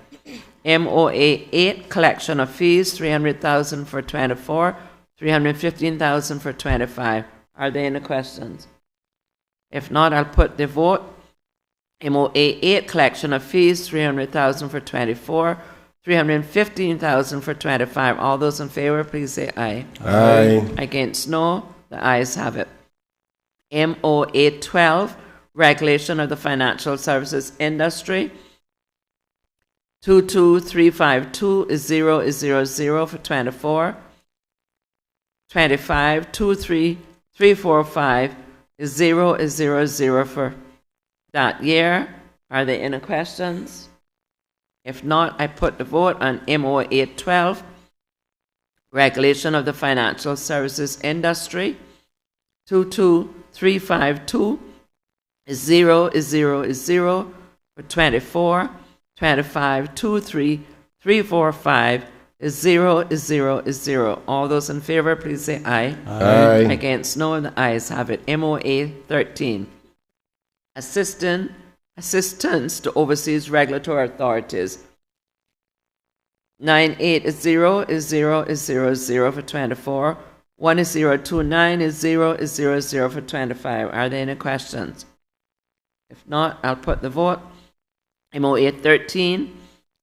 MOA 8, Collection of Fees, 300,000 for 24, 315,000 for 25. Are there any questions? If not, I'll put the vote. MOA 8, Collection of Fees, 300,000 for 24, 315,000 for 25. All those in favor, please say aye. Aye. Against, no. The ayes have it. MOA 12, Regulation of the Financial Services Industry, 22352 is 0 is 00 for 24. 25, 23345 is 0 is 00 for that year. Are there any questions? If not, I put the vote on MOA 812, Regulation of the Financial Services Industry, 22352 is 0 is 0 is 0 for 24. 25, 23345 is 0 is 0 is 0. All those in favor, please say aye. Aye. Against, no. The ayes have it. MOA 13, Assistance to Overseas Regulatory Authorities, 98 is 0 is 0 is 0 0 for 24. 1 is 029 is 0 is 0 0 for 25. Are there any questions? If not, I'll put the vote. MOA 13,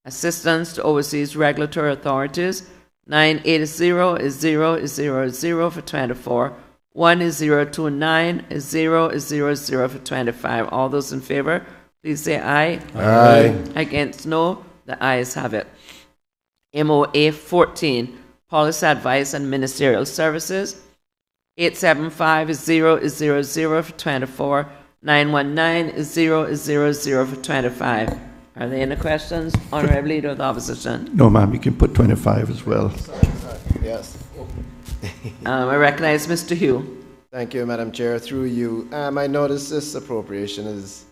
Assistance to Overseas Regulatory Authorities, 980 is 0 is 0 0 for 24. 1 is 029 is 0 is 0 0 for 25. All those in favor, please say aye. Aye. Against, no. The ayes have it. MOA 14, Policy Advice and Ministerial Services, 875 is 0 is 0 0 for 24. 919 is 0 is 0 0 for 25. Are there any questions? Honourable Leader of the Opposition. No, ma'am, you can put 25 as well. Yes. I recognize Mr. Hugh. Thank you, Madam Chair. Through you, I noticed this appropriation is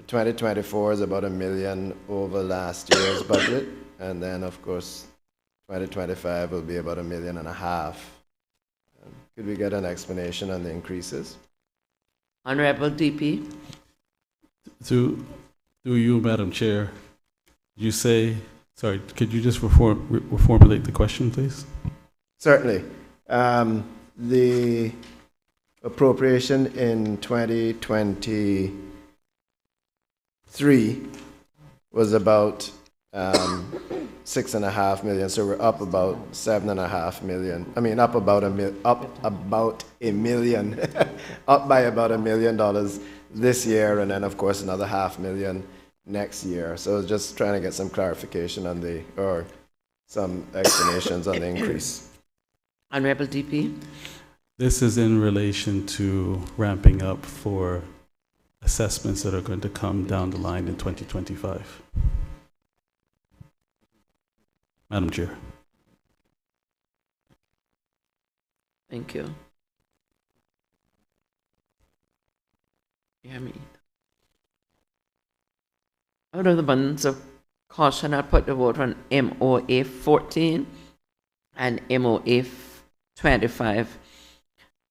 2024 is about $1 million over last year's budget, and then of course 2025 will be about $1.5 million. Could we get an explanation on the increases? Honorable DP. Through you, Madam Chair, you say, sorry, could you just reformulate the question, please? Certainly. The appropriation in 2023 was about 6.5 million, so we're up about 7.5 million. I mean, up about a million, up by about $1 million this year, and then of course another $500,000 next year. So just trying to get some clarification on or some explanations on the increase. Honorable DP. This is in relation to ramping up for assessments that are going to come down the line in 2025. Madam Chair. Thank you. Hear me. Out of the abundance of caution, I'll put the vote on MOA 14 and MOA 25.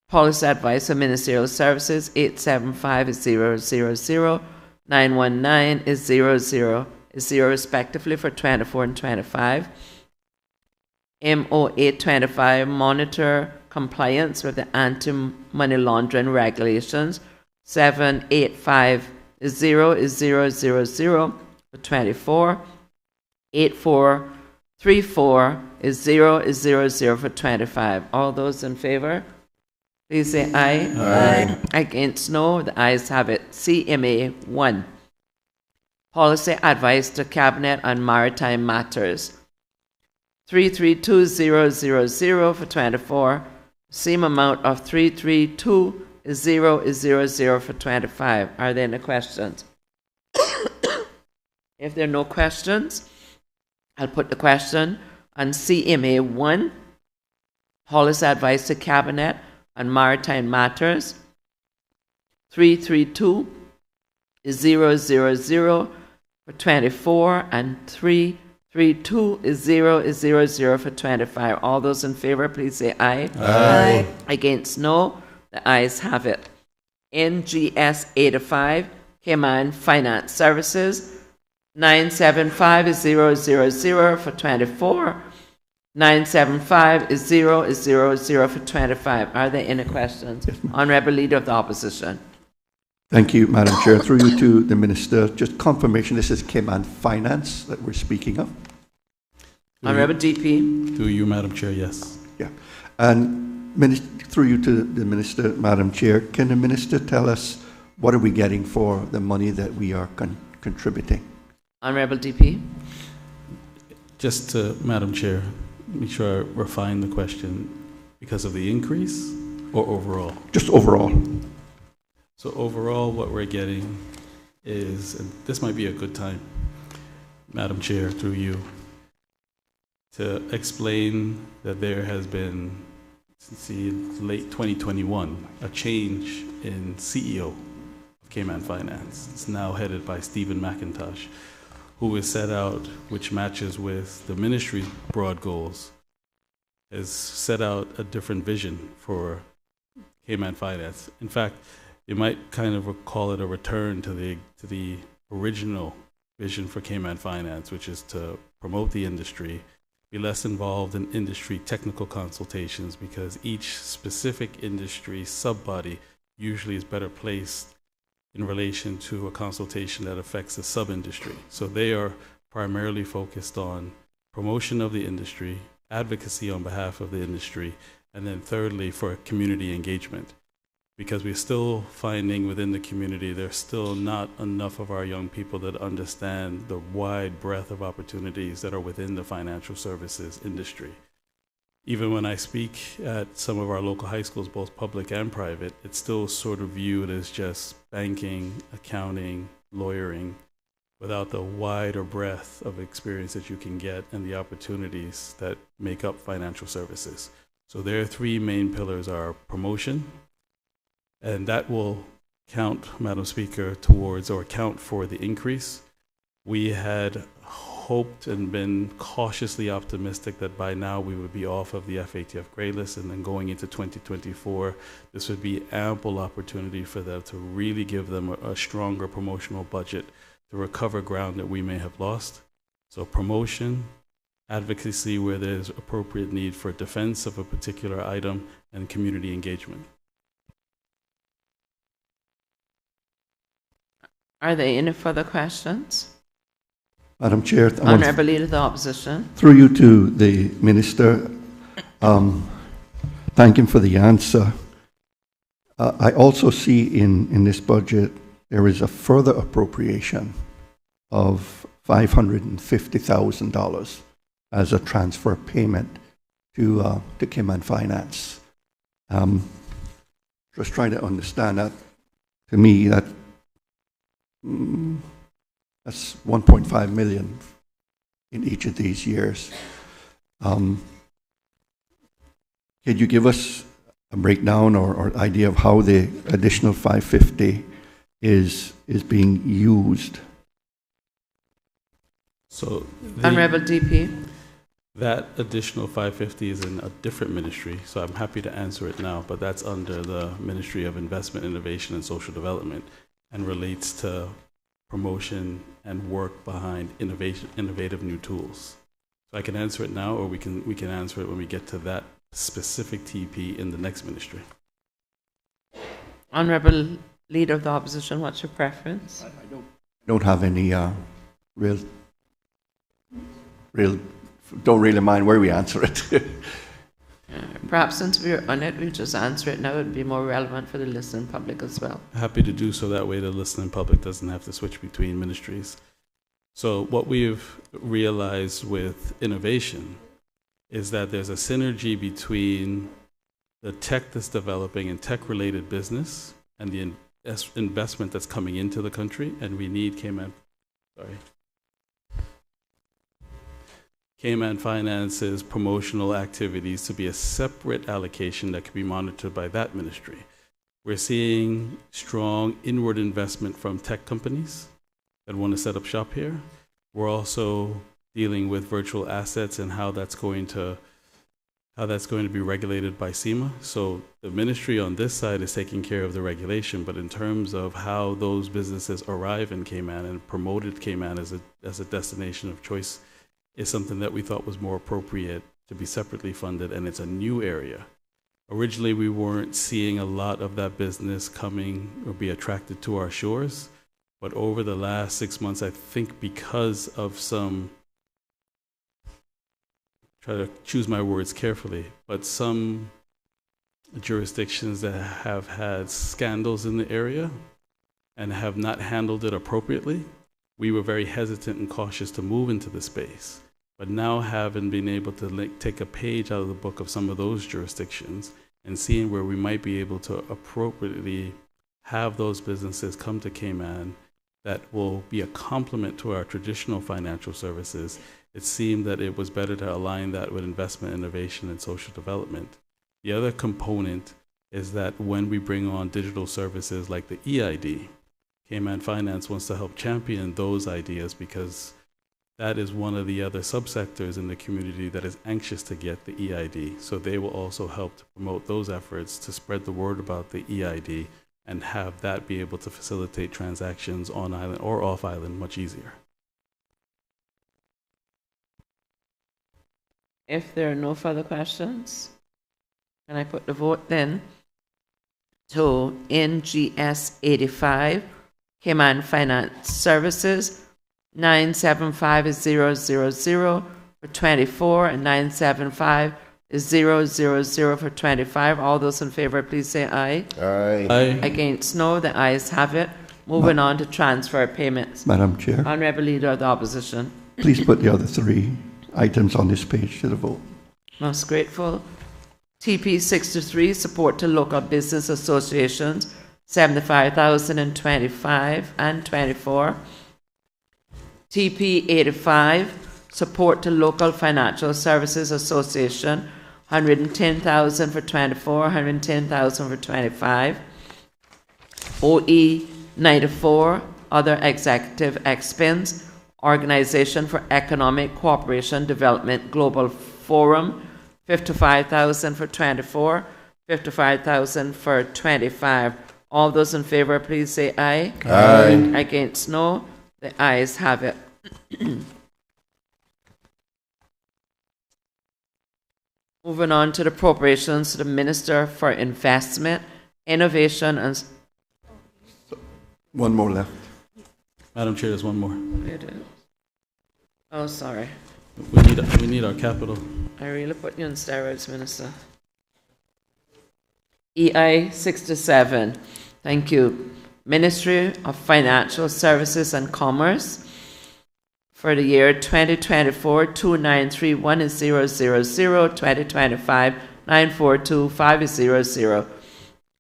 Policy advice of Ministerial Services 875 is 000, 919 is 00 respectively for 24 and 25. MOA 25 monitor compliance with the anti-money laundering regulations 785 is 000 for 24. 8434 is 000 for 25. All those in favor, please say aye. Aye. Against, no. The ayes have it. CMA 1. Policy advice to Cabinet on maritime matters 332000 for 24. Same amount of 332 is 000 for 25. Are there any questions? If there are no questions, I'll put the question on CMA 1. Policy advice to Cabinet on maritime matters 332 is 000 for 24, and 332 is 000 for 25. All those in favor, please say aye. Aye. Against, no. The ayes have it. NGS 85, Cayman Finance Services 975 is 000 for 24. 975 is 000 for 25. Are there any questions? Yes, Honourable Leader of the Opposition. Thank you, Madam Chair. Through you to the Minister, just confirmation this is Cayman Finance that we're speaking of. Honourable DP. Through you, Madam Chair, yes. Yeah. And through you to the Minister, Madam Chair, can the Minister tell us what are we getting for the money that we are contributing? Honourable DP. Just to, Madam Chair, make sure I refine the question because of the increase or overall? Just overall. So overall, what we're getting is, and this might be a good time, Madam Chair, through you, to explain that there has been, since late 2021, a change in CEO of Cayman Finance. It's now headed by Stephen McIntosh, who has set out, which matches with the ministry's broad goals, has set out a different vision for Cayman Finance. In fact, you might kind of call it a return to the original vision for Cayman Finance, which is to promote the industry, be less involved in industry technical consultations, because each specific industry sub-body usually is better placed in relation to a consultation that affects a sub-industry. So they are primarily focused on promotion of the industry, advocacy on behalf of the industry, and then thirdly, for community engagement. Because we're still finding within the community there's still not enough of our young people that understand the wide breadth of opportunities that are within the financial services industry. Even when I speak at some of our local high schools, both public and private, it's still sort of viewed as just banking, accounting, lawyering, without the wider breadth of experience that you can get and the opportunities that make up financial services. So their three main pillars are promotion, and that will count, Madam Speaker, towards or account for the increase. We had hoped and been cautiously optimistic that by now we would be off of the FATF gray list, and then going into 2024, this would be ample opportunity for them to really give them a stronger promotional budget to recover ground that we may have lost. So promotion, advocacy where there's appropriate need for defense of a particular item, and community engagement. Are there any further questions? Madam Chair, Honourable Leader of the Opposition. Through you to the Minister, thank him for the answer. I also see in this budget there is a further appropriation of $550,000 as a transfer payment to Cayman Finance. Just trying to understand that. To me, that's 1.5 million in each of these years. Could you give us a breakdown or idea of how the additional 550 is being used? So Honourable DP. That additional 550 is in a different ministry, so I'm happy to answer it now, but that's under the Ministry of Investment, Innovation and Social Development, and relates to promotion and work behind innovative new tools. So I can answer it now, or we can answer it when we get to that specific TP in the next ministry. Honourable Leader of the Opposition, what's your preference? I don't have any real, don't really mind where we answer it. Perhaps since we're on it, we'll just answer it now. It would be more relevant for the listening public as well. Happy to do so. That way the listening public doesn't have to switch between ministries. So what we've realized with innovation is that there's a synergy between the tech that's developing and tech-related business and the investment that's coming into the country, and we need Cayman Finance's promotional activities to be a separate allocation that can be monitored by that ministry. We're seeing strong inward investment from tech companies that want to set up shop here. We're also dealing with virtual assets and how that's going to be regulated by SEMA. So the ministry on this side is taking care of the regulation, but in terms of how those businesses arrive in Cayman and promoted Cayman as a destination of choice is something that we thought was more appropriate to be separately funded, and it's a new area. Originally, we weren't seeing a lot of that business coming or be attracted to our shores, but over the last 6 months, I think because of some, try to choose my words carefully, but some jurisdictions that have had scandals in the area and have not handled it appropriately, we were very hesitant and cautious to move into the space. But now having been able to take a page out of the book of some of those jurisdictions and seeing where we might be able to appropriately have those businesses come to Cayman that will be a complement to our traditional financial services, it seemed that it was better to align that with investment, innovation, and social development. The other component is that when we bring on digital services like the EID, Cayman Finance wants to help champion those ideas because that is one of the other subsectors in the community that is anxious to get the EID. So they will also help to promote those efforts to spread the word about the EID and have that be able to facilitate transactions on island or off island much easier. If there are no further questions, can I put the vote then to NGS 85, Cayman Finance Services, 975 is 000 for 24, and 975 is 000 for 25. All those in favor, please say aye. Aye. Aye. Against, no. The ayes have it. Moving on to transfer payments. Madam Chair. Honourable Leader of the Opposition. Please put the other three items on this page to the vote. Most grateful. TP 63, support to local business associations, 75,025 and 24. TP 85, support to local financial services association, 110,000 for 24, 110,000 for 25. OE 94, other executive expense, Organization for Economic Cooperation Development Global Forum, 55,000 for 24, 55,000 for 25. All those in favor, please say aye. Aye. Against, no. The ayes have it. Moving on to the appropriations to the Minister for Investment, Innovation and... One more left. Madam Chair, there's one more. Oh, sorry. We need our capital. I really put you on steroids, Minister. EI 67. Thank you. Ministry of Financial Services and Commerce for the year 2024, 2931 is 000, 2025, 9425 is 00.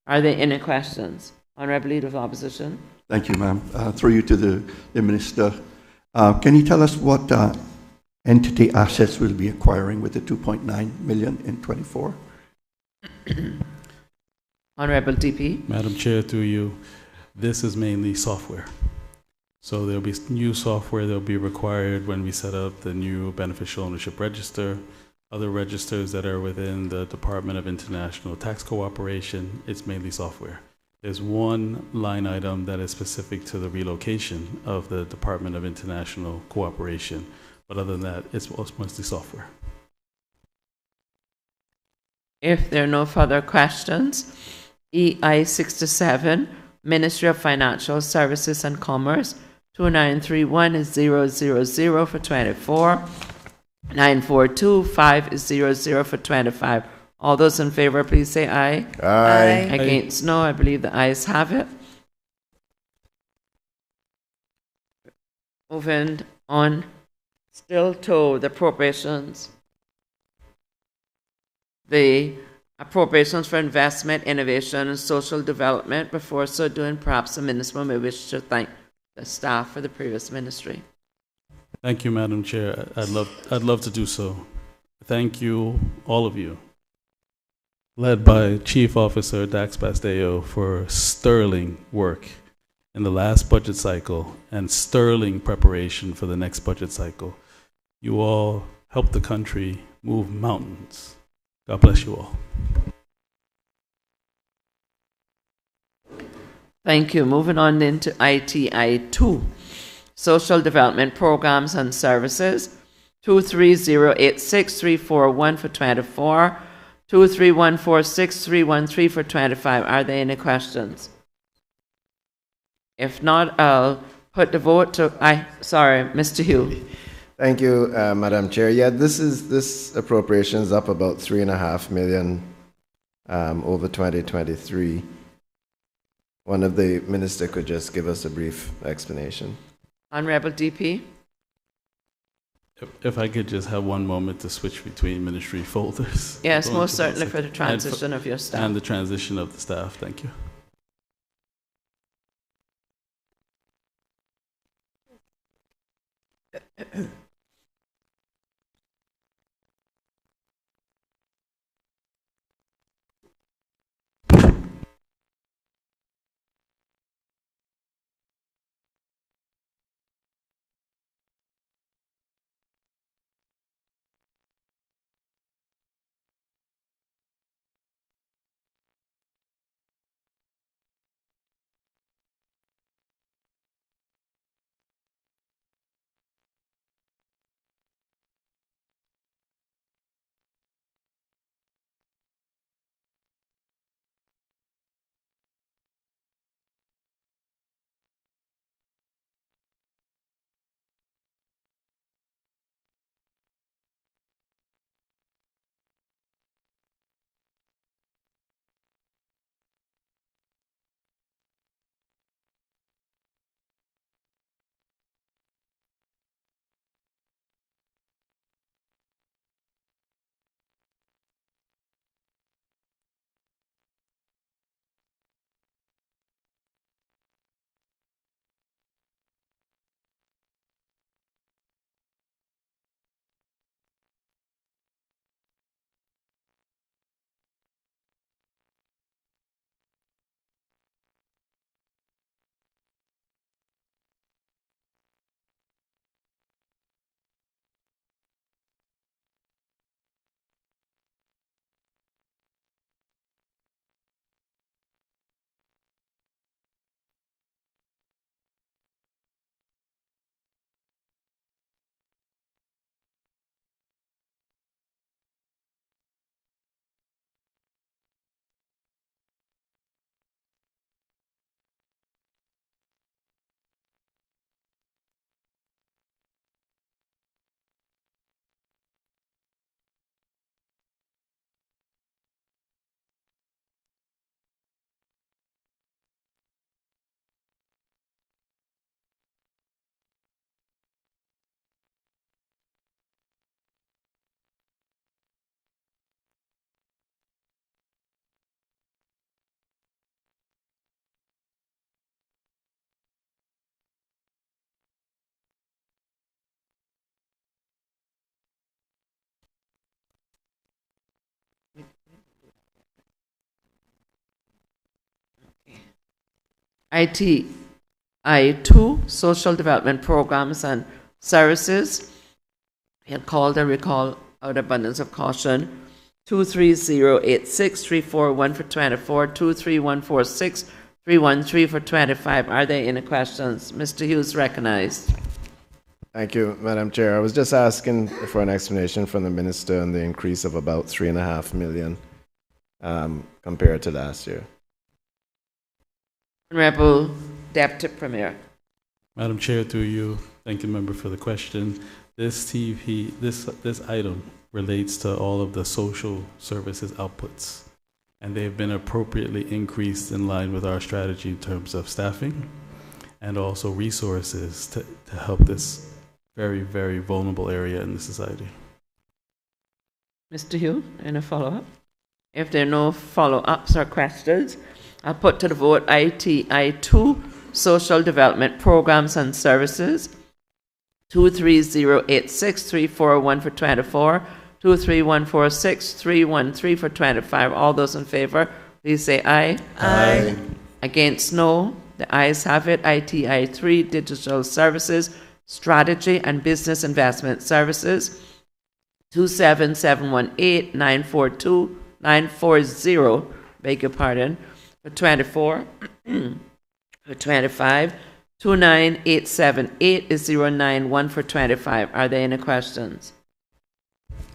Are there any questions? Honourable Leader of the Opposition. Thank you, ma'am. Through you to the Minister. Can you tell us what entity assets will be acquiring with the 2.9 million in 24? Honourable DP. Madam Chair, through you, this is mainly software. So there'll be new software that'll be required when we set up the new beneficial ownership register, other registers that are within the Department of International Tax Cooperation. It's mainly software. There's one line item that is specific to the relocation of the Department of International Cooperation. But other than that, it's mostly software. If there are no further questions, EI 67, Ministry of Financial Services and Commerce, 2931 is 000 for 24, 9425 is 00 for 25. All those in favor, please say aye. Aye. Against, no. I believe the ayes have it. Moving on, still to the appropriations. The appropriations for investment, innovation, and social development. Before so doing, perhaps the minister may wish to thank the staff for the previous ministry. Thank you, Madam Chair. I'd love to do so. Thank you, all of you, led by Chief Officer Dax Pastello, for sterling work in the last budget cycle and sterling preparation for the next budget cycle. You all helped the country move mountains. God bless you all. Thank you. Moving on into ITI 2, Social Development Programs and Services, 23086-341 for 24, 23146-313 for 25. Are there any questions? If not, I'll put the vote to... Sorry, Mr. Hugh. Thank you, Madam Chair. Yeah, this appropriation is up about $3.5 million over 2023. One of the minister could just give us a brief explanation. Honourable DP. If I could just have one moment to switch between ministry folders. Yes, most certainly, for the transition of your staff. And the transition of the staff. Thank you. ITI2, Social Development Programs and Services. He'll call the recall out of abundance of caution. 23086341 for 24, 23146 for 25. Are there any questions? Mr. Hughes recognized. Thank you, Madam Chair. I was just asking for an explanation from the Minister on the increase of about $3.5 million compared to last year. Honorable Deputy Premier. Madam Chair, through you, thank you, member, for the question. This item relates to all of the social services outputs, and they've been appropriately increased in line with our strategy in terms of staffing and also resources to help this very, very vulnerable area in the society. Mr. Hugh, any follow-up? If there are no follow-ups or questions, I'll put to the vote ITI2, Social Development Programs and Services, 23086 for 24, 23146 for 25. All those in favor, please say aye. Aye. Against, no. The ayes have it. ITI3, Digital Services, Strategy and Business Investment Services, 27718 beg your pardon, for 24, for 25, 29878 is 091 for 25. Are there any questions?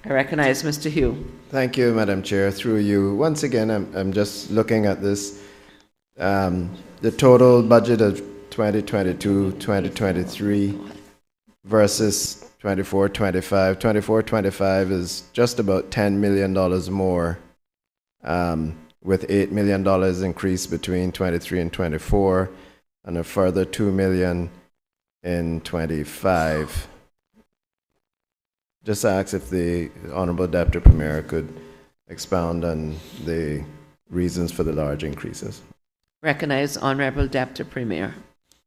I recognize Mr. Hugh. Thank you, Madam Chair. Through you, once again, I'm just looking at this. The total budget of 2022-2023 versus 24-25. 24-25 is just about $10 million more, with $8 million increase between 23 and 24, and a further $2 million in 25. Just ask if the Honorable Deputy Premier could expound on the reasons for the large increases. Recognize Honorable Deputy Premier.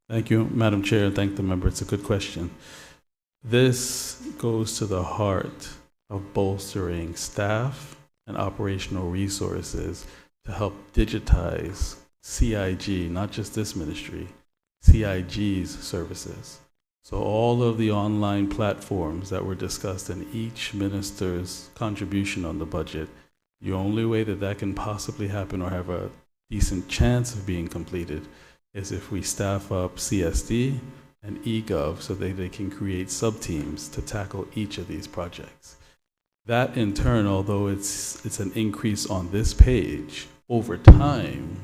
Thank you, Madam Chair, and thank the member. It's a good question. This goes to the heart of bolstering staff and operational resources to help digitize CIG, not just this ministry, CIG's services. So all of the online platforms that were discussed in each minister's contribution on the budget, the only way that that can possibly happen or have a decent chance of being completed is if we staff up CSD and eGov so that they can create sub-teams to tackle each of these projects. That in turn, although it's an increase on this page, over time,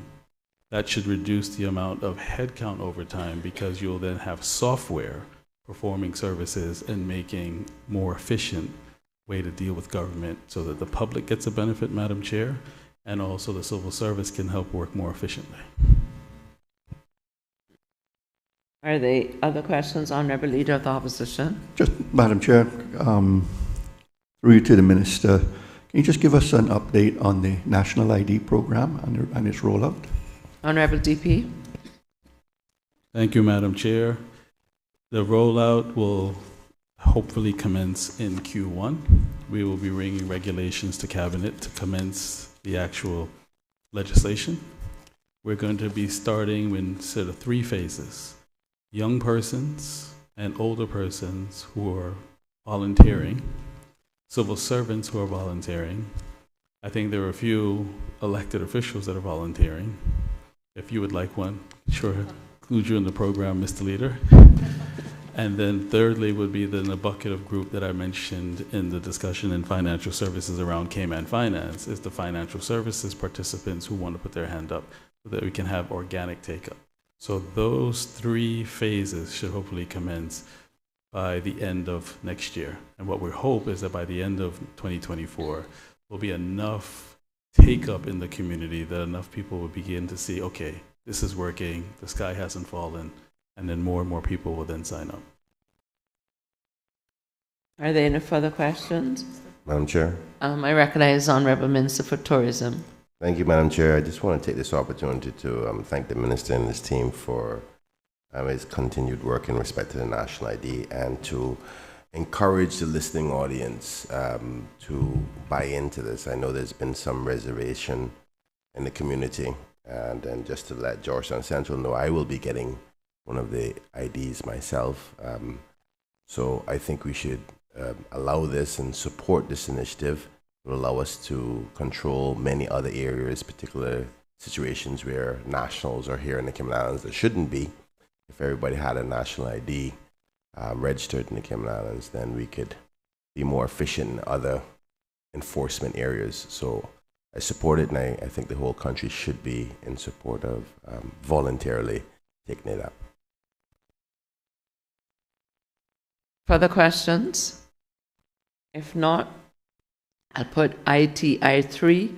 that should reduce the amount of headcount over time because you'll then have software performing services and making more efficient way to deal with government so that the public gets a benefit, Madam Chair, and also the civil service can help work more efficiently. Are there other questions, Honourable Leader of the Opposition? Just, Madam Chair, through you to the Minister, can you just give us an update on the National ID program and its rollout? Honourable DP. Thank you, Madam Chair. The rollout will hopefully commence in Q1. We will be bringing regulations to Cabinet to commence the actual legislation. We're going to be starting in sort of 3 phases. Young persons and older persons who are volunteering, civil servants who are volunteering. I think there are a few elected officials that are volunteering. If you would like one, sure, include you in the program, Mr. Leader. And then thirdly would be then the bucket of group that I mentioned in the discussion in financial services around Cayman Finance is the financial services participants who want to put their hand up so that we can have organic take-up. So those 3 phases should hopefully commence by the end of next year. And what we hope is that by the end of 2024, will be enough take-up in the community that enough people will begin to see, okay, this is working, the sky hasn't fallen, and then more and more people will then sign up. Are there any further questions? Madam Chair. I recognize Honourable Minister for Tourism. Thank you, Madam Chair. I just want to take this opportunity to thank the Minister and his team for his continued work in respect to the National ID and to encourage the listening audience to buy into this. I know there's been some reservation in the community And then just to let Georgetown Central know, I will be getting one of the IDs myself. So I think we should allow this and support this initiative. It will allow us to control many other areas, particular situations where nationals are here in the Cayman Islands that shouldn't be. If everybody had a national ID registered in the Cayman Islands, then we could be more efficient in other enforcement areas. So I support it, and I think the whole country should be in support of voluntarily taking it up. Further questions? If not, I'll put ITI 3,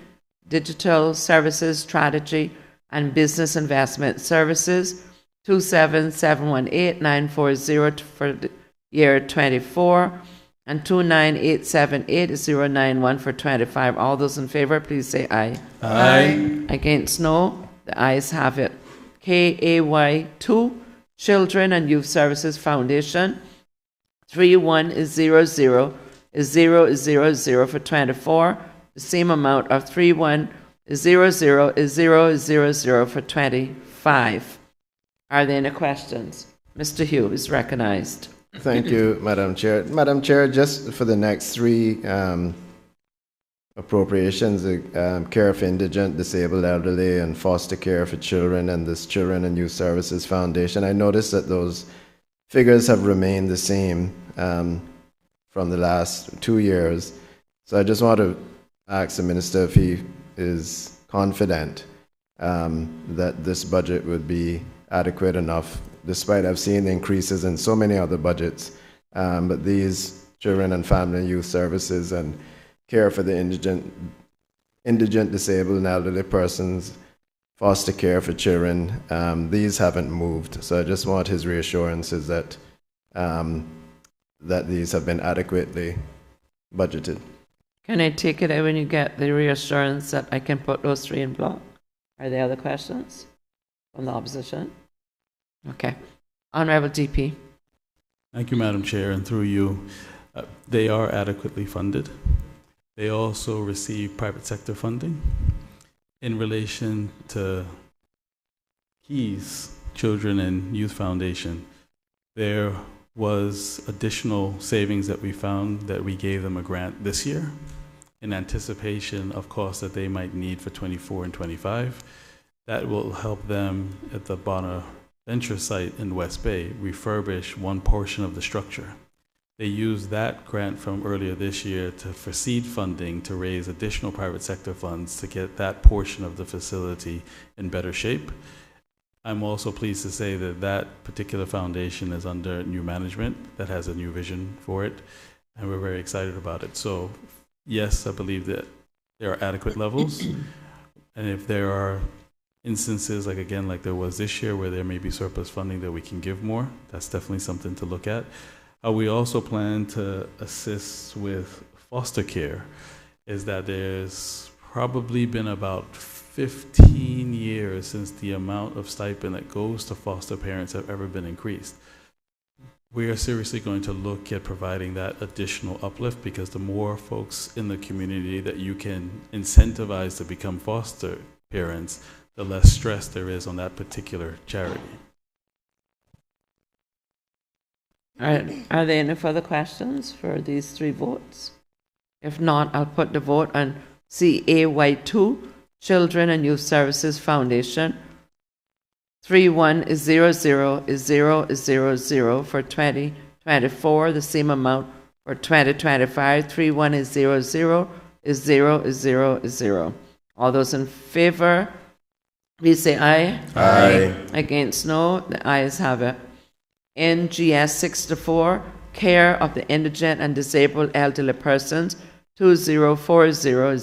Digital Services Strategy and Business Investment Services, 27718-940 for the year 24, and 29878-091 for 25. All those in favor, please say aye. Aye. Against, no. The ayes have it. KAY 2, Children and Youth Services Foundation, 3100 is 000 for 24. The same amount of 3100 is 000 for 25. Are there any questions? Mr. Hugh is recognized. Thank you, Madam Chair. Madam Chair, just for the next three appropriations, care for indigent, disabled, elderly, and foster care for children, and this Children and Youth Services Foundation, I noticed that those figures have remained the same from the last 2 years. So I just want to ask the Minister if he is confident that this budget would be adequate enough, despite I've seen increases in so many other budgets. But these Children and Family and Youth Services and care for the indigent, disabled, and elderly persons, foster care for children, these haven't moved. So I just want his reassurances that that these have been adequately budgeted. Can I take it out when you get the reassurance that I can put those three in block? Are there other questions from the opposition? Okay. Honorable DP. Thank you, Madam Chair, and through you, they are adequately funded. They also receive private sector funding. In relation to KEYS, Children and Youth Foundation, there was additional savings that we found that we gave them a grant this year in anticipation of costs that they might need for 24 and 25. That will help them at the Bonaventure site in West Bay refurbish one portion of the structure. They used that grant from earlier this year for seed funding to raise additional private sector funds to get that portion of the facility in better shape. I'm also pleased to say that that particular foundation is under new management that has a new vision for it, and we're very excited about it. So yes, I believe that there are adequate levels, and if there are instances, like again, like there was this year, where there may be surplus funding that we can give more, that's definitely something to look at. We also plan to assist with foster care, is that there's probably been about 15 years since the amount of stipend that goes to foster parents have ever been increased. We are seriously going to look at providing that additional uplift, because the more folks in the community that you can incentivize to become foster parents, the less stress there is on that particular charity. Are there any further questions for these three votes? If not, I'll put the vote on CAY2, Children and Youth Services Foundation, 3100 is 000 for 2024, the same amount for 2025. 3100 is 000. All those in favor, please say aye. Aye. Against, no. The ayes have it. NGS 64, Care of the Indigent and Disabled Elderly Persons, 2040 000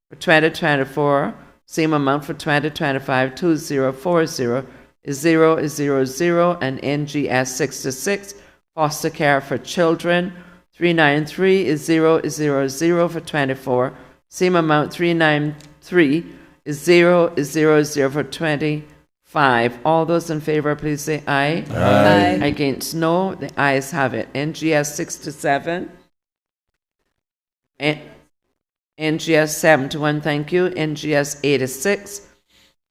for 2024, same amount for 2025. 2040 is 000, and NGS 66, Foster Care for Children, 393 is 000 for 24, same amount. 393 is 000 for 25. All those in favor, please say aye. Aye. Against, no. The ayes have it. NGS 67. NGS 71, thank you. NGS 86,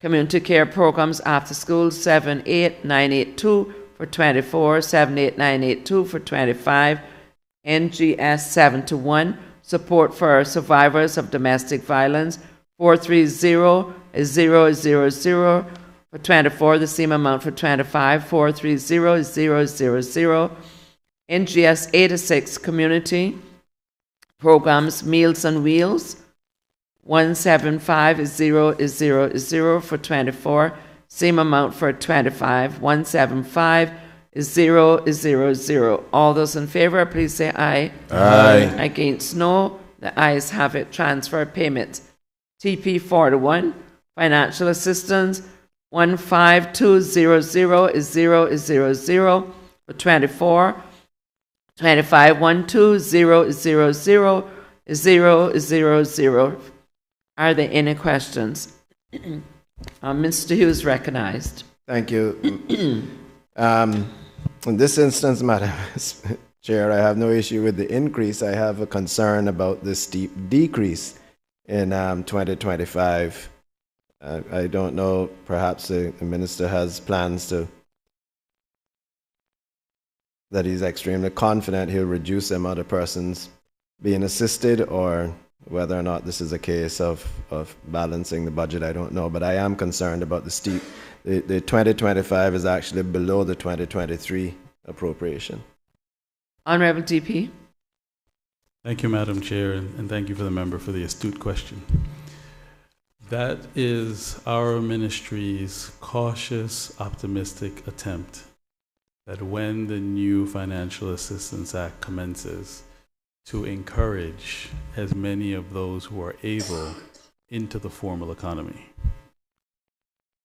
community care programs after school 78982 for 24, 78982 for 25. NGS 71, support for survivors of domestic violence 430 is 000 for 24, the same amount for 25, 430 is 000. NGS 86, community programs Meals on Wheels 175 is 000 for 24, same amount for 25, 175 is 000. All those in favor, please say aye. Aye. Against, no. The ayes have it. Transfer payments. TP 41, financial assistance 15200 is 000 for 24. 25 12000 is 000. Are there any questions? Mr. Hughes recognized. Thank you. In this instance, Madam Chair, I have no issue with the increase. I have a concern about the steep decrease in 2025. I don't know, perhaps the minister has plans that he's extremely confident he'll reduce the amount of persons being assisted, or whether or not this is a case of balancing the budget, I don't know. But I am concerned about the steep. The 2025 is actually below the 2023 appropriation. Honorable DP. Thank you, Madam Chair, and thank you for the member for the astute question. That is our ministry's cautious, optimistic attempt that when the new Financial Assistance Act commences, to encourage as many of those who are able into the formal economy.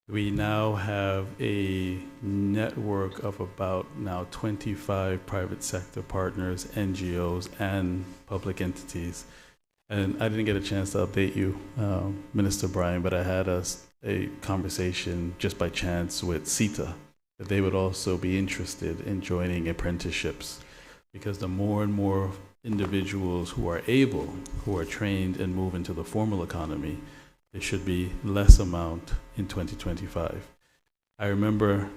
We now have a network of about now 25 private sector partners, NGOs, and public entities. And I didn't get a chance to update you, Minister Bryan, but I had a conversation just by chance with CETA, that they would also be interested in joining apprenticeships, because the more and more individuals who are able, who are trained and move into the formal economy, there should be less amount in 2025. I remember,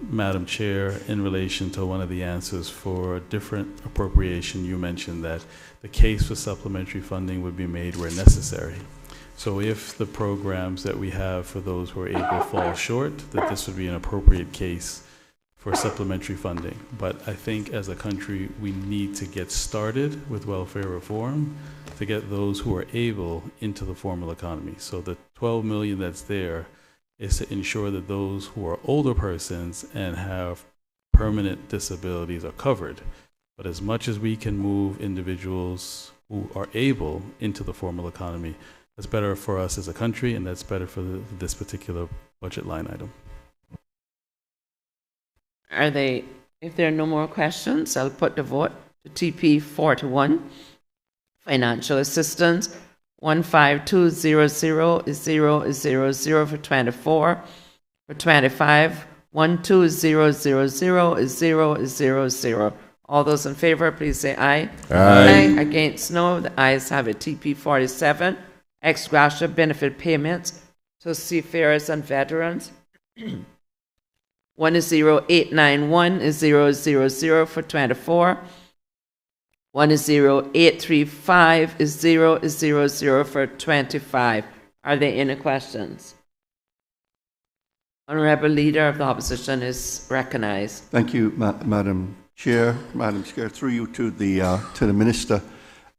Madam Chair, in relation to one of the answers for a different appropriation, you mentioned that the case for supplementary funding would be made where necessary. So if the programs that we have for those who are able fall short, that this would be an appropriate case for supplementary funding. But I think as a country, we need to get started with welfare reform to get those who are able into the formal economy. So the 12 million that's there is to ensure that those who are older persons and have permanent disabilities are covered. But as much as we can move individuals who are able into the formal economy, that's better for us as a country, and that's better for this particular budget line item. If there are no more questions, I'll put the vote to TP 41. Financial assistance 15200 is 000 for 24. For 25, 12000 is 000. All those in favor, please say aye. Aye. Against, no. The ayes have it. TP 47. Ex gratia benefit payments to seafarers and veterans. 10891 is 000 for 24. 10835 is 000 for 25. Are there any questions? Honorable Leader of the Opposition is recognized. Thank you, Madam Chair. Madam Chair, through you to the Minister.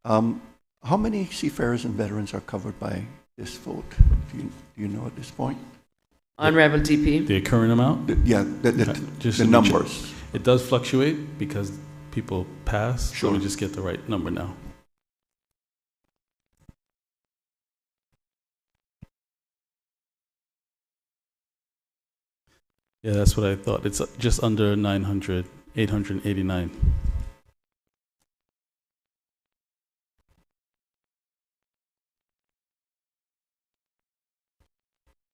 How many seafarers and veterans are covered by this vote? Do you know at this point? Honorable DP. The current amount? The numbers. It does fluctuate because people pass. Sure. So we just get the right number now. Yeah, that's what I thought. It's just under 900, 889.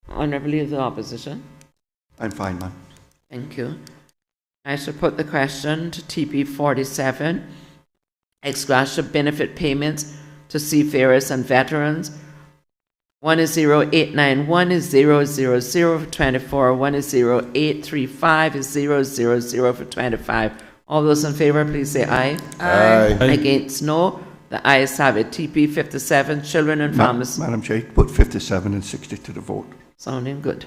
Honorable Leader of the Opposition. I'm fine, ma'am. Thank you. I shall put the question to TP 47. Ex gratia benefit payments to seafarers and veterans. 10891 is 000 for 24. 10835 is 000 for 25. All those in favor, please say aye. Aye. Aye. Against, no. The ayes have it. TP 57, children and families. Madam Chair, put 57 and 60 to the vote. Sounding good.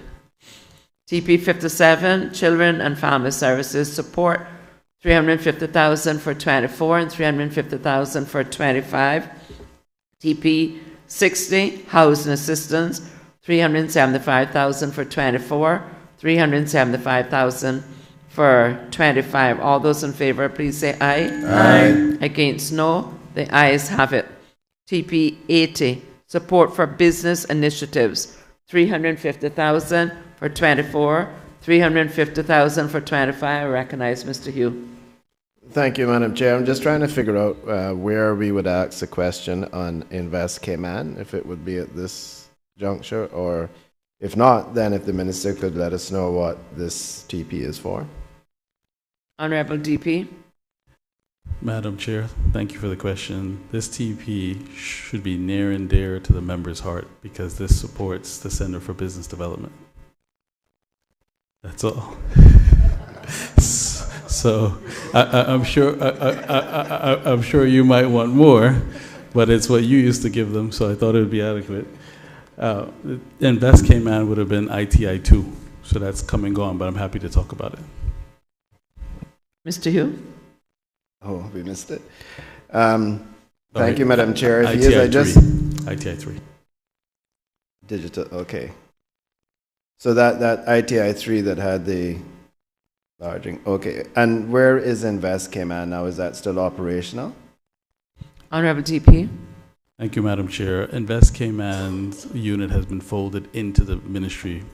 TP 57, children and family services support, 350,000 for 24 and 350,000 for 25. TP 60, housing assistance, 375,000 for 24, 375,000 for 25. All those in favor, please say aye. Aye. Against, no. The ayes have it. TP 80, support for business initiatives, 350,000 for 24, 350,000 for 25. I recognize Mr. Hugh. Thank you, Madam Chair. I'm just trying to figure out where we would ask the question on Invest Cayman, if it would be at this juncture, or if not, then if the Minister could let us know what this TP is for. Honourable DP. Madam Chair, thank you for the question. This TP should be near and dear to the member's heart because this supports the Center for Business Development. That's all. So I'm sure you might want more, but it's what you used to give them, so I thought it would be adequate. Invest Cayman would have been ITI 2, so that's come and gone, but I'm happy to talk about it. Mr. Hugh. Oh, we missed it. Thank you, Madam Chair. If ITI I just 3. ITI 3. Digital, okay. So that ITI 3 that had the larging, okay. And where is Invest Cayman now? Is that still operational? Honourable DP. Thank you, Madam Chair. Invest Cayman's unit has been folded into the ministry.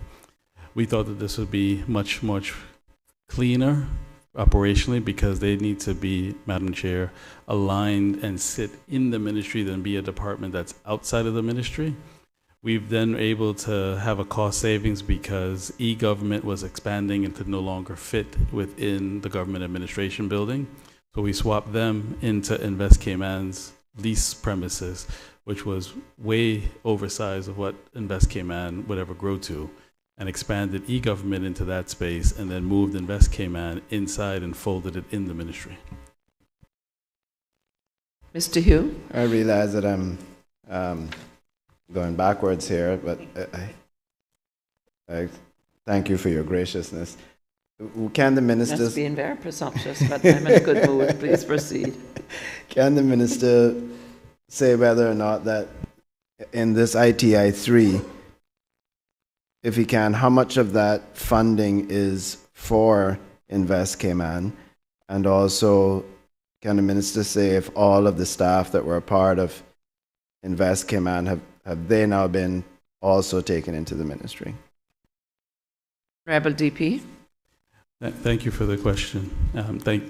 We thought that this would be much cleaner operationally because they need to be, Madam Chair, aligned and sit in the ministry than be a department that's outside of the ministry. We've then able to have a cost savings because e-government was expanding and could no longer fit within the government administration building. So we swapped them into Invest Cayman's lease premises, which was way oversized of what Invest Cayman would ever grow to, and expanded e-government into that space and then moved Invest Cayman inside and folded it in the ministry. Mr. Hugh. I realize that I'm going backwards here, but I thank you for your graciousness. Can the Minister... That's being very presumptuous, but I'm in a good mood. Please proceed. Can the Minister say whether or not that in this ITI 3, if he can, how much of that funding is for Invest Cayman? And also, can the Minister say if all of the staff that were a part of Invest Cayman have they now been also taken into the ministry? Rebel DP. Thank you for the question.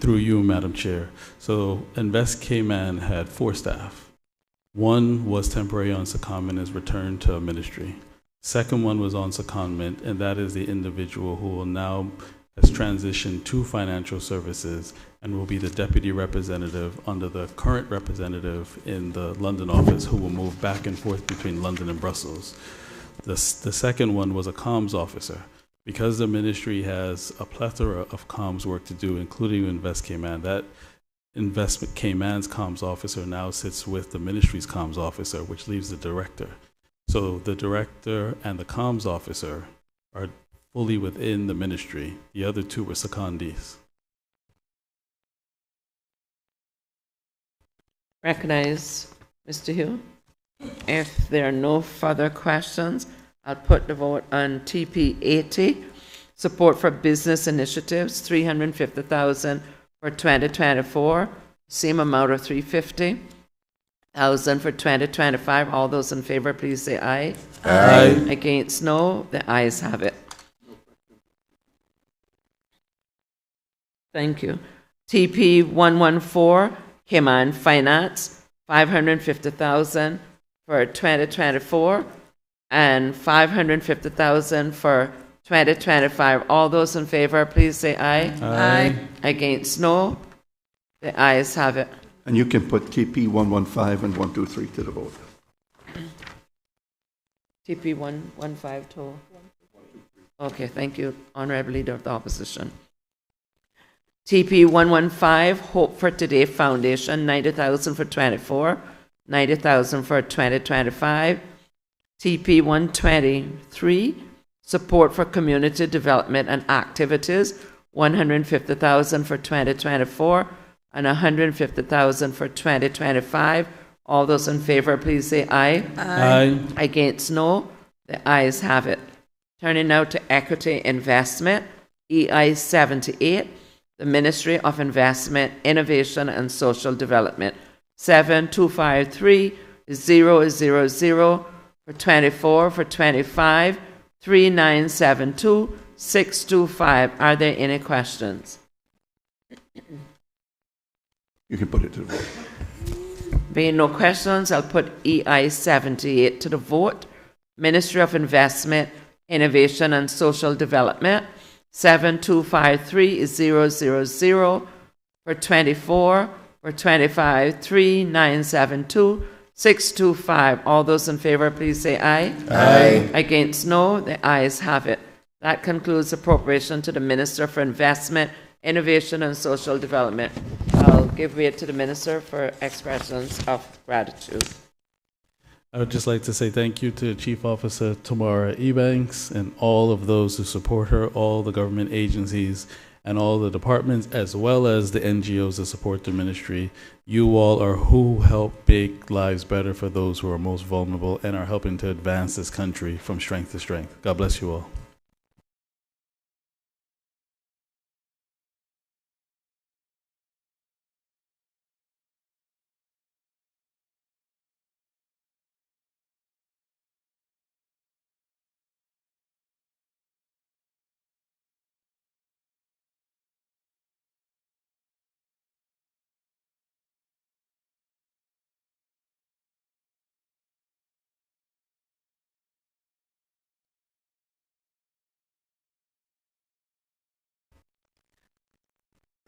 Through you, Madam Chair. So Invest Cayman had 4 staff. One was temporary on secondment and is returned to ministry. Second one was on secondment, and that is the individual who will now has transitioned to financial services and will be the deputy representative under the current representative in the London office who will move back and forth between London and Brussels. The second one was a comms officer. Because the ministry has a plethora of comms work to do, including Invest Cayman, that Investment Cayman's comms officer now sits with the ministry's comms officer, which leaves the director. So the director and the comms officer are fully within the ministry. The other 2 were secondees. Recognize Mr. Hugh. If there are no further questions, I'll put the vote on TP 80, support for business initiatives, 350,000 for 2024, same amount of 350,000 for 2025. All those in favor, please say aye. Aye. Against, no. The ayes have it. Thank you. TP 114, Cayman Finance, 550,000 for 2024 and 550,000 for 2025. All those in favor, please say aye. Aye. Against, no. The ayes have it. And you can put TP 115 and 123 to the vote. TP 115 to. Okay, thank you, Honorable Leader of the Opposition. TP 115, Hope for Today Foundation, 90,000 for 24, 90,000 for 2025. TP 123, Support for Community Development and Activities, 150,000 for 2024 and 150,000 for 2025. All those in favor, please say aye. Aye. Against, no. The ayes have it. Turning now to Equity Investment, EI 78, the Ministry of Investment, Innovation and Social Development, 7253-000 for 24, for 25, 3972-625. Are there any questions? You can put it to the vote. Being no questions, I'll put EI 78 to the vote. Ministry of Investment, Innovation and Social Development, 7253-000 for 24, for 25, 3972-625. All those in favor, please say aye. Aye. Against, no. The ayes have it. That concludes appropriation to the Minister for Investment, Innovation and Social Development. I'll give way to the Minister for expressions of gratitude. I would just like to say thank you to Chief Officer Tamara Ebanks and all of those who support her, all the government agencies and all the departments, as well as the NGOs that support the ministry. You all are who help make lives better for those who are most vulnerable and are helping to advance this country from strength to strength. God bless you all.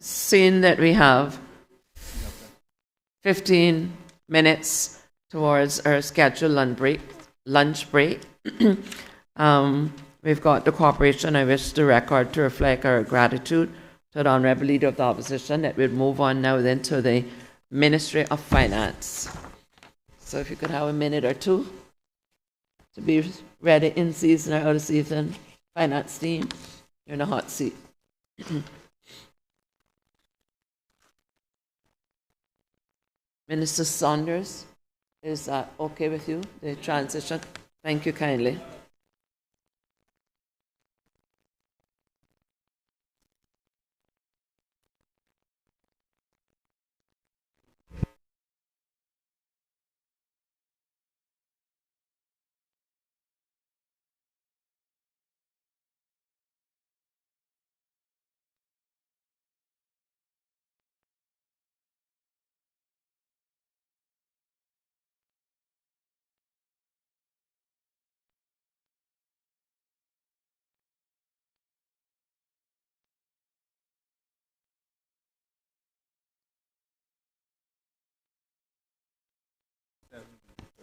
Seeing that we have 15 minutes towards our scheduled lunch break, we've got the cooperation. I wish the record to reflect our gratitude to the Honourable Leader of the Opposition that we'd move on now then to the Ministry of Finance. So if you could have a minute or two to be ready in season or out of season, finance team, you're in a hot seat. Minister Saunders, is that okay with you, the transition? Thank you kindly.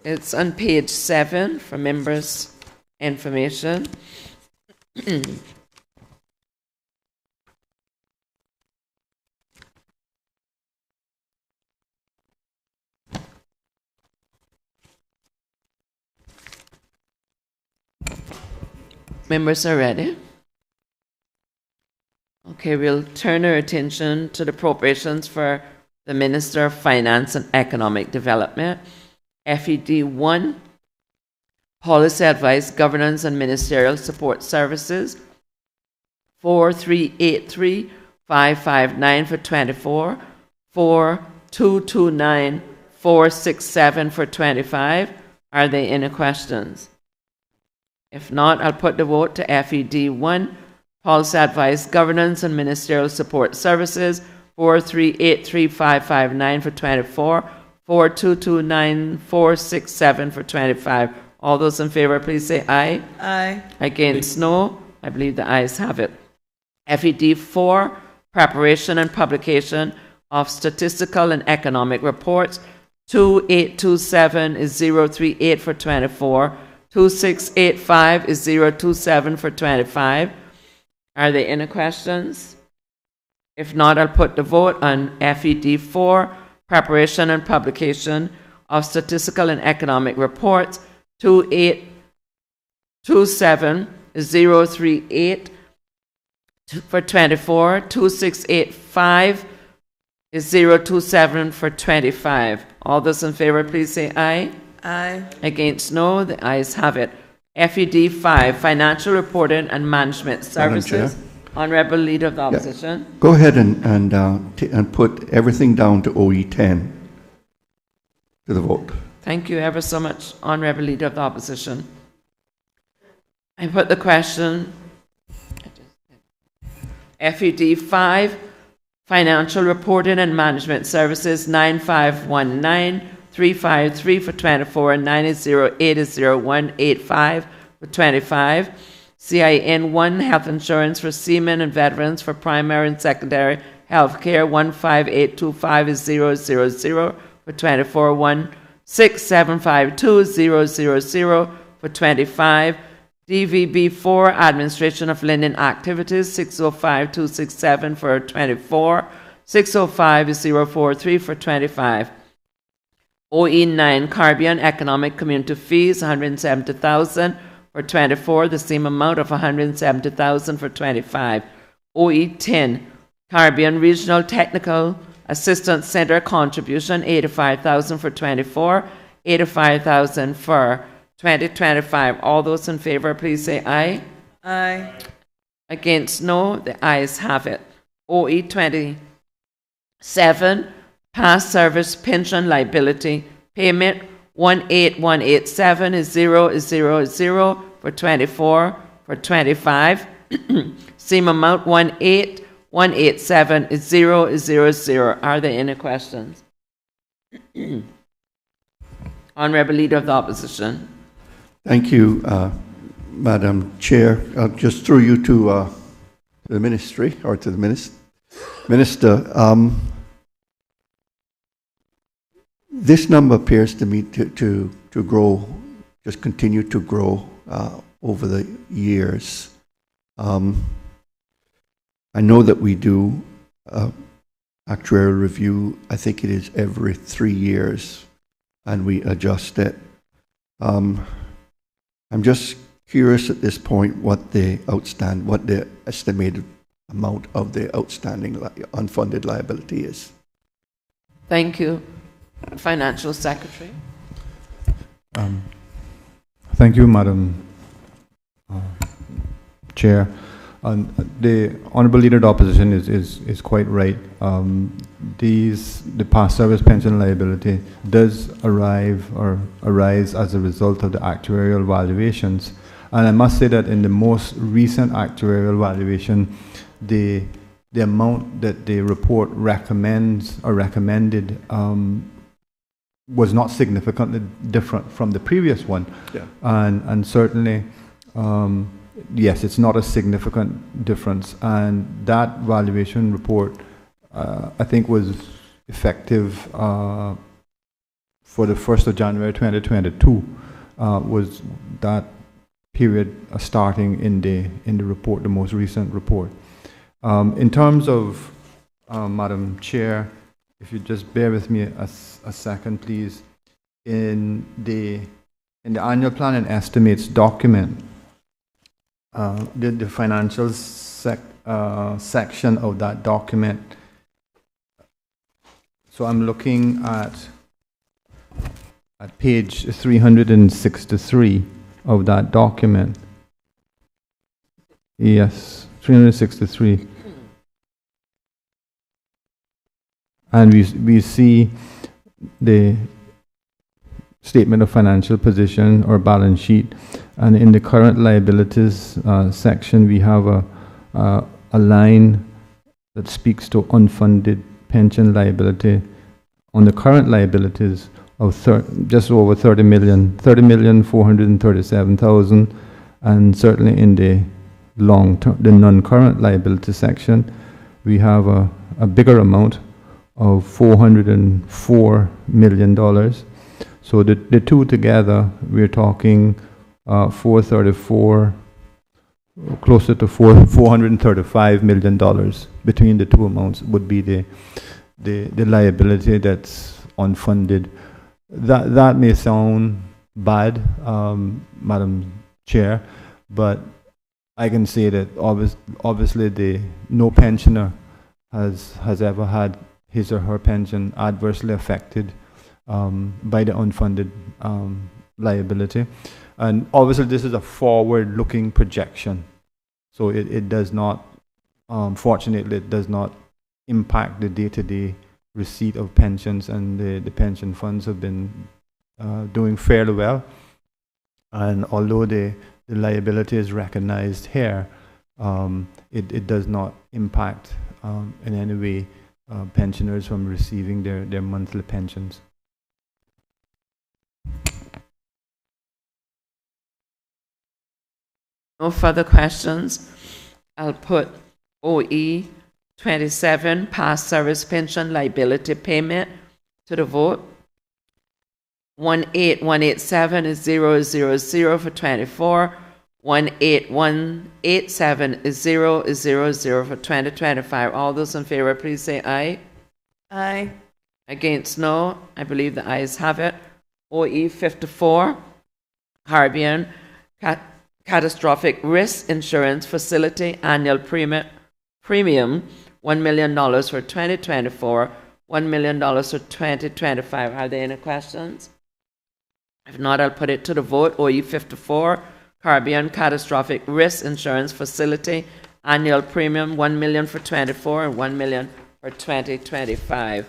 It's on page 7 for members' information. Members are ready? Okay, we'll turn our attention to the appropriations for the Minister of Finance and Economic Development. FED 1, Policy Advice, Governance and Ministerial Support Services, 4383559 for 24, 4229467 for 25. Are there any questions? If not, I'll put the vote to FED 1, Policy Advice, Governance and Ministerial Support Services, 4383559 for 24, 4229467 for 25. All those in favor, please say aye. Aye. Against, no. I believe the ayes have it. FED 4, Preparation and Publication of Statistical and Economic Reports. 2827 is 038 for 24. 2685 is 027 for 25. Are there any questions? If not, I'll put the vote on FED 4, Preparation and Publication of Statistical and Economic Reports. 2827 is 038 for 24. 2685 is 027 for 25. All those in favor, please say aye. Aye. Against, no. The ayes have it. FED 5, Financial Reporting and Management Services. Honorable Leader of the Opposition. Go ahead and put everything down to OE 10 to the vote. Thank you ever so much, Honorable Leader of the Opposition. I put the question, FED 5, Financial Reporting and Management Services, 9519, 353 for 24, and 908 is 0185 for 25. CIN 1, Health Insurance for Seamen and Veterans for Primary and Secondary Health Care, 15825 is 000 for 24, 16752 is 000 for 25. DVB 4, Administration of Lending Activities, 605267 for 24, 605 is 043 for 25. OE 9, Caribbean Economic Community Fees, 170,000 for 24, the same amount of 170,000 for 25. OE 10, Caribbean Regional Technical Assistance Center contribution, 85,000 for 24, 85,000 for 2025. All those in favor, please say aye. Aye. Against, no. The ayes have it. OE 27, Past Service Pension Liability Payment, 18187 is 000 for 24, for 25. Same amount, 18187 is 000. Are there any questions? Honorable Leader of the Opposition. Thank you, Madam Chair. I'll just throw you to the Ministry, or to the Minister. This number appears to me to grow, just continue to grow over the years. I know that we do actuarial review. I think it is every 3 years, and we adjust it. I'm just curious at this point what the estimated amount of the outstanding unfunded liability is. Thank you. Financial Secretary. Thank you, Madam Chair. The Honourable Leader of the Opposition is quite right. The past service pension liability does arise as a result of the actuarial valuations. And I must say that in the most recent actuarial valuation, the amount that the report recommends or recommended was not significantly different from the previous one. Yeah. And certainly, yes, it's not a significant difference. And that valuation report, I think, was effective for the 1st of January 2022, was that period starting in the report, the most recent report. In terms of, Madam Chair, if you just bear with me a second, please. In the annual plan and estimates document, the financial section of that document. So I'm looking at page 363 of that document. Yes, 363. And we see the statement of financial position or balance sheet, and in the current liabilities section, we have a line that speaks to unfunded pension liability on the current liabilities of just over 30,437,000, and certainly in the long term, the non-current liability section, we have a bigger amount of $404 million. So the two together, we're talking 434, closer to $435 million between the two amounts would be the liability that's unfunded. That may sound bad, Madam Chair, but I can say that obviously no pensioner has ever had his or her pension adversely affected by the unfunded liability. And obviously this is a forward-looking projection. So it does not, fortunately, it does not impact the day-to-day receipt of pensions, and the pension funds have been doing fairly well. And although the liability is recognized here, it does not impact in any way pensioners from receiving their monthly pensions. No further questions. I'll put OE 27, past service pension liability payment, to the vote. 18187 is 000 for 24. 18187 is 000 for 2025. All those in favor, please say aye. Aye. Against, no. I believe the ayes have it. OE 54, Caribbean Catastrophic Risk Insurance Facility annual premium $1 million for 2024, $1 million for 2025. Are there any questions? If not, I'll put it to the vote. OE 54, Caribbean Catastrophic Risk Insurance Facility annual premium $1 million for 24 and $1 million for 2025.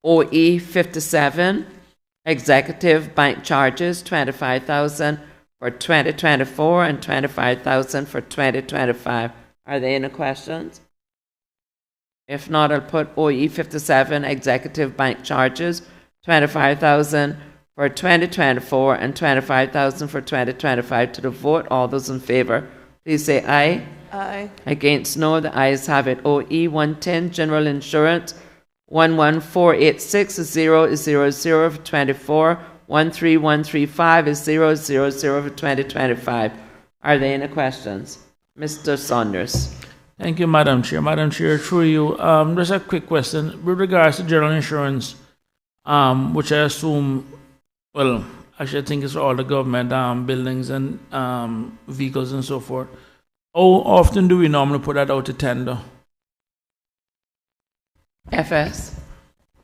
OE 57, Executive Bank Charges $25,000 for 2024 and $25,000 for 2025. Are there any questions? If not, I'll put OE 57, Executive Bank Charges $25,000 for 2024 and $25,000 for 2025 to the vote. All those in favor, please say aye. Aye. Against, no. The ayes have it. OE 110, General Insurance 11486 is 000 for 24. 13135 is 000 for 2025. Are there any questions? Mr. Saunders. Thank you, Madam Chair. Madam Chair, through you, just a quick question with regards to general insurance, which I assume, well, actually I think it's all the government buildings and vehicles and so forth. How often do we normally put that out to tender? FS.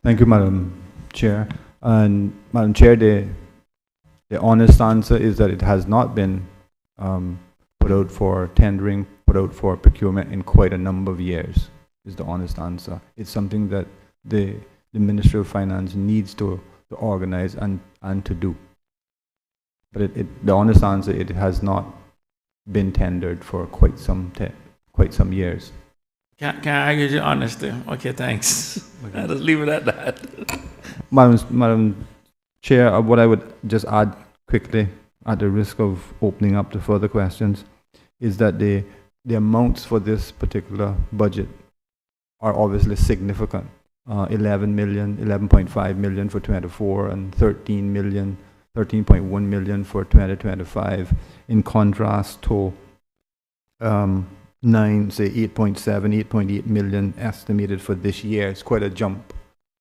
Thank you, Madam Chair. And Madam Chair, the honest answer is that it has not been put out for tendering, put out for procurement in quite a number of years, is the honest answer. It's something that the Ministry of Finance needs to organize and to do. But the honest answer, it has not been tendered for quite some years. Can I get your honesty? Okay, thanks. Okay. I'll just leave it at that. Madam Chair, what I would just add quickly, at the risk of opening up to further questions, is that the amounts for this particular budget are obviously significant. 11 million, 11.5 million for 24, and 13.1 million for 2025. In contrast to 8.8 million estimated for this year. It's quite a jump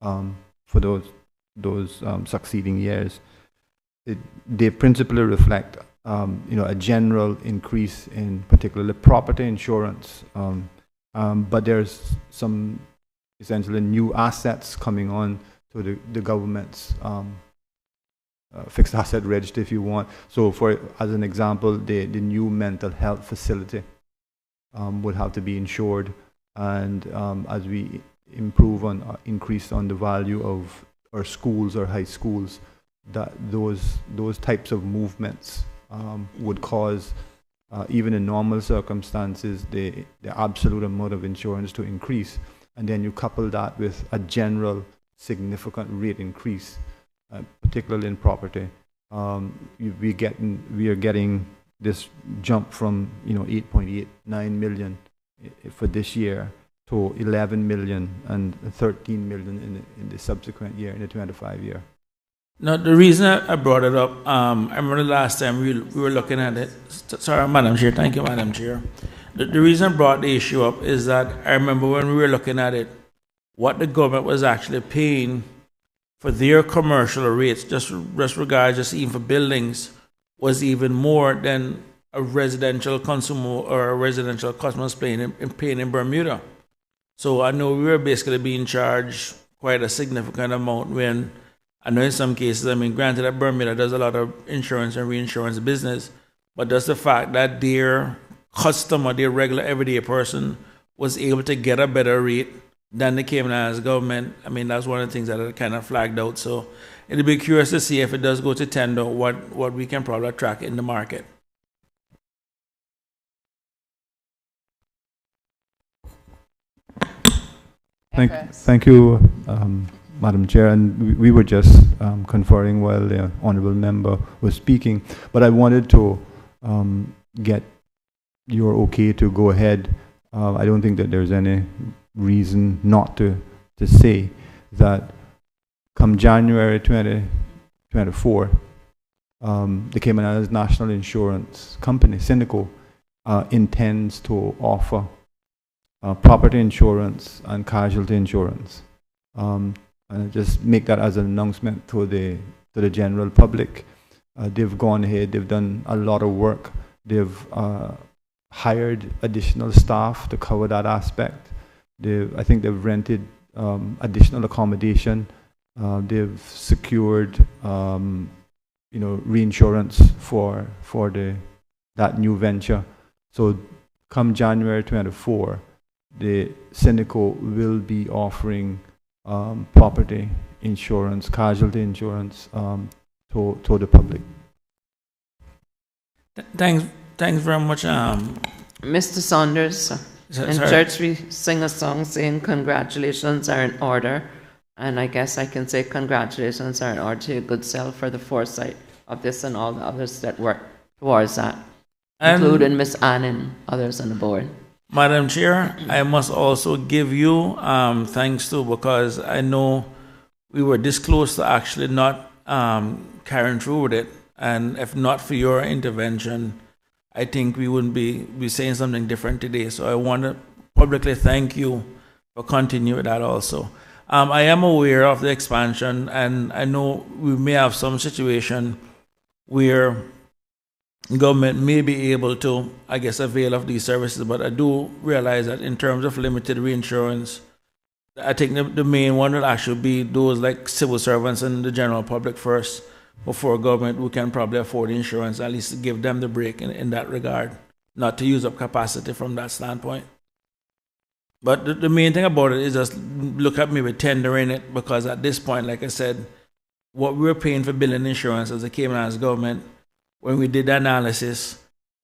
for those succeeding years. They principally reflect a general increase in particularly property insurance, but there's some essentially new assets coming on to the government's fixed asset register, if you want. So as an example, the new mental health facility would have to be insured, and as we increase on the value of our schools or high schools, that those types of movements would cause, even in normal circumstances, the absolute amount of insurance to increase. And then you couple that with a general significant rate increase, particularly in property. We are getting this jump from 8.89 million for this year to 11 million and 13 million in the subsequent year, in the 25 year. Now, the reason I brought it up, I remember the last time we were looking at it. Sorry, Madam Chair. Thank you, Madam Chair. The reason I brought the issue up is that I remember when we were looking at it, what the government was actually paying for their commercial rates, just regards, just even for buildings, was even more than a residential consumer or a residential customer is paying in Bermuda. So I know we were basically being charged quite a significant amount when I know in some cases, I mean, granted that Bermuda does a lot of insurance and reinsurance business, but just the fact that their customer, their regular everyday person, was able to get a better rate than the Cayman Islands government, I mean, that's one of the things that I kind of flagged out. So it'll be curious to see if it does go to tender, what we can probably attract in the market. Thank you, Madam Chair. And we were just conferring while the honourable member was speaking, but I wanted to get your okay to go ahead. I don't think that there's any reason not to say that come January 2024, the Cayman Islands National Insurance Company, Syndico, intends to offer property insurance and casualty insurance. And just make that as an announcement to the general public. They've gone ahead, they've done a lot of work. They've hired additional staff to cover that aspect. I think they've rented additional accommodation. They've secured reinsurance for that new venture. So come January 24, the Syndico will be offering property insurance, casualty insurance to the public. Thanks very much. Mr. Saunders, in church we sing a song saying congratulations are in order, and I guess I can say congratulations are in order to your good self for the foresight of this and all the others that work towards that, including Miss Ann and others on the board. Madam Chair, I must also give you thanks too, because I know we were this close to actually not carrying through with it, and if not for your intervention, I think we wouldn't be saying something different today. So I want to publicly thank you for continuing that also. I am aware of the expansion, and I know we may have some situation where government may be able to, I guess, avail of these services, but I do realize that in terms of limited reinsurance, I think the main one will actually be those like civil servants and the general public first, before government who can probably afford insurance, at least to give them the break in that regard, not to use up capacity from that standpoint. But the main thing about it is just look at maybe tendering it, because at this point, like I said, what we're paying for building insurance as a Cayman Islands government, when we did the analysis,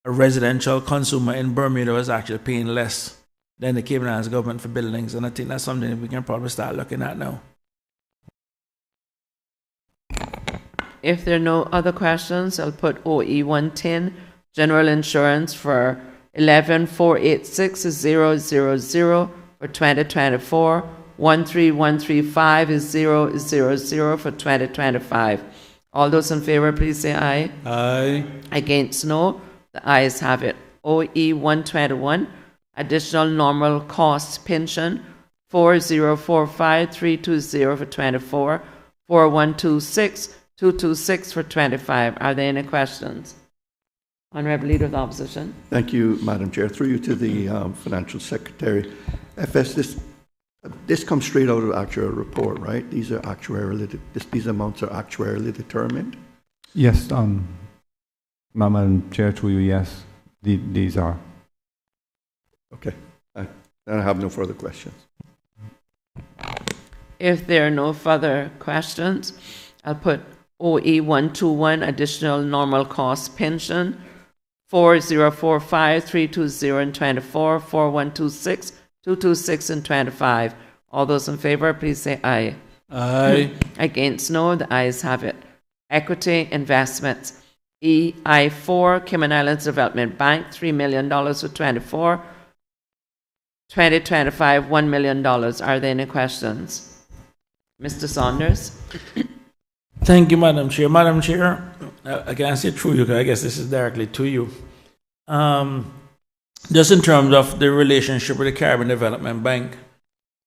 a residential consumer in Bermuda was actually paying less than the Cayman Islands government for buildings, and I think that's something that we can probably start looking at now. If there are no other questions, I'll put OE 110, general insurance for 11,486,000 for 2024. 13135 is 000 for 2025. All those in favor, please say aye. Aye. Against, no. The ayes have it. OE 121, additional normal cost pension, 4045320 for 24. 4126 for 25. Are there any questions? Honourable Leader of the Opposition. Thank you, Madam Chair. Through you to the Financial Secretary. FS, this comes straight out of the actuarial report, right? These are these amounts are actuarially determined? Yes, Madam Chair, through you, yes, these are. Okay. I have no further questions. If there are no further questions, I'll put OE 121, additional normal cost pension, 4045320 and 24, 4126 and 25. All those in favor, please say aye. Aye. Against, no. The ayes have it. Equity investments, EI4, Cayman Islands Development Bank, $3 million for 24. 2025, $1 million. Are there any questions? Mr. Saunders? Thank you, Madam Chair. Madam Chair, I can say through you, 'cause I guess this is directly to you. Just in terms of the relationship with the Caribbean Development Bank,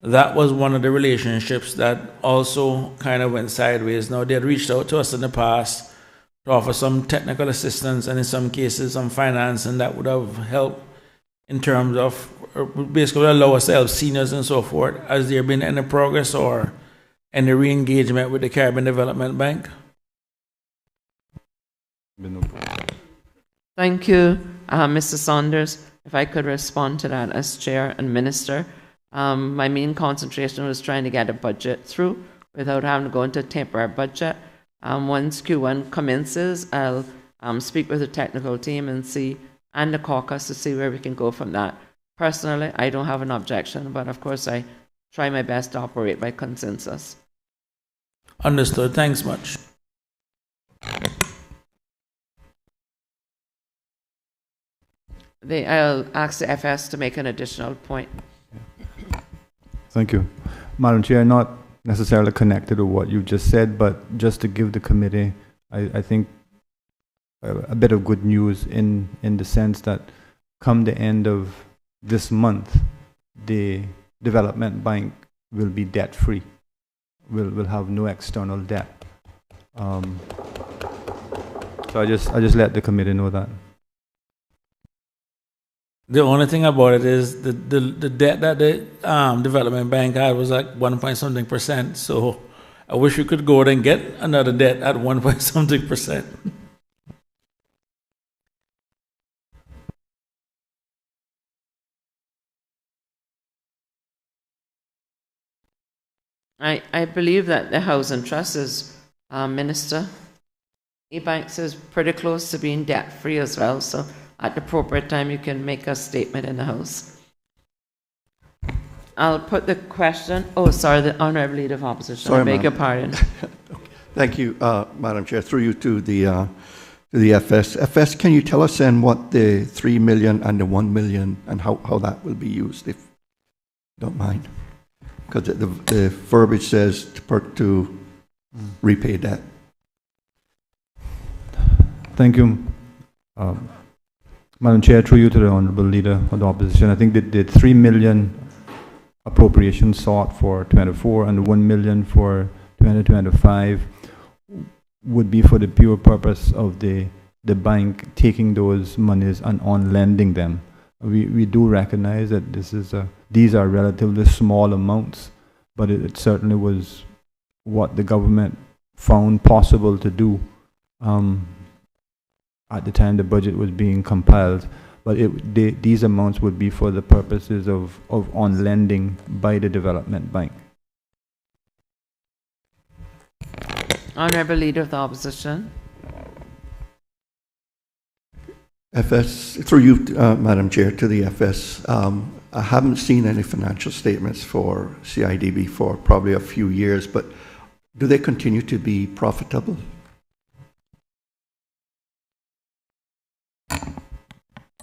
that was one of the relationships that also kind of went sideways. Now, they had reached out to us in the past to offer some technical assistance and in some cases some financing that would have helped in terms of basically allow us to help seniors and so forth. Has there been any progress or any re-engagement with the Caribbean Development Bank? Thank you, Mr. Saunders. If I could respond to that as Chair and Minister. My main concentration was trying to get a budget through without having to go into a temporary budget. Once Q1 commences, I'll speak with the technical team and the caucus to see where we can go from that. Personally, I don't have an objection, but of course I try my best to operate by consensus. Understood. Thanks much. I'll ask the FS to make an additional point. Thank you. Madam Chair, not necessarily connected to what you just said, but just to give the committee, I think, a bit of good news in the sense that come the end of this month, the development bank will be debt-free. Will have no external debt. So I just let the committee know that. The only thing about it is the debt that the development bank had was like 1.something%. So I wish we could go out and get another debt at 1.something%. I believe that the Housing Trust is, Minister, E-Banks is pretty close to being debt-free as well, so at the appropriate time you can make a statement in the House. I'll put the question, the Honourable Leader of Opposition. Sorry, I beg your pardon. Thank you, Madam Chair. Through you to the FS. FS, can you tell us then what the 3 million and the 1 million and how that will be used, if you don't mind? Because the verbiage says to repay debt. Thank you. Madam Chair, through you to the Honourable Leader of the Opposition, I think that the 3 million appropriation sought for 24 and the 1 million for 2025 would be for the pure purpose of the bank taking those monies and on lending them. We do recognize that these are relatively small amounts, but it certainly was what the government found possible to do at the time the budget was being compiled. But these amounts would be for the purposes of on lending by the development bank. Honourable Leader of the Opposition. FS, through you, Madam Chair, to the FS. I haven't seen any financial statements for CIDB for probably a few years, but do they continue to be profitable?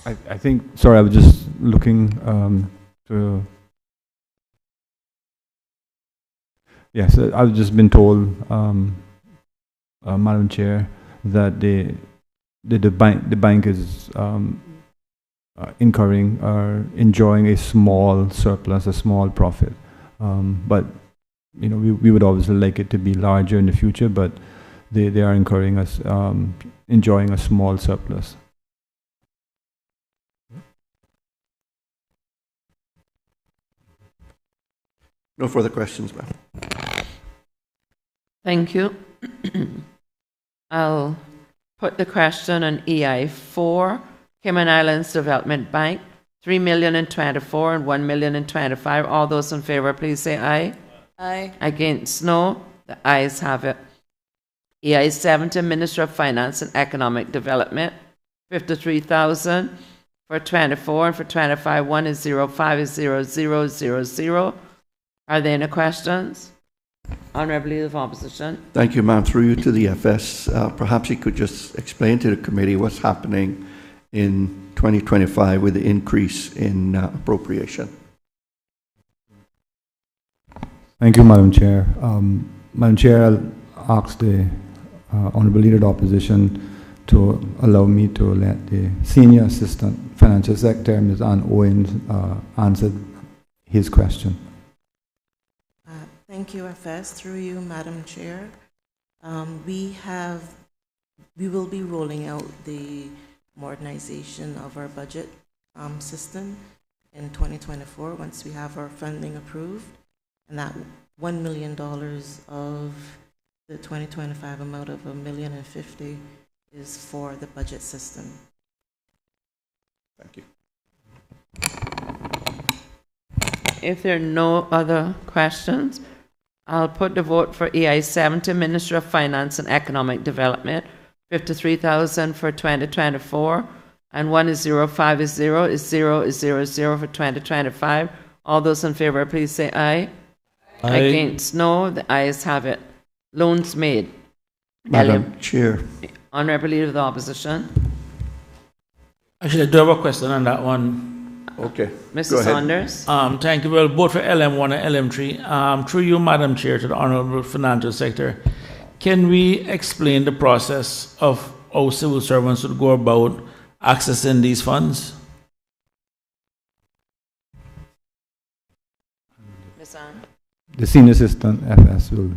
I think, sorry, I was just looking to... Yes, I've just been told, Madam Chair, that the bank is incurring or enjoying a small surplus, a small profit. But you know, we would obviously like it to be larger in the future, but they are incurring enjoying a small surplus. No further questions, ma'am. Thank you. I'll put the question on EI4, Cayman Islands Development Bank, 3 million in 24 and 1 million in 25. All those in favor, please say aye. Aye. Against, no. The ayes have it. EI7 to Minister of Finance and Economic Development, 53,000 for 24, and for 25, 1 is 0, 5 is 0, 0, 0, 0. Are there any questions? Honourable Leader of Opposition. Thank you, ma'am. Through you to the FS, perhaps you could just explain to the committee what's happening in 2025 with the increase in appropriation. Thank you, Madam Chair. Madam Chair, I'll ask the Honourable Leader of the Opposition to allow me to let the Senior Assistant Financial Secretary, Ms. Ann Owens, answer his question. Thank you, FS. Through you, Madam Chair. We will be rolling out the modernization of our budget system in 2024 once we have our funding approved, and that $1 million of the 2025 amount of $1,050,000 is for the budget system. Thank you. If there are no other questions, I'll put the vote for EI 70, Minister of Finance and Economic Development, 53,000 for 2024, and 1 is 0, 5 is 0, is 0 is 0 0 for 2025. All those in favor, please say aye. Aye. Against, no. The ayes have it. Loans made. Madam Chair. Honourable Leader of the Opposition. Actually, I do have a question on that one. Okay. Mr. Saunders. Thank you. Well, both for LM1 and LM3. Through you, Madam Chair, to the Honourable Financial Secretary, can we explain the process of how civil servants would go about accessing these funds? Ms. Ann. The Senior Assistant FS will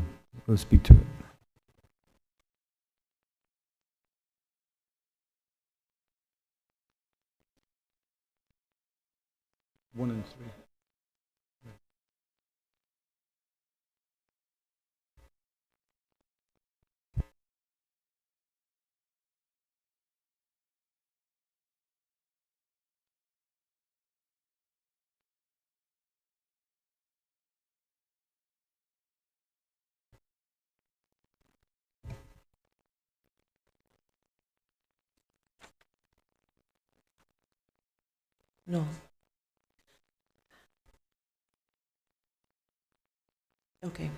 speak to it. 1 and 3. No. Okay.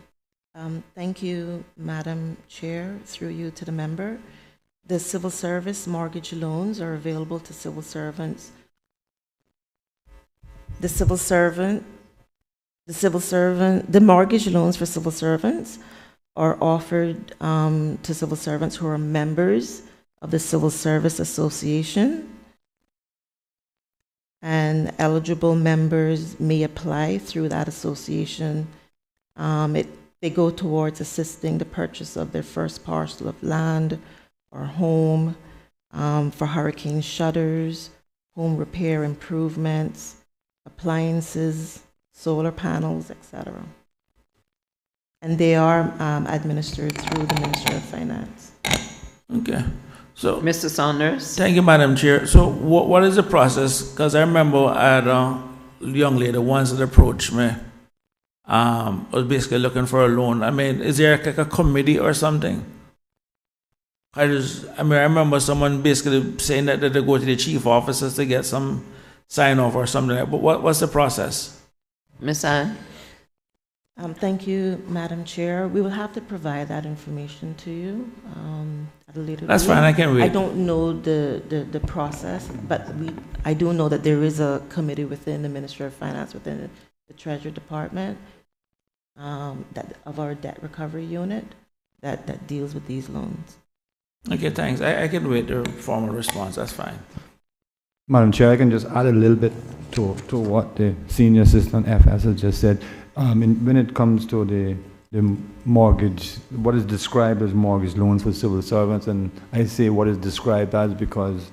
Thank you, Madam Chair, through you to the member. The civil service mortgage loans are available to civil servants. The mortgage loans for civil servants are offered to civil servants who are members of the Civil Service Association, and eligible members may apply through that association. They go towards assisting the purchase of their first parcel of land or home, for hurricane shutters, home repair improvements, appliances, solar panels, etc. And they are administered through the Ministry of Finance. Okay. So, Mr. Saunders. Thank you, Madam Chair. So, what is the process? Because I remember I had a young lady once that approached me. Was basically looking for a loan. I mean, is there like a committee or something? I remember someone basically saying that they go to the chief officers to get some sign off or something like that. But what's the process? Ms. Ann. Thank you, Madam Chair. We will have to provide that information to you at a later date. That's fine, I can wait. I don't know the process, but I do know that there is a committee within the Ministry of Finance, within the Treasury Department, of our debt recovery unit that deals with these loans. Okay, thanks. I can wait the formal response. That's fine. Madam Chair, I can just add a little bit to what the Senior Assistant FS has just said. When it comes to the mortgage, what is described as mortgage loans for civil servants, and I say what is described as because,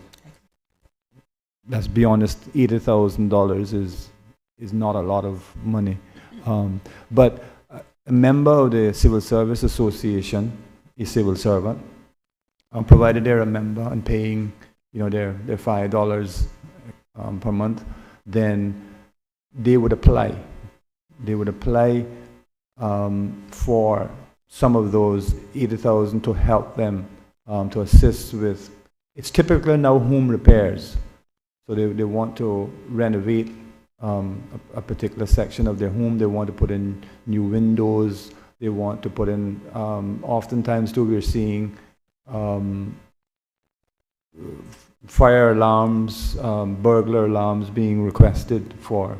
let's be honest, $80,000 is not a lot of money. But a member of the Civil Service Association, a civil servant, provided they're a member and paying, their $5 per month, then they would apply. They would apply for some of those $80,000 to help them to assist with. It's typically now home repairs, so they want to renovate a particular section of their home. They want to put in new windows. They want to put in, oftentimes too, we're seeing fire alarms, burglar alarms being requested for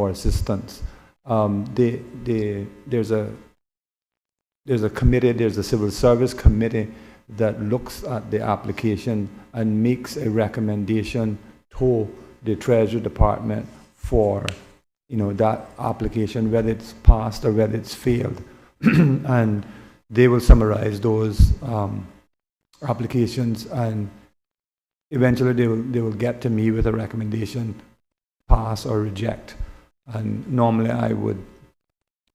assistance. there's a committee, there's a civil service committee that looks at the application and makes a recommendation to the Treasury Department for, that application, whether it's passed or whether it's failed. And they will summarize those applications, and eventually they will get to me with a recommendation, pass or reject. And normally I would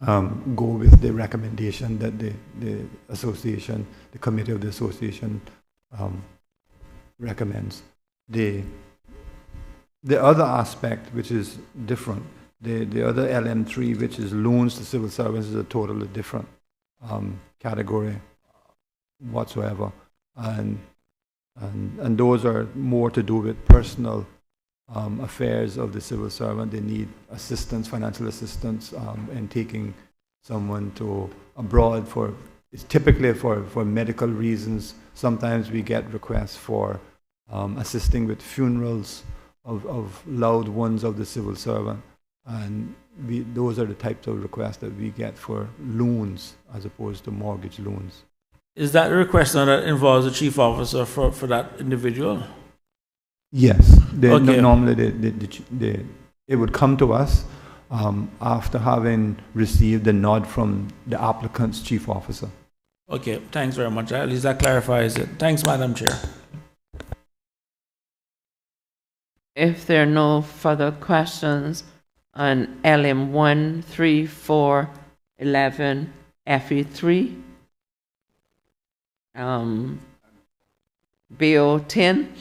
go with the recommendation that the association, the committee of the association recommends. The other aspect, which is different, the other LM3, which is loans to civil servants, is a totally different category whatsoever. And those are more to do with personal affairs of the civil servant. They need assistance, financial assistance, in taking someone to abroad it's typically for medical reasons. Sometimes we get requests for assisting with funerals of loved ones of the civil servant. And those are the types of requests that we get for loans as opposed to mortgage loans. Is that a request now that involves the chief officer for that individual? Yes. Okay. Normally it would come to us after having received the nod from the applicant's chief officer. Okay, thanks very much. At least that clarifies it. Thanks, Madam Chair. If there are no further questions on LM 1, 3, 4, 11, FE3, BO 10.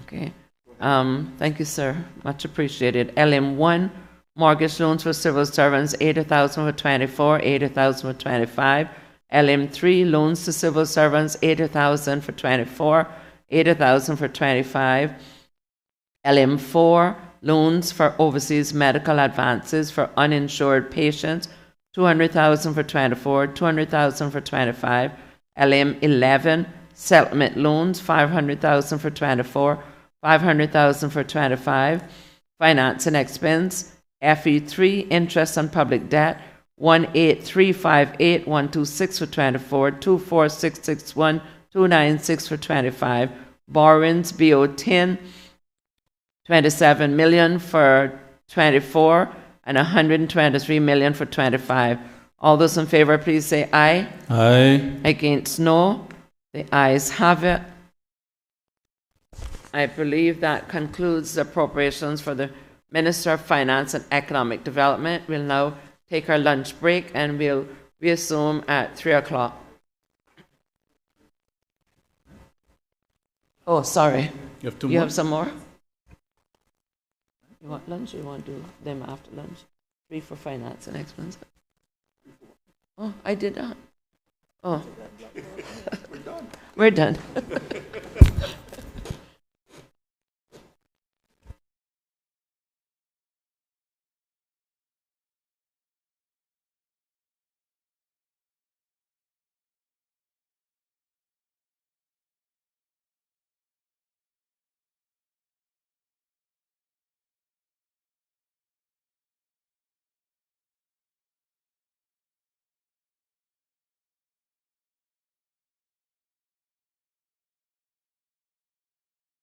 Okay. Thank you, sir. Much appreciated. LM 1, mortgage loans for civil servants, 80,000 for 24, 80,000 for 25. LM 3, loans to civil servants, 80,000 for 24, 80,000 for 25. LM 4, loans for overseas medical advances for uninsured patients, 200,000 for 24, 200,000 for 25. LM 11, settlement loans, 500,000 for 24, 500,000 for 25. Finance and expense, FE3, interest on public debt, 18358,126 for 24, 24661, 296 for 25. Borrowings, BO 10, 27 million for 24 and 123 million for 25. All those in favor, please say aye. Aye. Against, no. The ayes have it. I believe that concludes the appropriations for the Minister of Finance and Economic Development. We'll now take our lunch break and we'll resume at 3 o'clock. Oh, sorry. You have two You more? have some more? You want lunch or you want to do them after lunch? 3 for finance and expense. Oh, I did that. Oh. We're done. We're done.